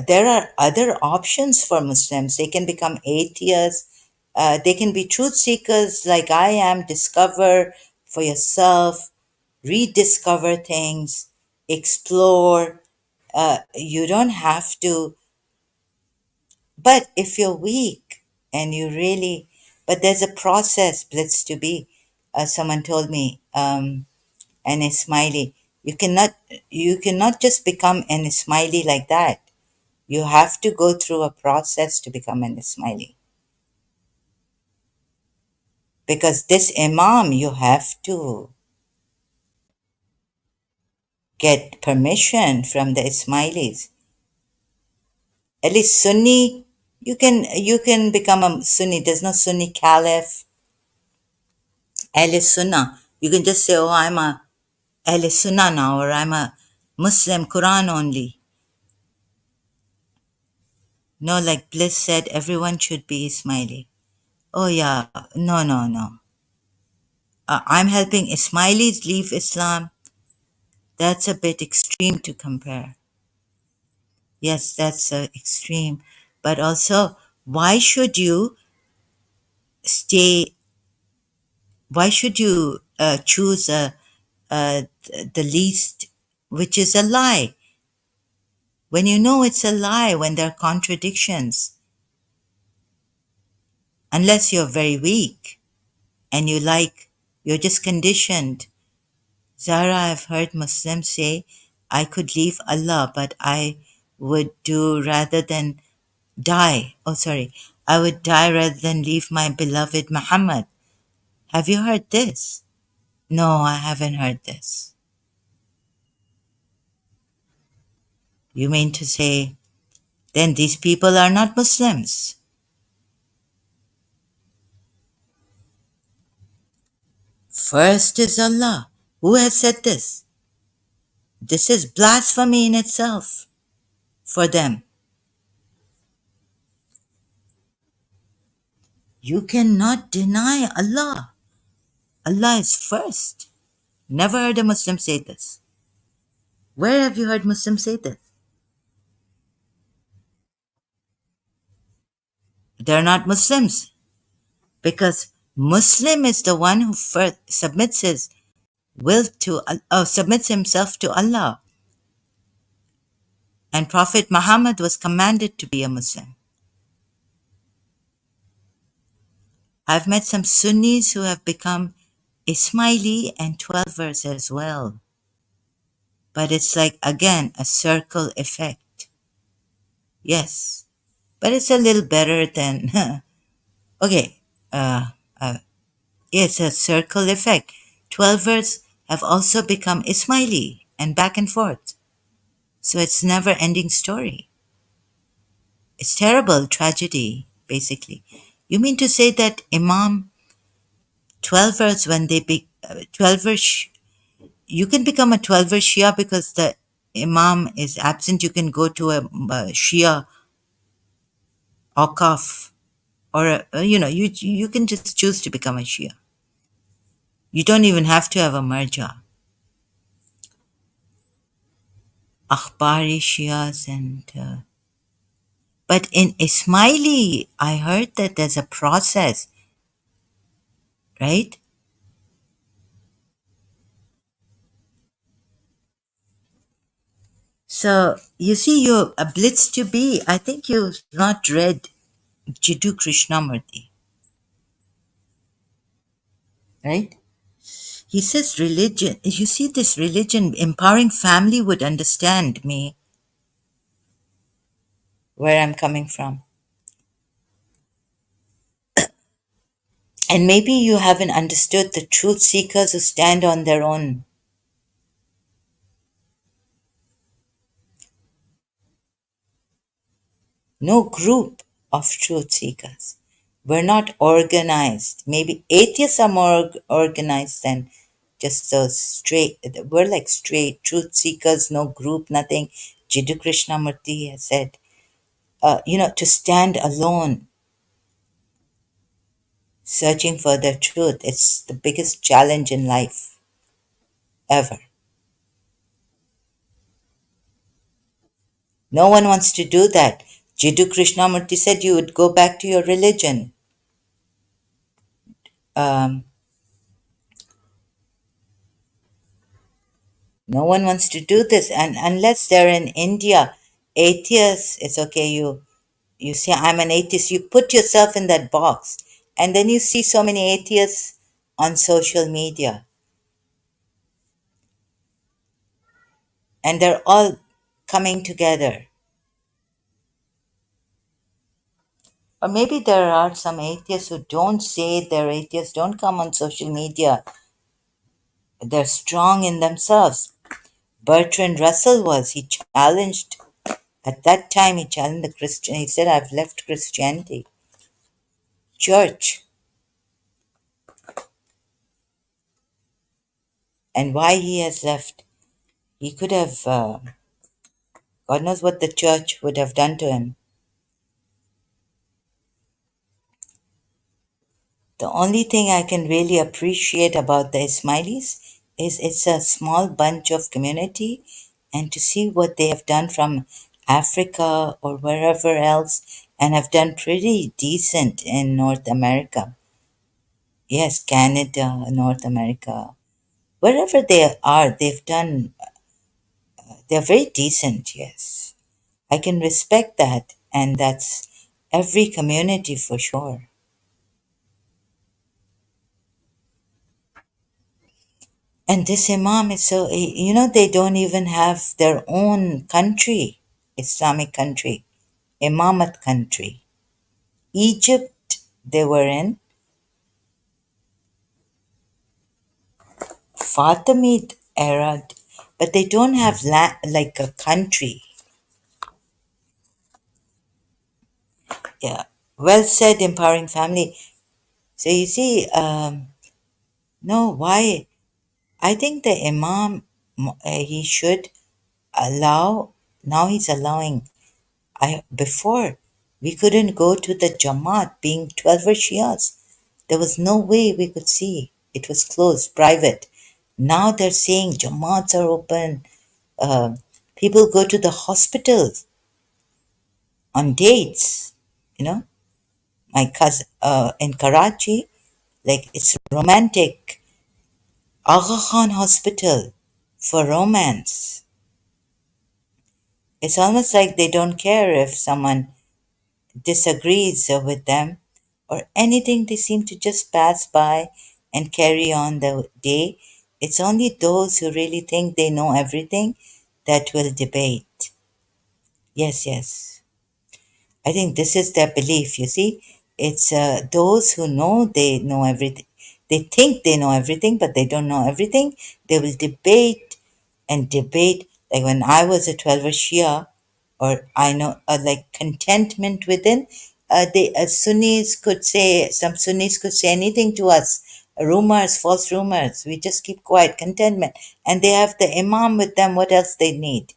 B: There are other options for Muslims. They can become atheists. They can be truth seekers like I am, discover for yourself, rediscover things, explore. You don't have to, but if you're weak and you really, but there's a process, blitz to be. Someone told me, an Ismaili. You cannot just become an Ismaili like that. You have to go through a process to become an Ismaili. Because this Imam, you have to get permission from the Ismailis. At least Sunni, you can become a Sunni. There's no Sunni Caliph, Ahl Sunnah. You can just say, oh, I'm a Ahl Sunnah now, or I'm a Muslim, Quran only. No, like Bliss said, everyone should be Ismaili. Oh yeah, no, no, no. I'm helping Ismailis leave Islam. That's a bit extreme to compare. Yes, that's extreme. But also, why should you stay? Why should you choose the least, which is a lie? When you know it's a lie, when there are contradictions, unless you're very weak and you're just conditioned. Zara, I've heard Muslims say, I could leave Allah, but I would do rather than die. Oh, sorry. I would die rather than leave my beloved Muhammad. Have you heard this? No, I haven't heard this. You mean to say, then these people are not Muslims? First is Allah. Who has said this? This is blasphemy in itself for them. You cannot deny Allah. Allah is first. Never heard a Muslim say this. Where have you heard Muslims say this? They're not Muslims because Muslim is the one who first submits his will to submits himself to Allah. And Prophet Muhammad was commanded to be a Muslim. I've met some Sunnis who have become Ismaili and 12 verse as well. But it's like, again, a circle effect. Yes. But it's a little better than, okay, it's a circle effect. 12 verse have also become Ismaili and back and forth. So it's never ending story. It's terrible tragedy, basically. You mean to say that Imam 12 verse when they be 12 verse You can become a 12er Shia because the Imam is absent. You can go to a Shia Awqaf, or you can just choose to become a Shia. You don't even have to have a marja. Akhbari Shias and but in Ismaili, I heard that there's a process, right? So you see, you're a blitz to be. I think you've not read Jiddu Krishnamurti, right? He says religion. You see, this religion empowering family would understand me where I'm coming from. And maybe you haven't understood the truth seekers who stand on their own. No group of truth seekers. We're not organized. Maybe atheists are more organized than just those straight. We're like straight truth seekers, no group, nothing. Jiddu Krishnamurti has said, to stand alone, searching for the truth. It's the biggest challenge in life ever. No one wants to do that. Jiddu Krishnamurti said you would go back to your religion. Um, no one wants to do this, and unless they're in India, atheists, it's okay. You say I'm an atheist. You put yourself in that box, and then you see so many atheists on social media, and they're all coming together. Or maybe there are some atheists who don't say they're atheists, don't come on social media. They're strong in themselves. Bertrand Russell was. He challenged, at that time, he challenged the Christian. He said, I've left Christianity, church. And why he has left. He could have, God knows what the church would have done to him. The only thing I can really appreciate about the Ismailis is it's a small bunch of community, and to see what they have done from Africa or wherever else and have done pretty decent in North America. Yes, Canada, North America, wherever they are, they're very decent, yes. I can respect that, and that's every community for sure. And this Imam is so, they don't even have their own country, Islamic country, Imamat country. Egypt, they were in, Fatimid era, but they don't have like a country. Yeah, well said, empowering family. So you see, no, why? I think the Imam, he should allow, now he's allowing. Before, we couldn't go to the Jamaat being 12 Shias. There was no way we could see. It was closed, private. Now they're saying Jamaats are open. Uh, People go to the hospitals on dates. You know, my cousin in Karachi, like it's romantic. Aga Khan Hospital for romance. It's almost like they don't care if someone disagrees with them or anything. They seem to just pass by and carry on the day. It's only those who really think they know everything that will debate. Yes, yes. I think this is their belief, you see. It's those who know they know everything. They think they know everything, but they don't know everything. They will debate and debate. Like when I was a 12er Shia, or I know, like contentment within, some Sunnis could say anything to us rumors, false rumors. We just keep quiet, contentment. And they have the imam with them. What else they need?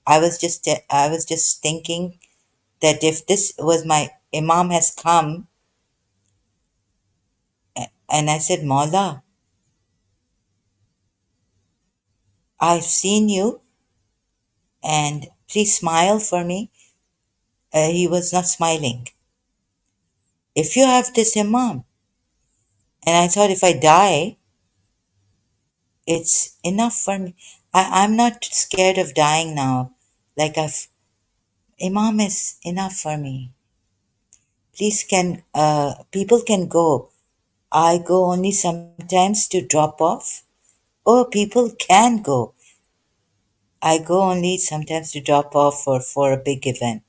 B: I was just thinking that if this was my imam has come, and I said, Maula, I've seen you, and please smile for me. He was not smiling. If you have this imam, and I thought if I die, it's enough for me. I'm not scared of dying now. Like imam is enough for me. Please can people can go. I go only sometimes to drop off. Oh, people can go. I go only sometimes to drop off for a big event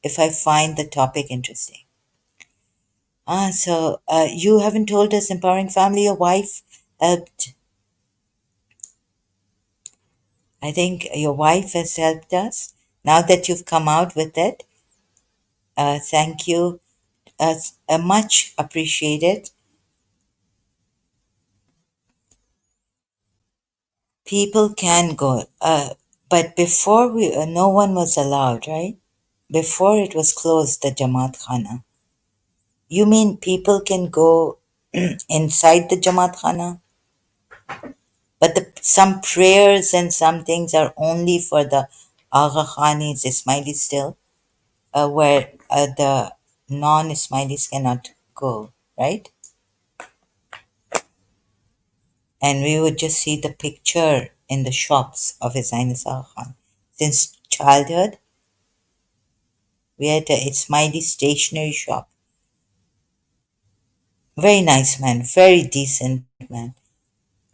B: if I find the topic interesting. So you haven't told us, Empowering Family, your wife helped. I think your wife has helped us. Now that you've come out with it, thank you. Much appreciated. People can go, but before no one was allowed, right? Before it was closed, the Jamaat Khana. You mean people can go inside the Jamaat Khana? But some prayers and some things are only for the Agha Khanis, Ismaili still, where the non-Ismailis cannot go, right? And we would just see the picture in the shops of His Highness Agha Khan. Since childhood, we had a Ismaili stationery shop. Very nice man, very decent man.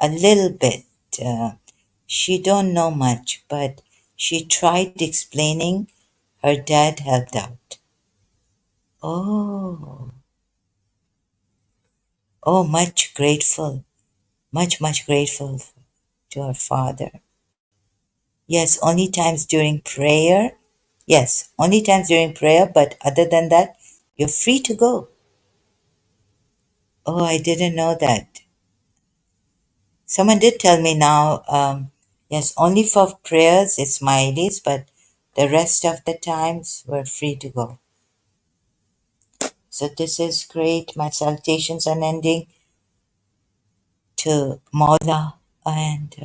B: A little bit. Uh, she don't know much, but she tried explaining. Her dad helped out. Oh, oh, much grateful, much grateful to her father. Yes, only times during prayer. Yes, only times during prayer, but other than that, you're free to go. Oh, I didn't know that. Someone did tell me now, yes, only for prayers, it's Ismailis, but the rest of the times we're free to go. So this is great. My salutations unending to Maula. And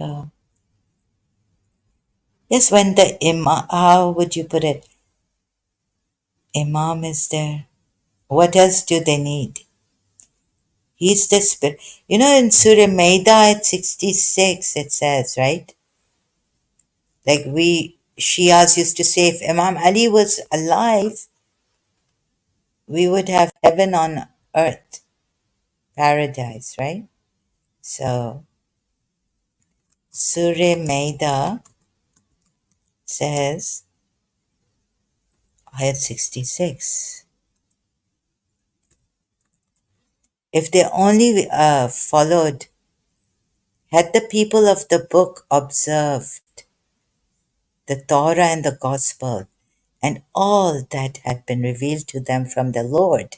B: yes, when the Imam, how would you put it? Imam is there. What else do they need? He's the spirit. You know, in Surah Maida at 66, it says, right? Like we Shias used to say, if Imam Ali was alive, we would have heaven on earth, paradise, right? So, Surah Maida says, ayat 66, if they only followed, had the people of the book observed the Torah and the Gospel and all that had been revealed to them from the Lord,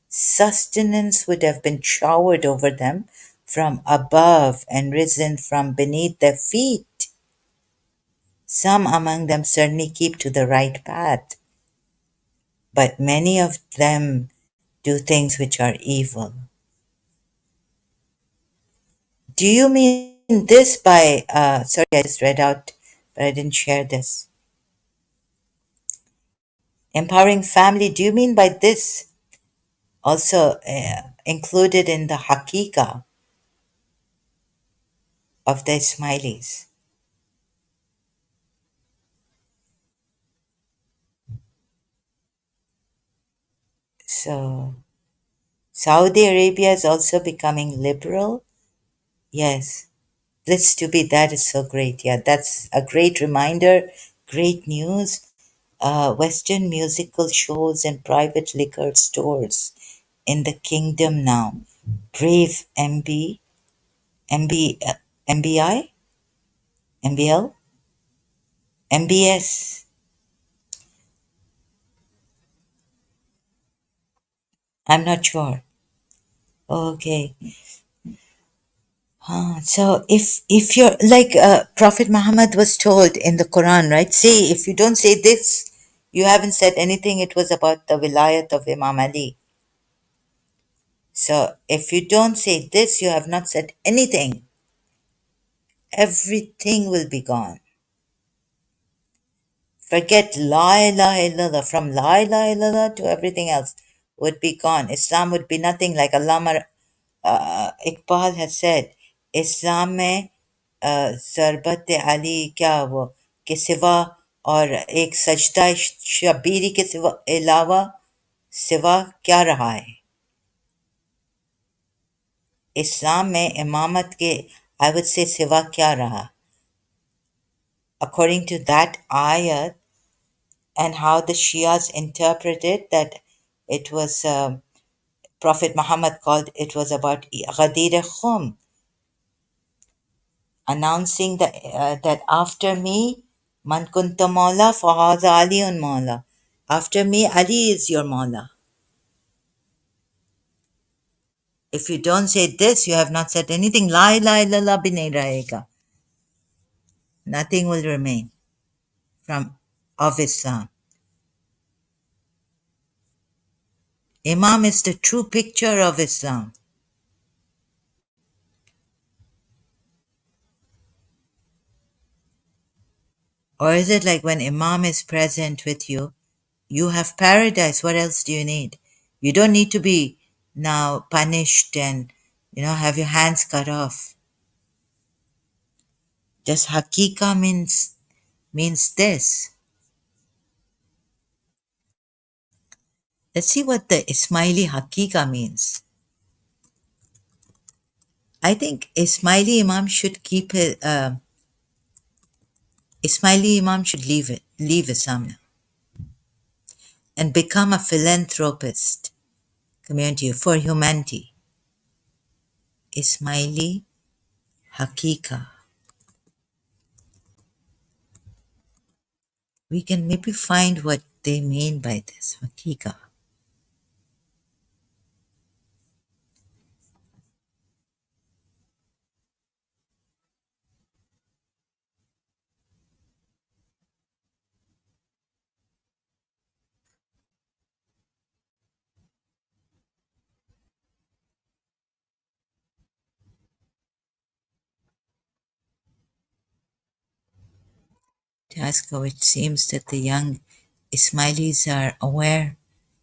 B: sustenance would have been showered over them from above and risen from beneath their feet. Some among them certainly keep to the right path, but many of them do things which are evil. Do you mean this by, sorry, I just read out, but I didn't share this. Empowering family, do you mean by this also included in the Hakika of the Ismailis? So, Saudi Arabia is also becoming liberal. Yes, blessed to be. That is so great. Yeah, that's a great reminder. Great news. Western musical shows and private liquor stores in the kingdom now. Brave MB, MBI, MBL, MBS. I'm not sure. Okay. So if you're like Prophet Muhammad was told in the Quran, right? Say if you don't say this, you haven't said anything. It was about the wilayat of Imam Ali. So if you don't say this, you have not said anything. Everything will be gone. Forget La ilaha illallah. From La ilaha illallah to everything else would be gone. Islam would be nothing. Like Allama Iqbal has said, इस्लाम में ज़रबत अली क्या वो के सिवा और एक सजदा शबीरी के सिवा अलावा सिवा क्या रहा है इस्लाम में इमामत के I would say सिवा क्या रहा according to that ayat and how the Shias interpreted that it was Prophet Muhammad called it was about Ghadir Khum announcing that after me, man kunta Mawla fahaza Aliun Mawla. After me, Ali is your Mawla. If you don't say this, you have not said anything. La ilaha illallah bi nahi rahega. Nothing will remain from of Islam. Imam is the true picture of Islam. Or is it like when Imam is present with you, you have paradise. What else do you need? You don't need to be now punished and have your hands cut off. Just hakika means this. Let's see what the Ismaili hakika means. I think Ismaili Imam should keep it. Ismaili Imam should leave Islam now, and become a philanthropist community for humanity. Ismaili hakika. We can maybe find what they mean by this hakika. Tasker, which seems that the young Ismailis are aware.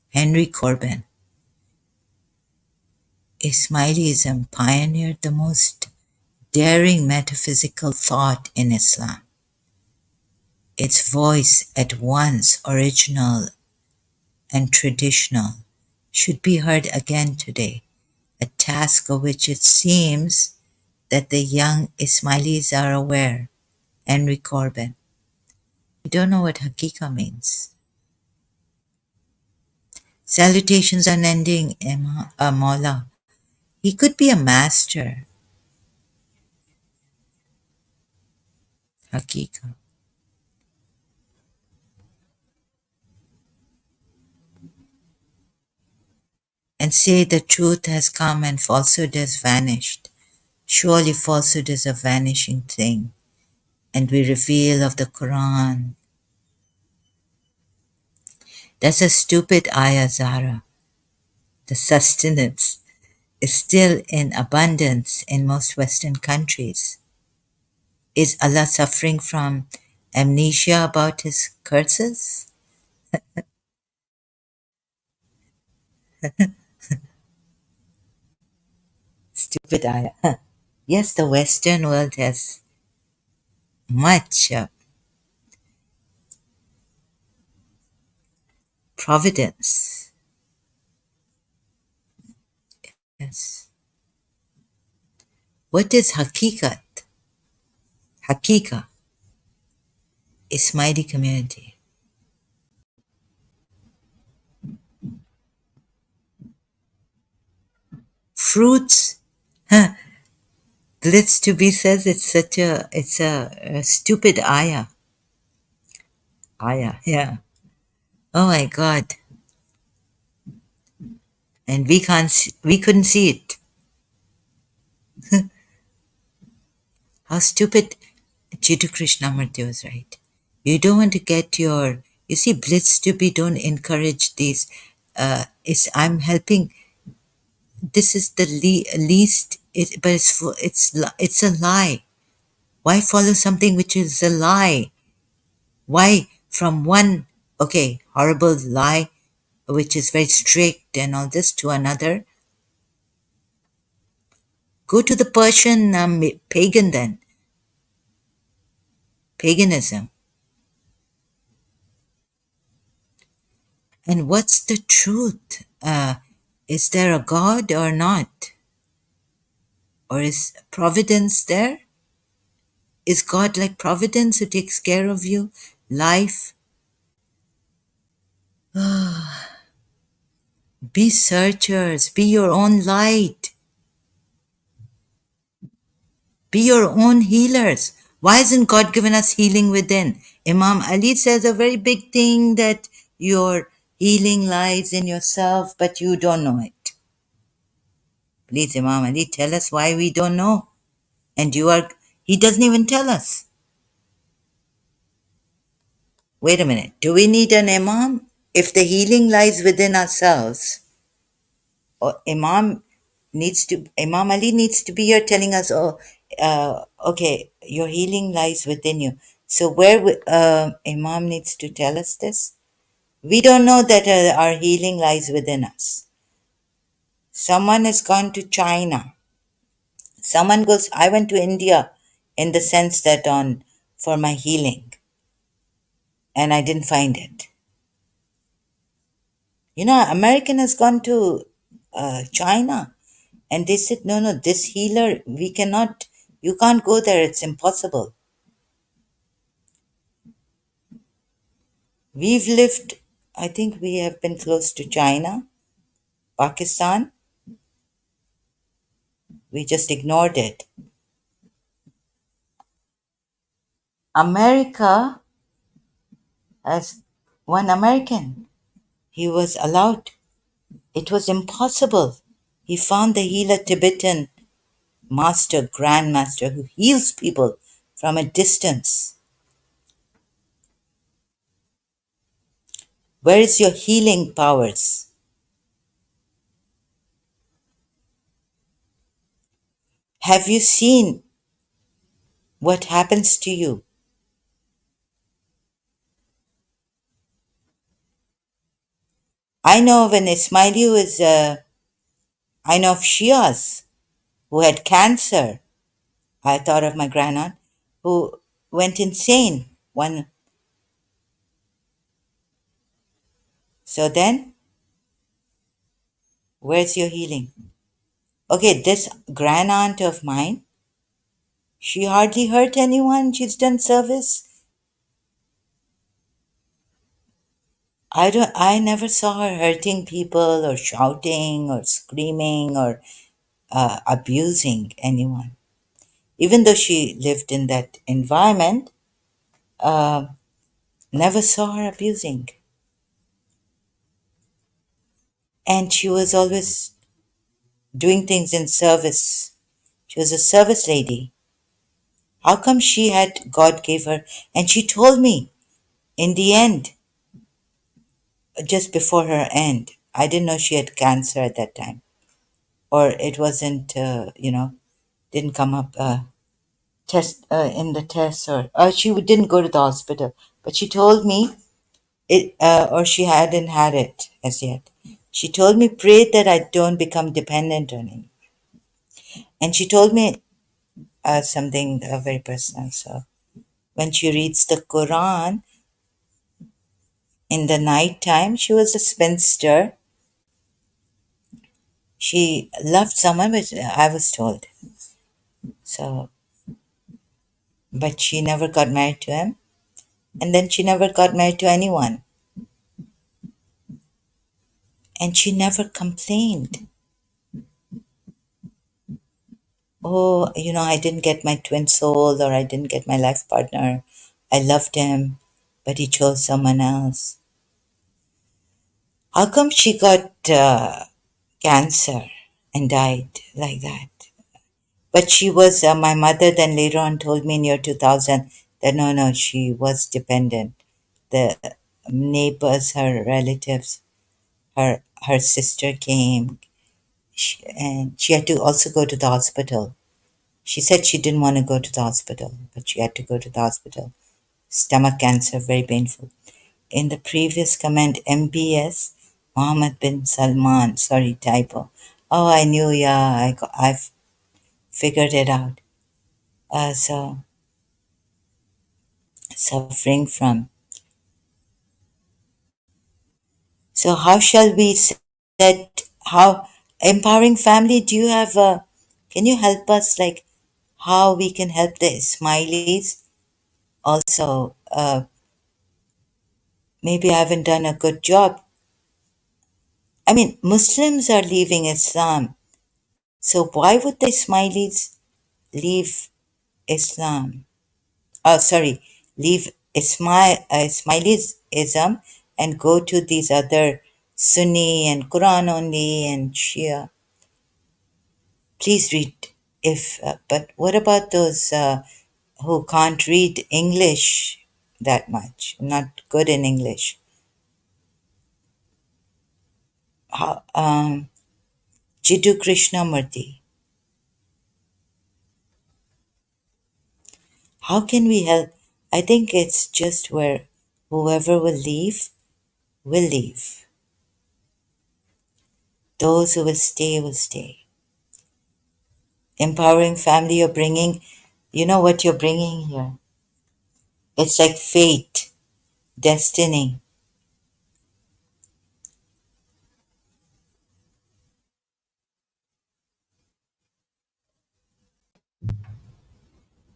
B: Henry Corbin. Ismailism pioneered the most daring metaphysical thought in Islam. Its voice, at once original and traditional, should be heard again today, a task of which it seems that the young Ismailis are aware. Henry Corbin. You don't know what Hakika means. Salutations unending, Mawla. He could be a master. Hakika. And say the truth has come and falsehood has vanished. Surely falsehood is a vanishing thing. And we reveal of the Quran. That's a stupid ayah, Zahra. The sustenance is still in abundance in most Western countries. Is Allah suffering from amnesia about his curses? Stupid ayah. Yes, the Western world has much providence. Yes. What is hakikat? Hakika. Ismaili community. Fruits. Huh. Blitz to be says it's a stupid ayah. Ayah, yeah. Oh my God. And we couldn't see it. How stupid. Chitu Krishnamurti was right. You don't want to get your, you see, blitz to be, don't encourage these. I'm helping. This is the least, but it's a lie. Why follow something which is a lie? Why from one, okay, horrible lie, which is very strict and all this, to another? Go to the Persian pagan then, paganism. And what's the truth? Is there a God or not? Or is providence there? Is God like providence who takes care of you? Life? Be searchers, be your own light, be your own healers. Why hasn't God given us healing within? Imam Ali says a very big thing that your healing lies in yourself, but you don't know it. Please, Imam Ali, tell us why we don't know. And he doesn't even tell us. Wait a minute, do we need an Imam? If the healing lies within ourselves, or Imam Ali needs to be here telling us, oh, okay, your healing lies within you. So Imam needs to tell us this? We don't know that our healing lies within us. Someone has gone to China. Someone goes, I went to India in the sense that for my healing, and I didn't find it. American has gone to China, and they said, no, no, this healer, you can't go there, it's impossible. We've lived, I think we have been close to China, Pakistan, we just ignored it. America has one American. He was allowed. It was impossible. He found the healer Tibetan master, grandmaster, who heals people from a distance. Where is your healing powers? Have you seen what happens to you? I know of an Ismaili I know of Shias who had cancer. I thought of my grandaunt who went insane. So then, where's your healing? Okay, this grandaunt of mine, she hardly hurt anyone. She's done service. I never saw her hurting people or shouting or screaming or abusing anyone. Even though she lived in that environment, uh, never saw her abusing. And she was always doing things in service. She was a service lady. How come God gave her? And she told me in the end, just before her end, I didn't know she had cancer at that time. Or it wasn't, didn't come up test in the test, or she didn't go to the hospital. But she told me or she hadn't had it as yet. She told me, pray that I don't become dependent on him. And she told me something very personal. So when she reads the Quran in the night time, she was a spinster. She loved someone, but I was told. So, but she never got married to him. And then she never got married to anyone. And she never complained. Oh, I didn't get my twin soul, or I didn't get my life partner. I loved him, but he chose someone else. How come she got cancer and died like that? But she was, my mother then later on told me in year 2000 that no, no, she was dependent. The neighbors, her relatives, her sister came, and she had to also go to the hospital. She said she didn't want to go to the hospital, but she had to go to the hospital. Stomach cancer, very painful. In the previous comment, MBS, Mohammed bin Salman, sorry, typo. Oh, I knew, yeah, I've figured it out. So, suffering from. So, how shall we set, how, empowering family, do you have a, can you help us, like, how we can help the Ismailis? Also, maybe I haven't done a good job. I mean, Muslims are leaving Islam. So why would the Ismailis leave Islam? Oh, sorry, leave Ismailism and go to these other Sunni and Quran only and Shia. Please read if, but what about those who can't read English that much, not good in English? How, Jiddu Krishnamurti. How can we help? I think it's just where whoever will leave. Those who will stay. Empowering family, you're bringing, you know what you're bringing here? It's like fate, destiny.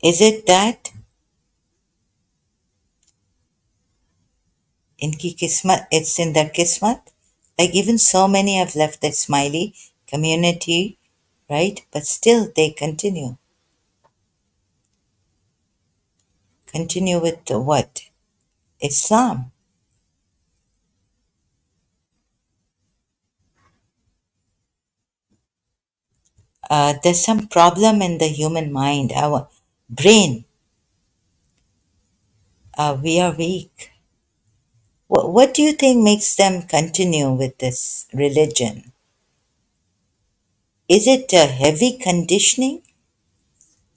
B: Is it that? In ki kismat, it's in their kismat? Like even so many have left the Smiley community, right? But still they continue. Continue with the what? Islam. There's some problem in the human mind, our brain. We are weak. What do you think makes them continue with this religion? Is it a heavy conditioning?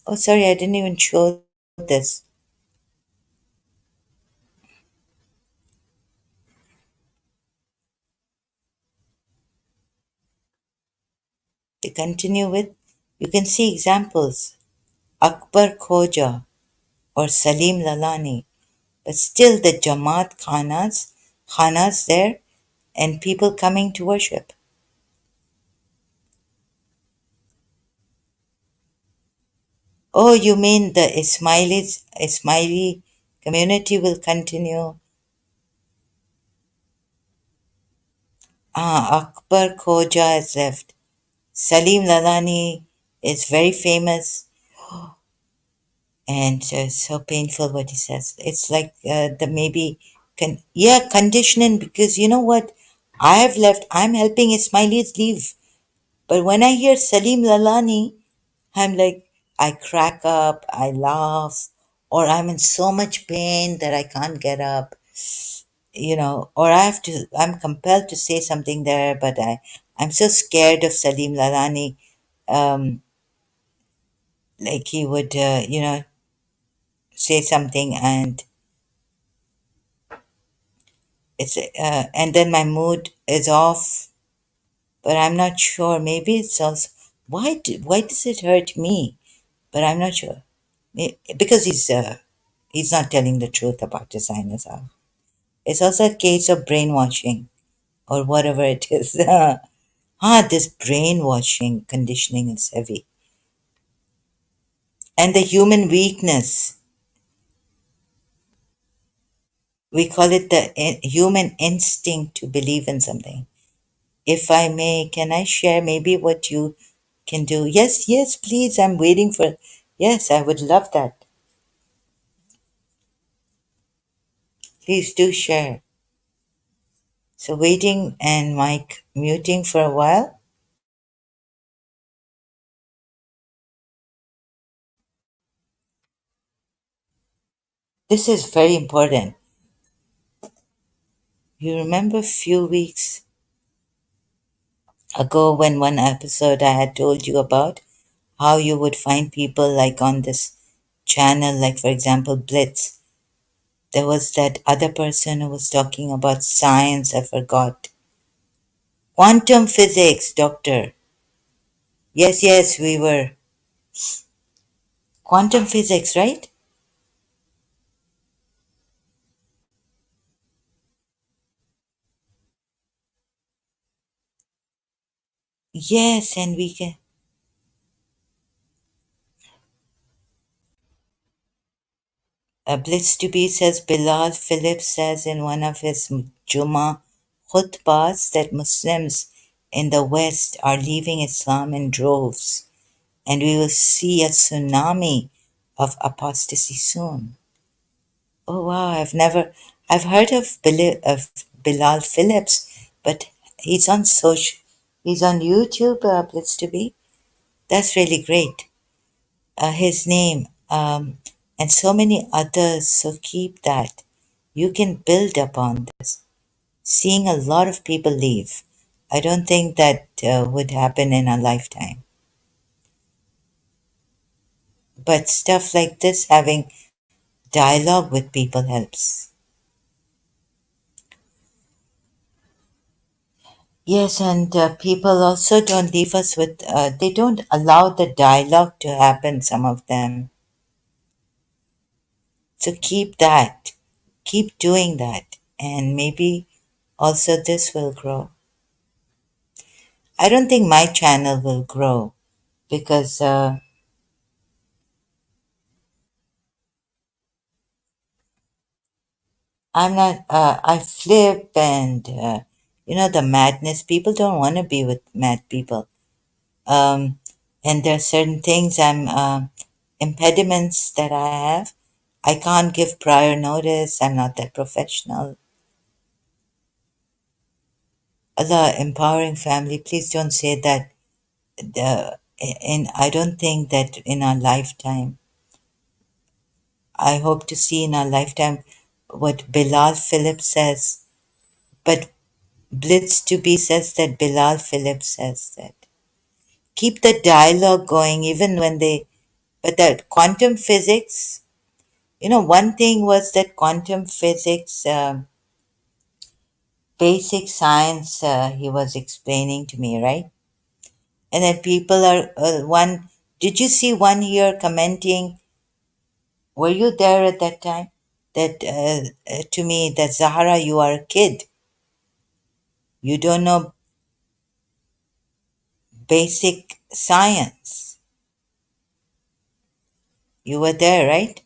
B: Oh, sorry, I didn't even show this. They continue with, you can see examples. Akbar Khoja or Salim Lalani. But still the Jamaat khanas there, and people coming to worship. Oh, you mean the Ismaili community will continue? Akbar Khoja has left. Salim Lalani is very famous, and so painful what he says. It's like the maybe yeah, conditioning, because you know what? I have left. I'm helping Ismailis leave, but when I hear Salim Lalani, I'm like, I crack up, I laugh, or I'm in so much pain that I can't get up, or I'm compelled to say something there, but I'm so scared of Salim Lalani. Um, like he would, say something, and and then my mood is off, but I'm not sure. Maybe it's also, why does it hurt me? But I'm not sure. Because he's not telling the truth about his Zionism. It's also a case of brainwashing or whatever it is. This brainwashing conditioning is heavy. And the human weakness, we call it the human instinct to believe in something. If I may, can I share maybe what you can do? Yes, yes, please. I'm waiting for. Yes, I would love that. Please do share. So, waiting and mic muting for a while. This is very important. You remember a few weeks ago when one episode I had told you about how you would find people like on this channel, like for example, Blitz. There was that other person who was talking about science, I forgot. Quantum physics, doctor. Yes, yes, we were. Quantum physics, right? Yes, and we can. Blitz to be says Bilal Phillips says in one of his Jummah khutbahs that Muslims in the West are leaving Islam in droves, and we will see a tsunami of apostasy soon. Oh wow, I've heard of Bilal Phillips, but he's on he's on YouTube, Blitz to be. That's really great. His name, and so many others. So keep that. You can build upon this. Seeing a lot of people leave, I don't think that would happen in a lifetime. But stuff like this, having dialogue with people helps. Yes, and people also don't leave us with, they don't allow the dialogue to happen, some of them. So keep that. Keep doing that. And maybe also this will grow. I don't think my channel will grow because I'm not, I flip and, the madness. People don't want to be with mad people. Um, and there are certain things impediments that I have. I can't give prior notice. I'm not that professional. Allah, empowering family, please don't say that. And I don't think that in our lifetime, I hope to see in our lifetime what Bilal Phillips says. But Blitz to be says that Bilal Phillips says that. Keep the dialogue going even when they, but that quantum physics, one thing was that quantum physics, basic science, he was explaining to me, right? And then people are, did you see one here commenting, were you there at that time? That to me, that Zahara, you are a kid. You don't know basic science. You were there, right?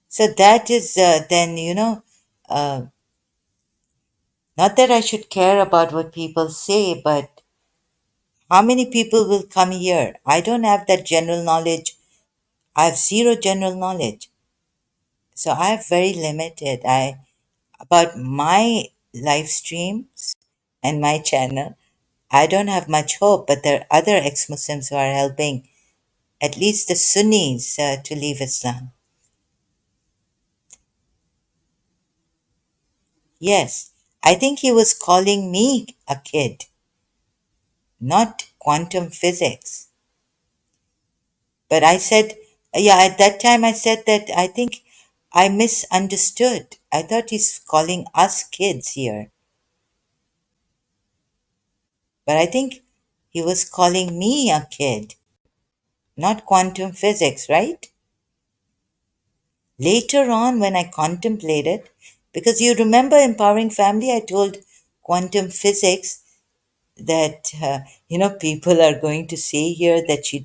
B: So that is then, uh, not that I should care about what people say, but how many people will come here? I don't have that general knowledge. I have zero general knowledge. So I have very limited. About my live streams and my channel, I don't have much hope, but there are other ex Muslims who are helping, at least the Sunnis, to leave Islam. Yes, I think he was calling me a kid, not quantum physics. But I said, yeah, at that time I said that I think I misunderstood. I thought he's calling us kids here. But I think he was calling me a kid, not quantum physics, right? Later on, when I contemplated, because you remember Empowering Family, I told quantum physics that, people are going to say here that she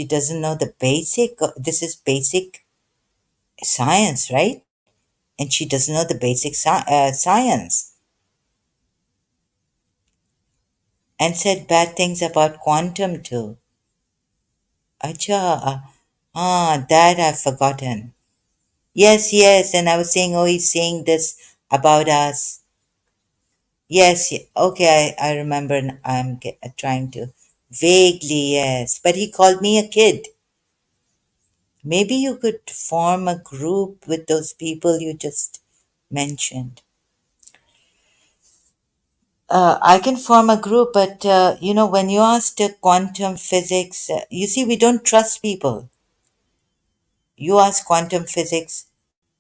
B: doesn't know the basic, this is basic science, right? And she doesn't know the basic science, and said bad things about quantum too. Acha, that I've forgotten. Yes, yes, and I was saying, oh, he's saying this about us. Yes, okay, I remember. I'm trying to vaguely, yes, but he called me a kid. Maybe you could form a group with those people you just mentioned. I can form a group, but when you asked quantum physics, you see, we don't trust people. You asked quantum physics,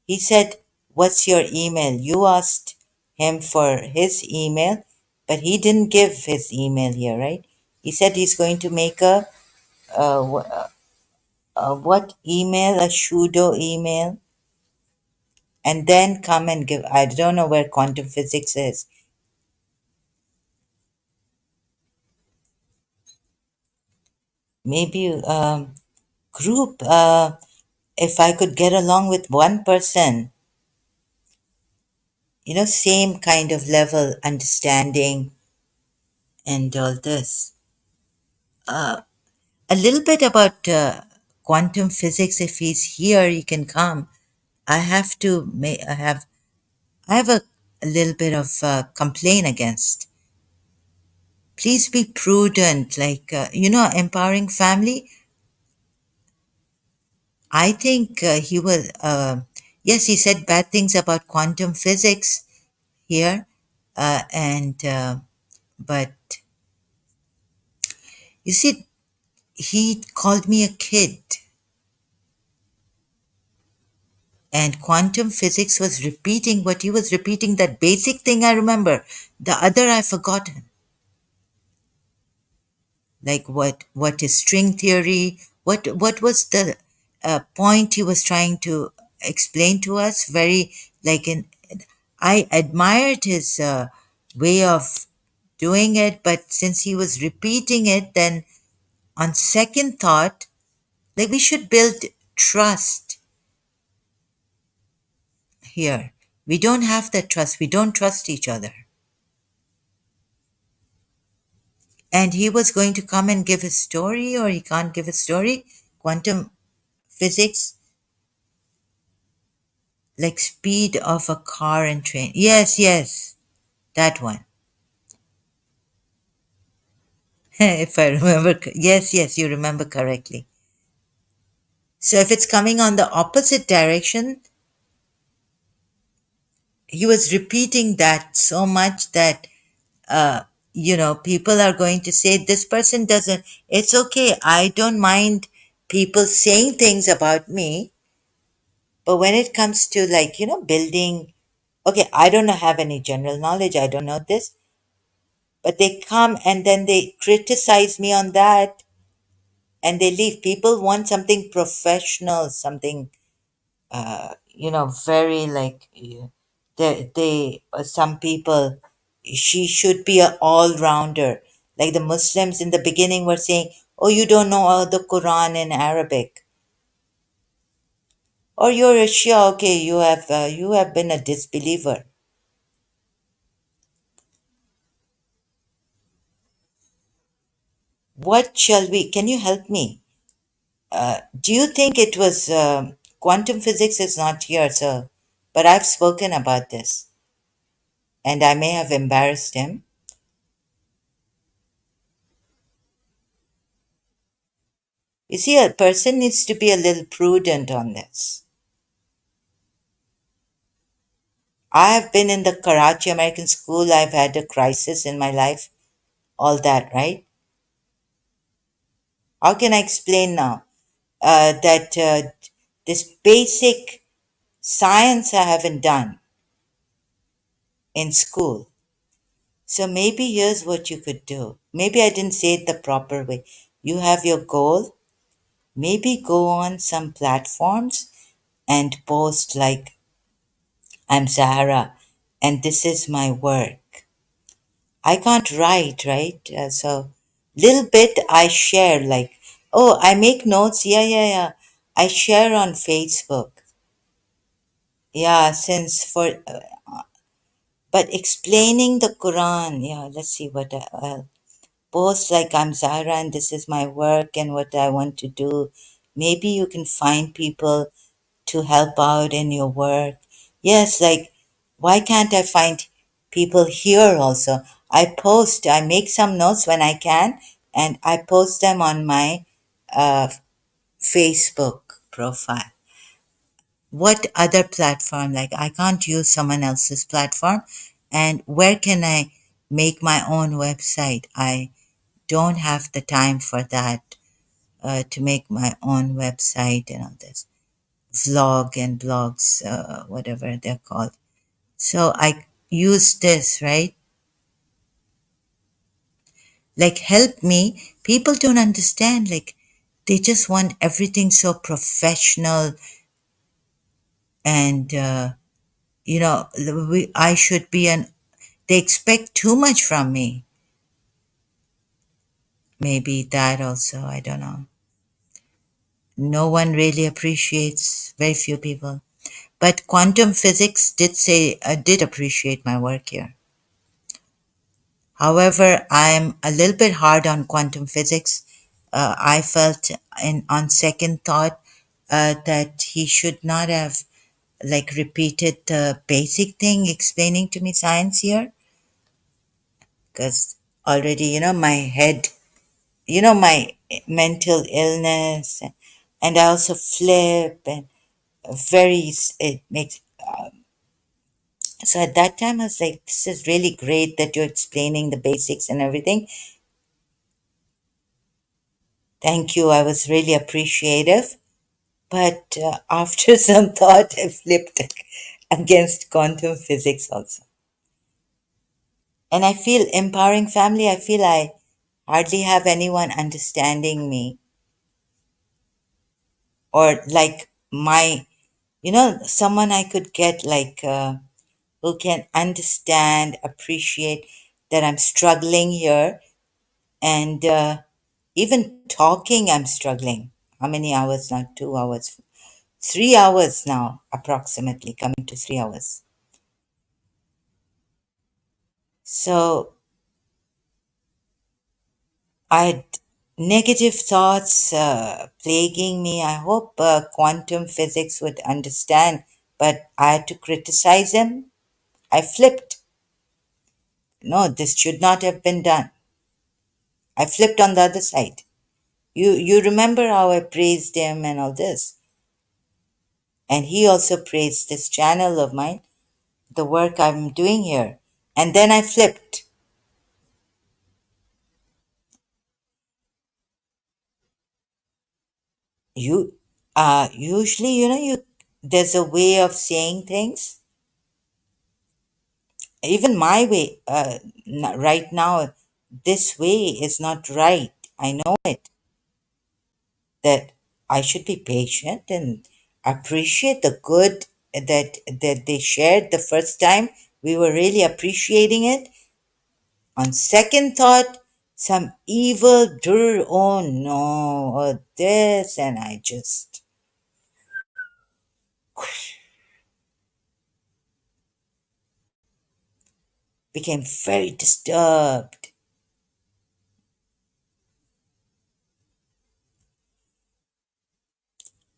B: he said, "What's your email?" You asked him for his email, but he didn't give his email here, right? He said he's going to make what email, a pseudo email, and then come and give. I don't know where quantum physics is. Maybe group. If I could get along with one person, same kind of level understanding and all this. A little bit about quantum physics. If he's here, he can come. I have to. I have a little bit of complaint against. Please be prudent. Like empowering family. I think he will. Yes, he said bad things about quantum physics here, and but you see, he called me a kid, and quantum physics was repeating what he was repeating. That basic thing I remember. The other I've forgotten. Like what is string theory? What was the point he was trying to explain to us? Very like in. I admired his way of doing it, but since he was repeating it, then on second thought, like we should build trust here. We don't have that trust. We don't trust each other. And he was going to come and give his story, or he can't give a story. Quantum physics, like speed of a car and train. Yes, yes, that one. If I remember, yes, yes, you remember correctly. So if it's coming on the opposite direction, he was repeating that so much that uh, people are going to say this person doesn't. It's okay, I don't mind people saying things about me, but when it comes to like building, okay, I don't have any general knowledge, I don't know this, but they come and then they criticize me on that and they leave. People want something professional, something very like they some people, she should be an all-rounder. Like the Muslims in the beginning were saying, oh, you don't know all the Quran in Arabic, or you're a Shia, okay, you have been a disbeliever. What shall we, can you help me? Do you think it was quantum physics is not here, so, but I've spoken about this and I may have embarrassed him. You see, a person needs to be a little prudent on this. I have been in the Karachi American school. I've had a crisis in my life, all that, right? How can I explain now that this basic science I haven't done in school? So maybe here's what you could do. Maybe I didn't say it the proper way. You have your goal. Maybe go on some platforms and post like, I'm Zahara and this is my work. I can't write, right? So little bit I share like, oh, I make notes. Yeah, yeah, yeah. I share on Facebook. Yeah, since for, but explaining the Quran. Yeah, let's see what I'll post like I'm Zahra and this is my work and what I want to do. Maybe you can find people to help out in your work. Yes, like why can't I find people here also? I make some notes when I can and I post them on my uh, Facebook profile. What other platform? Like, I can't use someone else's platform. And where can I make my own website? I don't have the time for that, to make my own website and all this vlog and blogs, whatever they're called. So I use this, right? Like, help me. People don't understand. Like, they just want everything so professional, and I should be an. They expect too much from me. Maybe that also. I don't know. No one really appreciates. Very few people. But quantum physics did appreciate my work here. However, I'm a little bit hard on quantum physics. I felt, on second thought, that he should not have like repeated the basic thing explaining to me science here, because already, my head, my mental illness, and I also flip, and very, it makes, so at that time I was like, this is really great that you're explaining the basics and everything. Thank you. I was really appreciative. But after some thought, I flipped against quantum physics also. And I feel empowering family, I feel I hardly have anyone understanding me, or like someone I could get, like, who can understand, appreciate that I'm struggling here. And even talking, I'm struggling. How many hours now? 2 hours, 3 hours now, approximately, coming to 3 hours. So I had negative thoughts plaguing me. I hope quantum physics would understand, but I had to criticize him. I flipped. No, this should not have been done. I flipped on the other side. You remember how I praised him and all this, and he also praised this channel of mine, the work I'm doing here, and then I flipped. You usually, you there's a way of saying things. Even my way, right now, this way is not right. I know it, that I should be patient and appreciate the good that they shared the first time. We were really appreciating it. On second thought, some evil oh no, or this, and I just became very disturbed.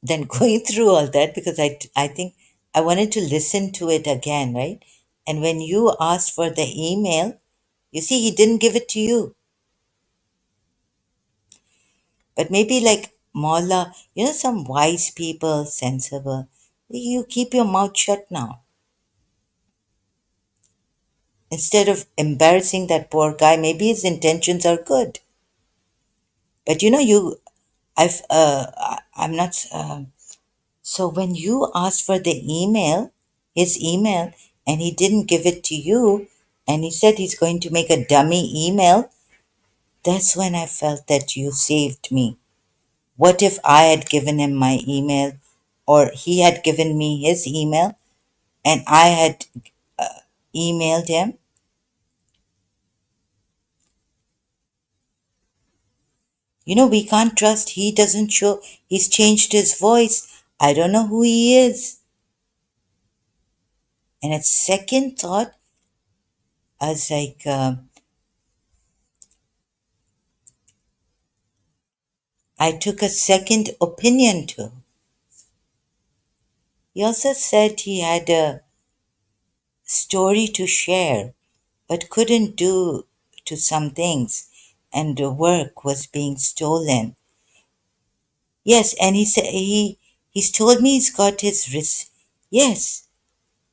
B: Then going through all that, because I think I wanted to listen to it again, right? And when you asked for the email, you see, he didn't give it to you. But maybe like Molla, some wise people, sensible, you keep your mouth shut now. Instead of embarrassing that poor guy, maybe his intentions are good. But I'm not, so when you asked for his email, and he didn't give it to you, and he said he's going to make a dummy email, that's when I felt that you saved me. What if I had given him my email, or he had given me his email, and I had emailed him? We can't trust. He doesn't show, he's changed his voice. I don't know who he is. And at second thought, I was like, I took a second opinion too. He also said he had a story to share, but couldn't do to some things, and the work was being stolen. Yes, and he said He's told me he's got his yes,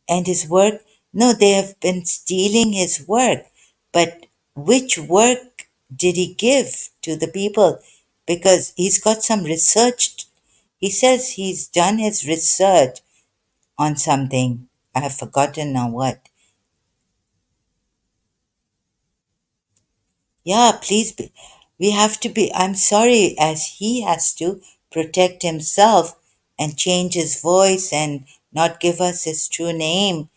B: and his work. No, they have been stealing his work. But which work did he give to the people? Because he's got some research. He says he's done his research on something. I have forgotten now what. Yeah, please. We have to be. I'm sorry, as he has to protect himself and change his voice and not give us his true name,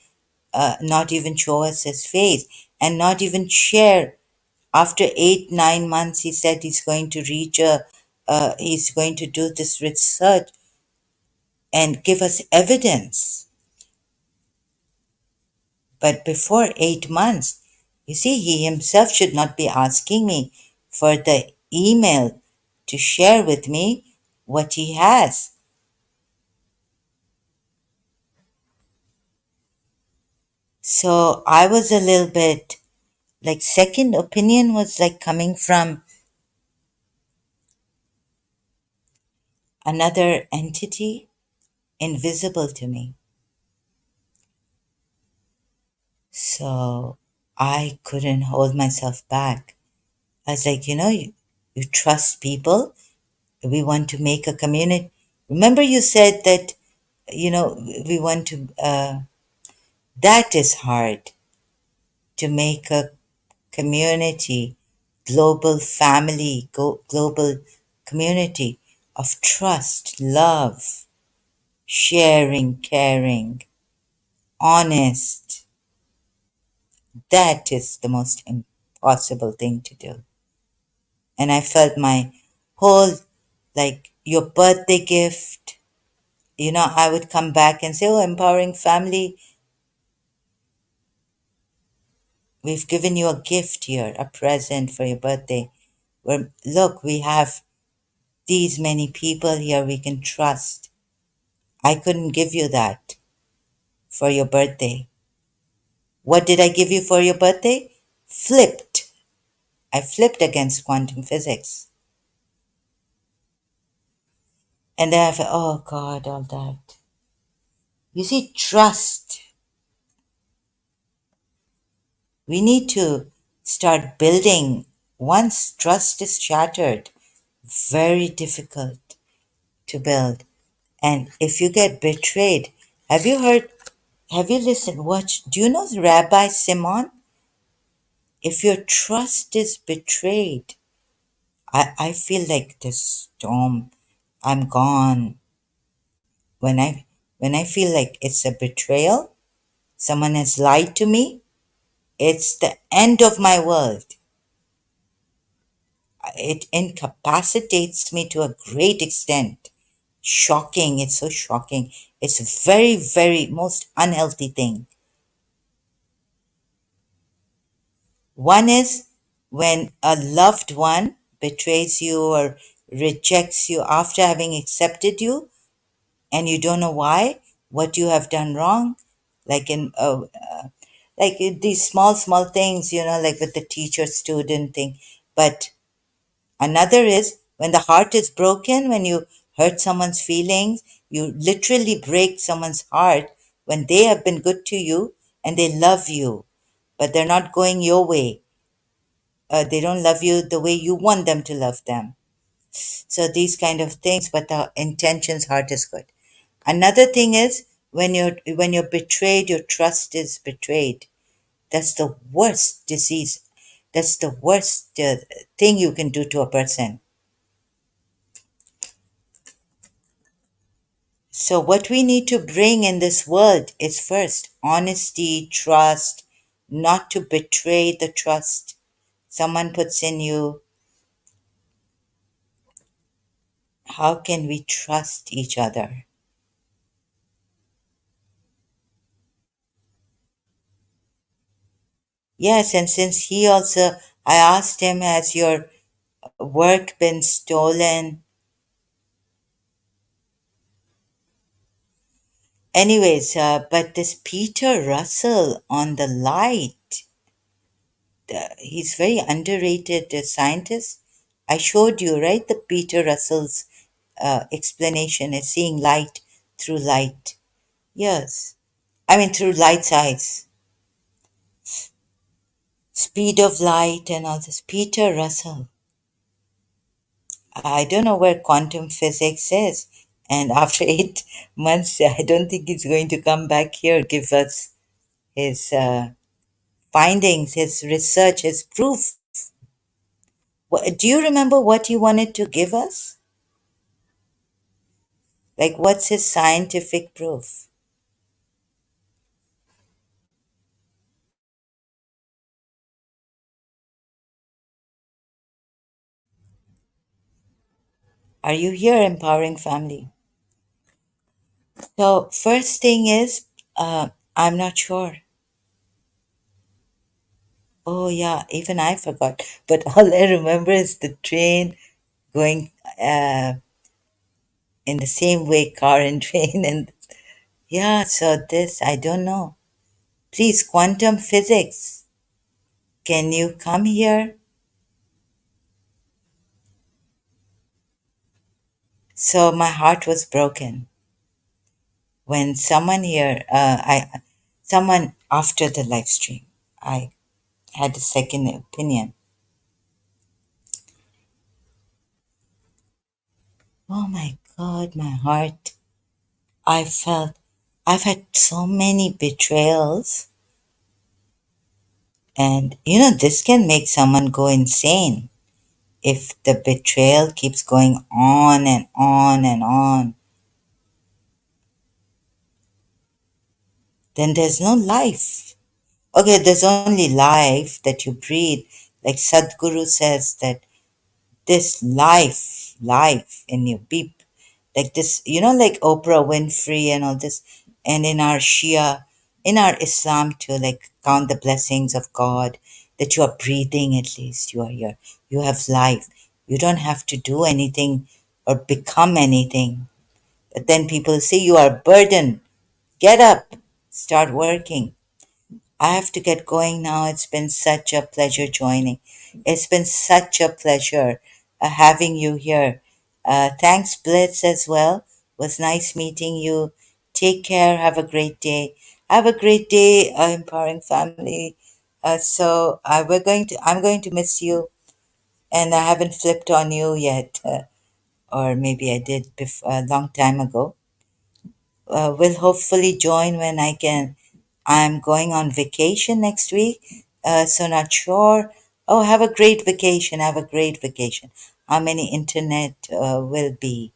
B: not even show us his face, and not even share. After 8, 9 months, he said he's going to he's going to do this research and give us evidence. But before 8 months, you see, he himself should not be asking me for the email to share with me what he has. So I was a little bit like, second opinion was like coming from another entity invisible to me. So I couldn't hold myself back. I was like, you trust people. We want to make a community. Remember, you said that, we want to, that is hard to make a community, global family, global community of trust, love, sharing, caring, honest. That is the most impossible thing to do. And I felt my whole, like, your birthday gift, I would come back and say, oh, empowering family, we've given you a gift here, a present for your birthday. Where, look, we have these many people here we can trust. I couldn't give you that for your birthday. What did I give you for your birthday? Flipped. I flipped against quantum physics. And then I thought, oh God, all that. You see, trust. We need to start building. Once trust is shattered, very difficult to build. And if you get betrayed, have you listened, do you know Rabbi Simon? If your trust is betrayed, I feel like this storm, I'm gone. When I feel like it's a betrayal, someone has lied to me, it's the end of my world. It incapacitates me to a great extent. Shocking, it's so shocking. It's a very, very most unhealthy thing. One is when a loved one betrays you or rejects you after having accepted you, and you don't know why, what you have done wrong, like these small things, like with the teacher student thing. But another is when the heart is broken, when you hurt someone's feelings, you literally break someone's heart when they have been good to you and they love you, but they're not going your way. They don't love you the way you want them to love them. So these kind of things, but the intentions, heart is good. Another thing is when you're betrayed, your trust is betrayed. That's the worst disease. That's the worst thing you can do to a person. So what we need to bring in this world is first honesty, trust, not to betray the trust someone puts in you. How can we trust each other? Yes, and since he also, I asked him, has your work been stolen? Anyways, but this Peter Russell on the light, he's very underrated scientist. I showed you, right, the Peter Russell's explanation is seeing light through light. Yes. I mean, through light's eyes. Speed of light and all this. Peter Russell. I don't know where quantum physics is. And after 8 months, I don't think he's going to come back here, give us his findings, his research, his proof. Do you remember what he wanted to give us? Like, what's his scientific proof? Are you here, Empowering Family? So, first thing is, I'm not sure. Oh, yeah, even I forgot. But all I remember is the train going in the same way, car and train. And yeah, so this, I don't know. Please, quantum physics, can you come here? So, my heart was broken when someone here, someone after the live stream, I had a second opinion. Oh my God, my heart. I felt I've had so many betrayals, and this can make someone go insane if the betrayal keeps going on and on and on. Then there's no life. Okay, there's only life that you breathe. Like Sadhguru says that this life in you, beep, like this, like Oprah Winfrey and all this, and in our Shia, in our Islam too, like count the blessings of God that you are breathing, at least you are here, you have life, you don't have to do anything or become anything. But then people say you are a burden, get up, start working. I have to get going now. It's been such a pleasure joining. It's been such a pleasure having you here. Thanks, Blitz, as well. It was nice meeting you. Take care. Have a great day. Have a great day, empowering family. I'm going to miss you, and I haven't flipped on you yet, or maybe I did a long time ago. Will hopefully join when I can. I'm going on vacation next week, so not sure. Oh, have a great vacation. Have a great vacation. How many internet will be?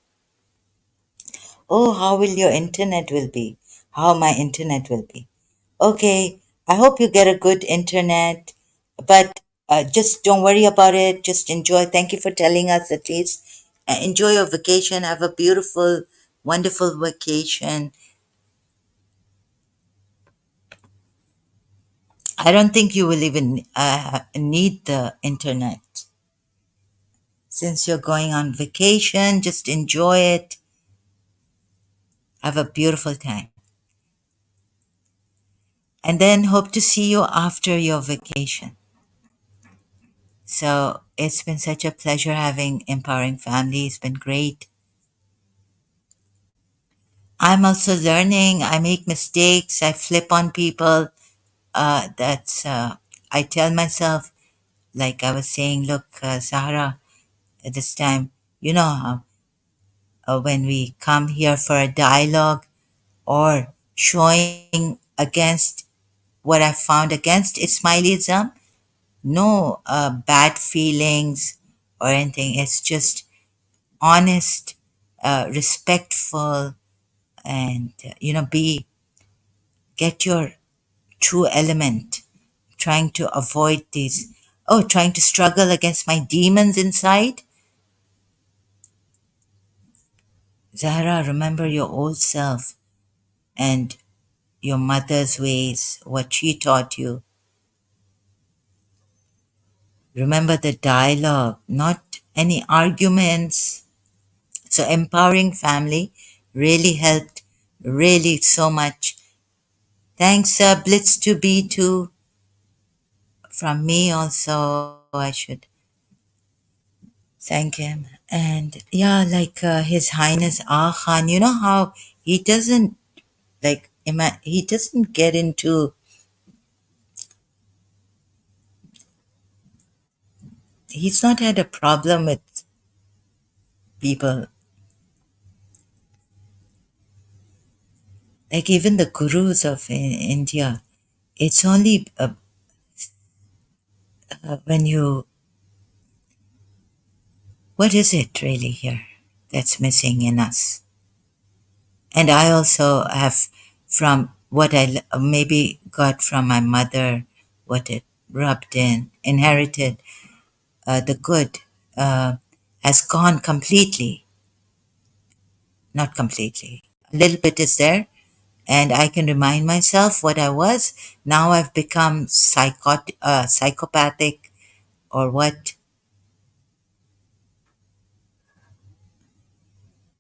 B: Oh, how will your internet will be? How my internet will be? Okay, I hope you get a good internet, but just don't worry about it. Just enjoy. Thank you for telling us at least. Enjoy your vacation. Have a beautiful, wonderful vacation. I don't think you will even need the internet. Since you're going on vacation, just enjoy it. Have a beautiful time. And then hope to see you after your vacation. So it's been such a pleasure having Empowering Family. It's been great. I'm also learning. I make mistakes. I flip on people. I tell myself, like I was saying, look, Sahara, at this time, you know how when we come here for a dialogue or showing against what I found against Ismailism, no bad feelings or anything. It's just honest, respectful, and get your true element. Trying to avoid these. Oh, trying to struggle against my demons inside. Zahra, remember your old self and your mother's ways, what she taught you. Remember the dialogue, not any arguments. So, empowering family really helped, really so much. Thanks, Blitz to B2. From me also, I should Thank him. And yeah, like His Highness Ah Khan, you know how he doesn't he doesn't get into, he's not had a problem with people, like even the gurus of India. It's only when you, what is it really here that's missing in us? And I also have, from what maybe got from my mother, what it rubbed in, inherited, the good uh, has gone completely, not completely. A little bit is there, and I can remind myself what I was. Now I've become psychopathic or what.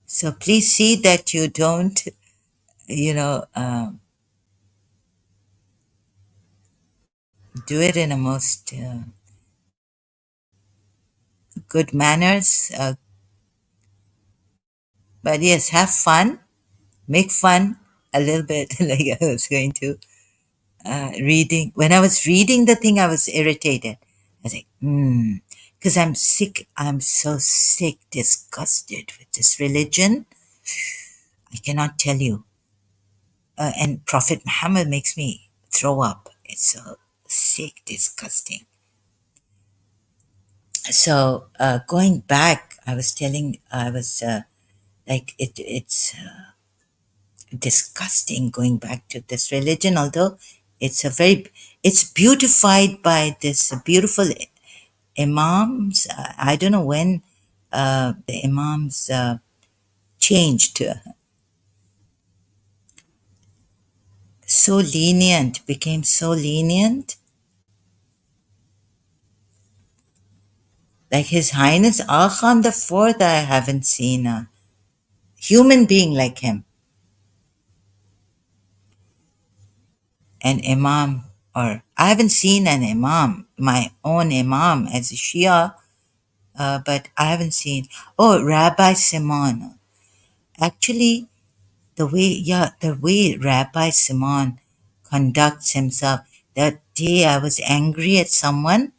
B: So please see that you don't, you know, do it in a most good manners. But yes, have fun, make fun a little bit, like I was going to. Reading, when I was reading the thing, I was irritated. I was like, because I'm sick. I'm so sick, disgusted with this religion. I cannot tell you. And Prophet Muhammad makes me throw up. It's so sick, disgusting. So going back, I was telling, I was like, it's disgusting going back to this religion, although it's a very, it's beautified by this beautiful imams. I don't know when the imams changed, so lenient, became so lenient. Like His Highness Aga Khan the Fourth, I haven't seen a human being like him, an imam, or I haven't seen an imam, my own imam as a Shia, but I haven't seen. Oh, Rabbi Simon. Actually, the way Rabbi Simon conducts himself. That day I was angry at someone,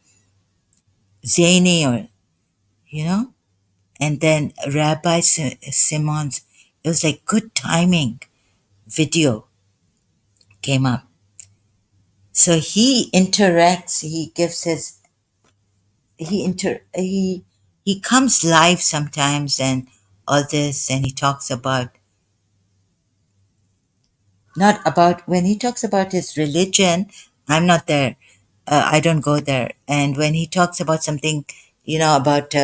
B: Zaini, or, you know, and then Rabbi Simon's, it was like good timing, video came up. So he interacts, he gives his, he comes live sometimes and all this, and he talks about, not about, when he talks about his religion, I'm not there. I don't go there. And when he talks about something, about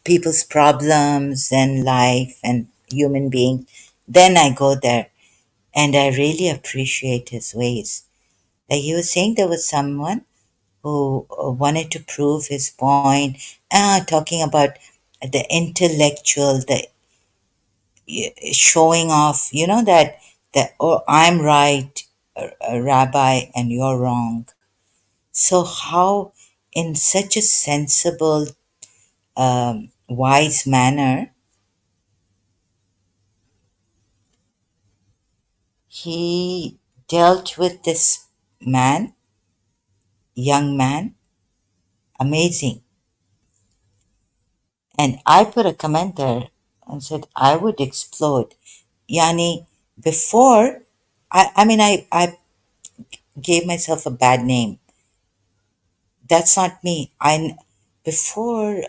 B: people's problems and life and human being, then I go there. And I really appreciate his ways. Like he was saying, there was someone who wanted to prove his point, talking about the intellectual, the showing off, that, oh, I'm right, Rabbi, and you're wrong. So how, in such a sensible, wise manner, he dealt with this man, young man, amazing. And I put a comment there and said I would explode. Yani, before, I mean, I gave myself a bad name. That's not me. Before,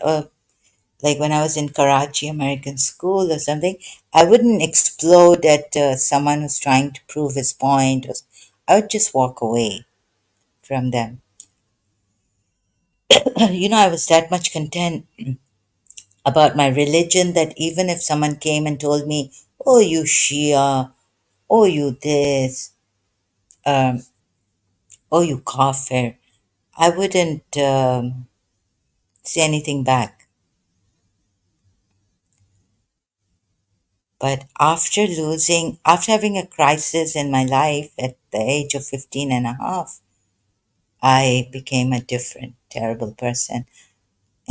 B: like when I was in Karachi American School or something, I wouldn't explode at someone who's trying to prove his point. I would just walk away from them. I was that much content about my religion that even if someone came and told me, oh, you Shia, oh, you this, um, oh, you kafir, I wouldn't say anything back. But after having a crisis in my life at the age of 15 and a half, I became a different, terrible person.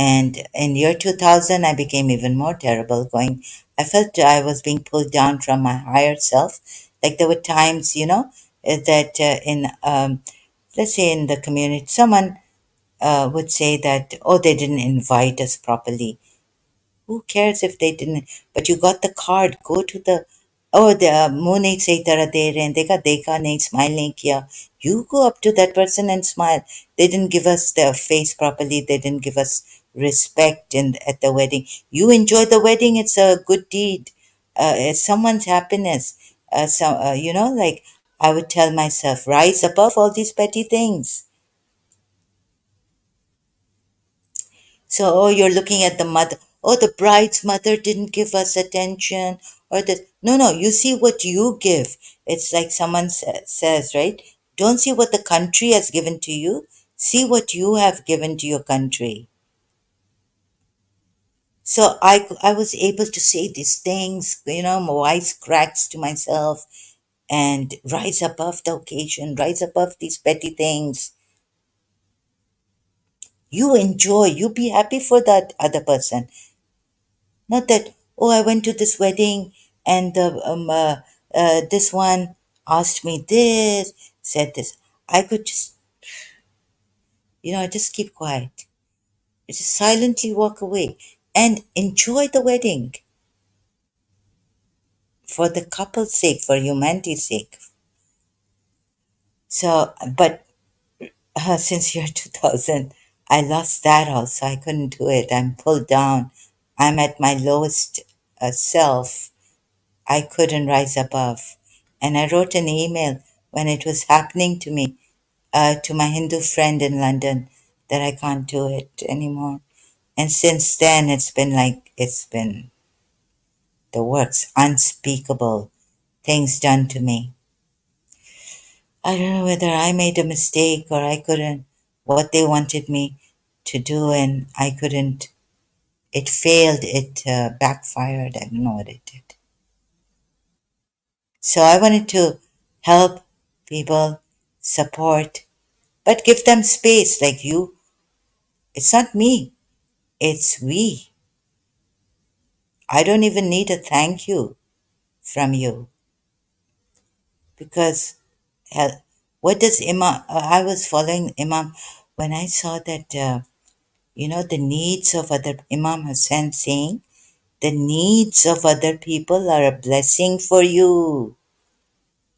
B: And in year 2000, I became even more terrible. I felt I was being pulled down from my higher self. Like there were times, that let's say in the community, someone would say that, oh, they didn't invite us properly. Who cares if they didn't? But you got the card. Go to the the मुंह नहीं सही तरह दे रहे हैं देखा नहीं smile नहीं किया. You go up to that person and smile. They didn't give us their face properly. They didn't give us respect at the wedding. You enjoy the wedding. It's a good deed. It's someone's happiness. Like I would tell myself, rise above all these petty things. So, oh, you're looking at the mother. Oh, the bride's mother didn't give us attention. Or the no, no. You see what you give. It's like someone says, right? Don't see what the country has given to you. See what you have given to your country. So I was able to say these things, my voice cracks to myself and rise above the occasion, rise above these petty things. You enjoy. You be happy for that other person. Not that, oh, I went to this wedding and this one asked me this, said this. I could just, just keep quiet. Just silently walk away and enjoy the wedding for the couple's sake, for humanity's sake. So, but since year 2000, I lost that also. I couldn't do it. I'm pulled down. I'm at my lowest self. I couldn't rise above. And I wrote an email when it was happening to me, to my Hindu friend in London, that I can't do it anymore. And since then, it's been the worst, unspeakable things done to me. I don't know whether I made a mistake or I couldn't, what they wanted me to do, and I couldn't. It failed, it backfired. I don't know what it did. So I wanted to help people, support, but give them space. Like you, it's not me, it's we. I don't even need a thank you from you because what does Imam? I was following Imam when I saw that, the needs of other, Imam Hussein saying, the needs of other people are a blessing for you.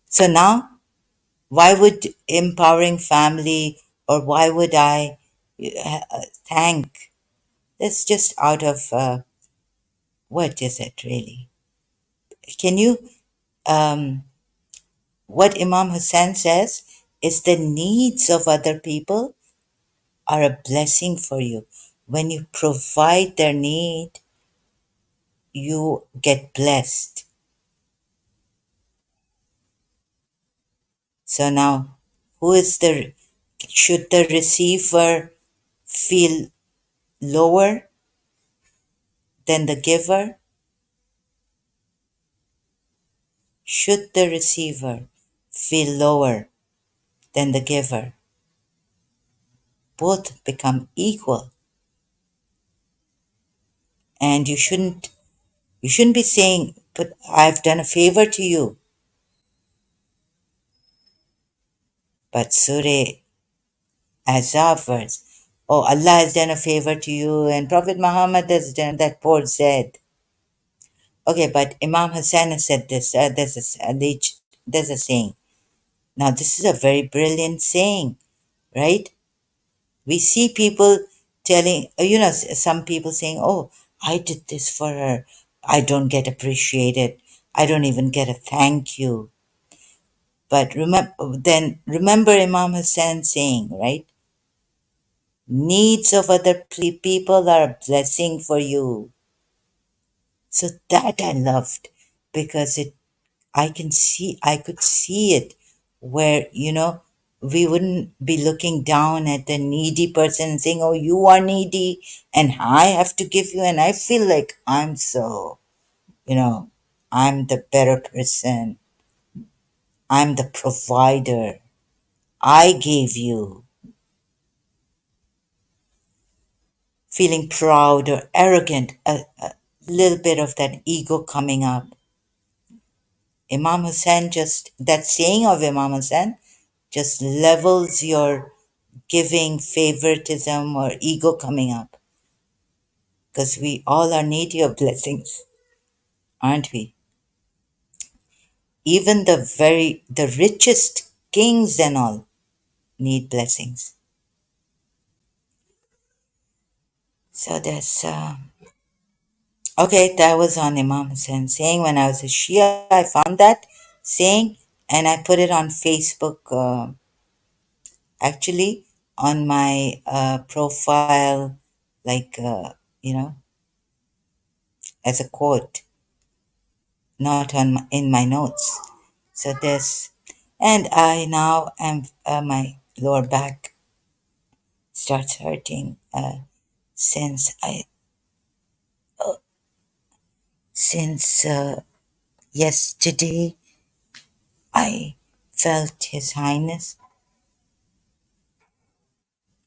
B: So now, why would empowering family or why would I thank? That's just out of what is it really? Can you, what Imam Hussein says is the needs of other people are a blessing for you. When you provide their need, you get blessed. So now, should the receiver feel lower than the giver? Should the receiver feel lower than the giver? Both become equal. And you shouldn't be saying, but I've done a favor to you. But Surah Azab verse, oh, Allah has done a favor to you and Prophet Muhammad has done that, poor Zaid. Okay, but Imam Hassan has said this. There's a saying. Now, this is a very brilliant saying, right? We see people telling, some people saying, oh, I did this for her. I don't get appreciated. I don't even get a thank you. But remember Imam Hussein saying, right? Needs of other people are a blessing for you. So that I loved because I could see it where, we wouldn't be looking down at the needy person and saying, oh, you are needy and I have to give you. And I feel like I'm so, I'm the better person. I'm the provider. I gave you. feeling proud or arrogant, a little bit of that ego coming up. Imam Hussein just, that saying of Imam Hussein just levels your giving, favoritism, or ego coming up. Because we all are needy of blessings, aren't we? Even the richest kings and all need blessings. So there's, okay, that was on Imam Hussein saying when I was a Shia, I found that saying and I put it on Facebook, actually on my profile, like, as a quote, not in my notes. So this, and I now am, my lower back starts hurting since I, since yesterday I felt His Highness.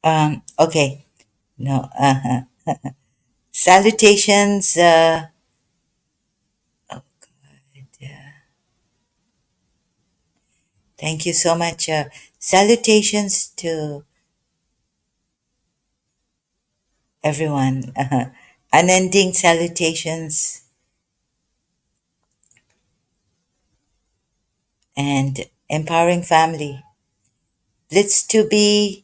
B: Okay, no, salutations. Thank you so much. Salutations to everyone. Unending salutations and empowering family. Blitz to be.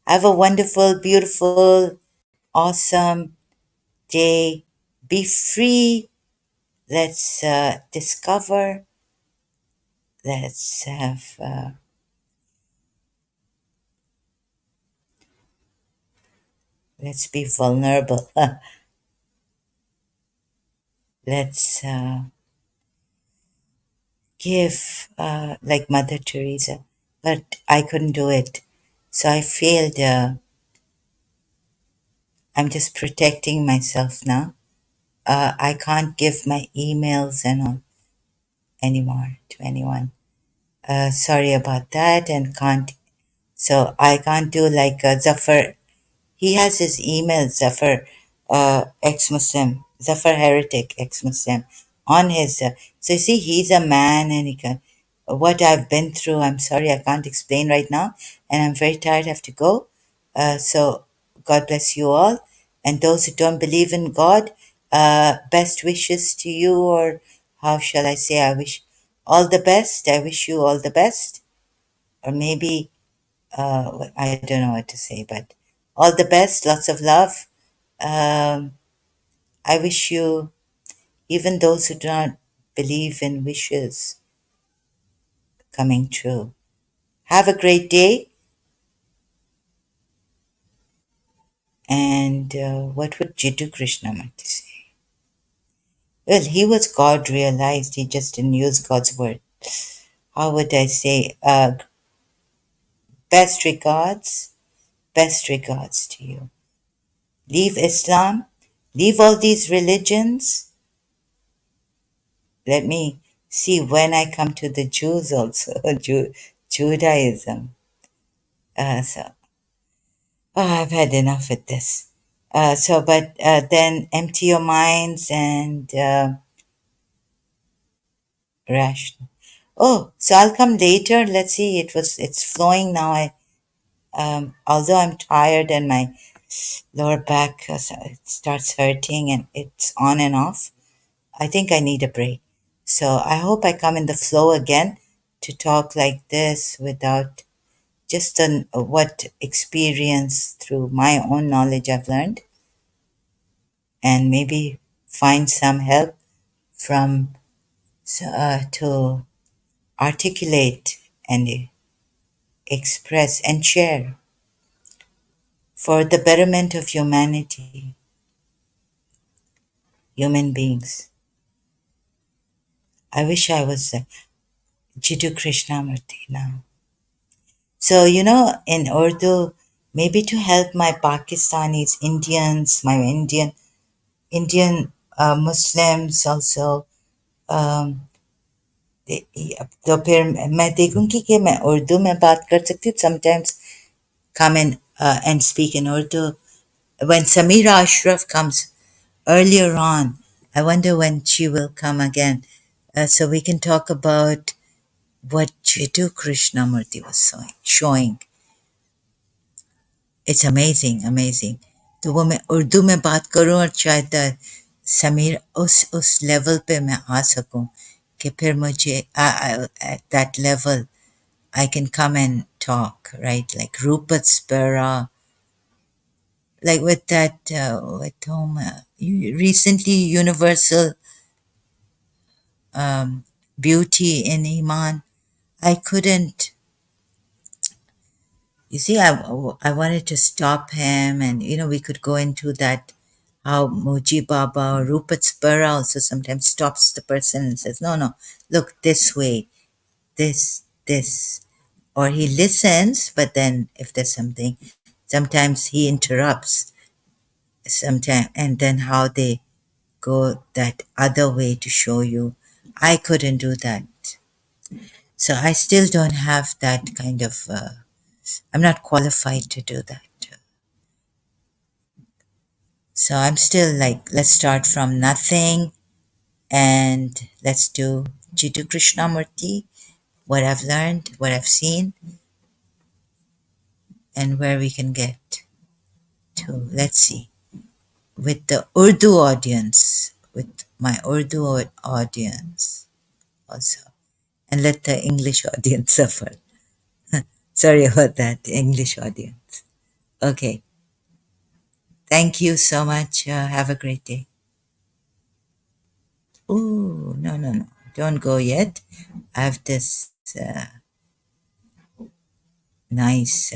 B: Have a wonderful, beautiful, awesome day. Be free. Let's discover. Let's have. Let's be vulnerable. Let's give like Mother Teresa, but I couldn't do it. So I failed. I'm just protecting myself now. I can't give my emails and all anymore to anyone. Sorry about that, and can't. So I can't do like Zafar. He has his email, Zafar, ex-Muslim, Zafar heretic, ex-Muslim, on his. So you see, he's a man, and he can. What I've been through, I'm sorry, I can't explain right now, and I'm very tired. I have to go. So God bless you all, and those who don't believe in God, best wishes to you, or how shall I say? I wish all the best. I wish you all the best, or maybe I don't know what to say, but all the best, lots of love. Um, I wish you, even those who do not believe in wishes coming true. Have a great day. And what would Jiddu Krishnamurti say? Well, he was God realized, he just didn't use God's word. How would I say? Best regards to you. Leave Islam, leave all these religions. Let me see when I come to the Jews also, Judaism. I've had enough with this. But then empty your minds and rational. Oh, so I'll come later. Let's see. It's flowing now. Although I'm tired and my lower back it starts hurting and it's on and off. I think I need a break. So I hope I come in the flow again to talk like this without just what experience through my own knowledge I've learned, and maybe find some help from to articulate and express and share for the betterment of humanity, human beings. I wish I was Jiddu Krishnamurti now. So, in Urdu, maybe to help my Pakistanis, Indians, my Indian Muslims also, तो फिर मैं देखूंगी कि मैं उर्दू में बात कर सकती हूँ. Sometimes come and speak in Urdu when Samira Ashraf comes earlier on, I wonder when she will come again, so we can talk about what Jiddu Krishnamurti was showing. It's amazing, amazing. तो वो मैं उर्दू में बात करूं और शायद समीर उस level पे मैं आ सकूं कि फिर मुझे at that level I can come and talk, right? Like Rupert Spera, like with that, with whom, recently Universal Beauty in Iman. I couldn't, you see, I wanted to stop him, and we could go into that, how Muji Baba or Rupert Spera also sometimes stops the person and says, no, no, look this way, this. Or he listens, but then if there's something, sometimes he interrupts, sometimes, and then how they go that other way to show you. I couldn't do that. So I still don't have that kind of, I'm not qualified to do that. So I'm still like, let's start from nothing and let's do Jiddu Krishnamurti, what I've learned, what I've seen, and where we can get to. Let's see. With the Urdu audience, with my Urdu audience also. And let the English audience suffer. Sorry about that, the English audience. Okay. Thank you so much. Have a great day. Ooh, no, no, no. Don't go yet. I have this nice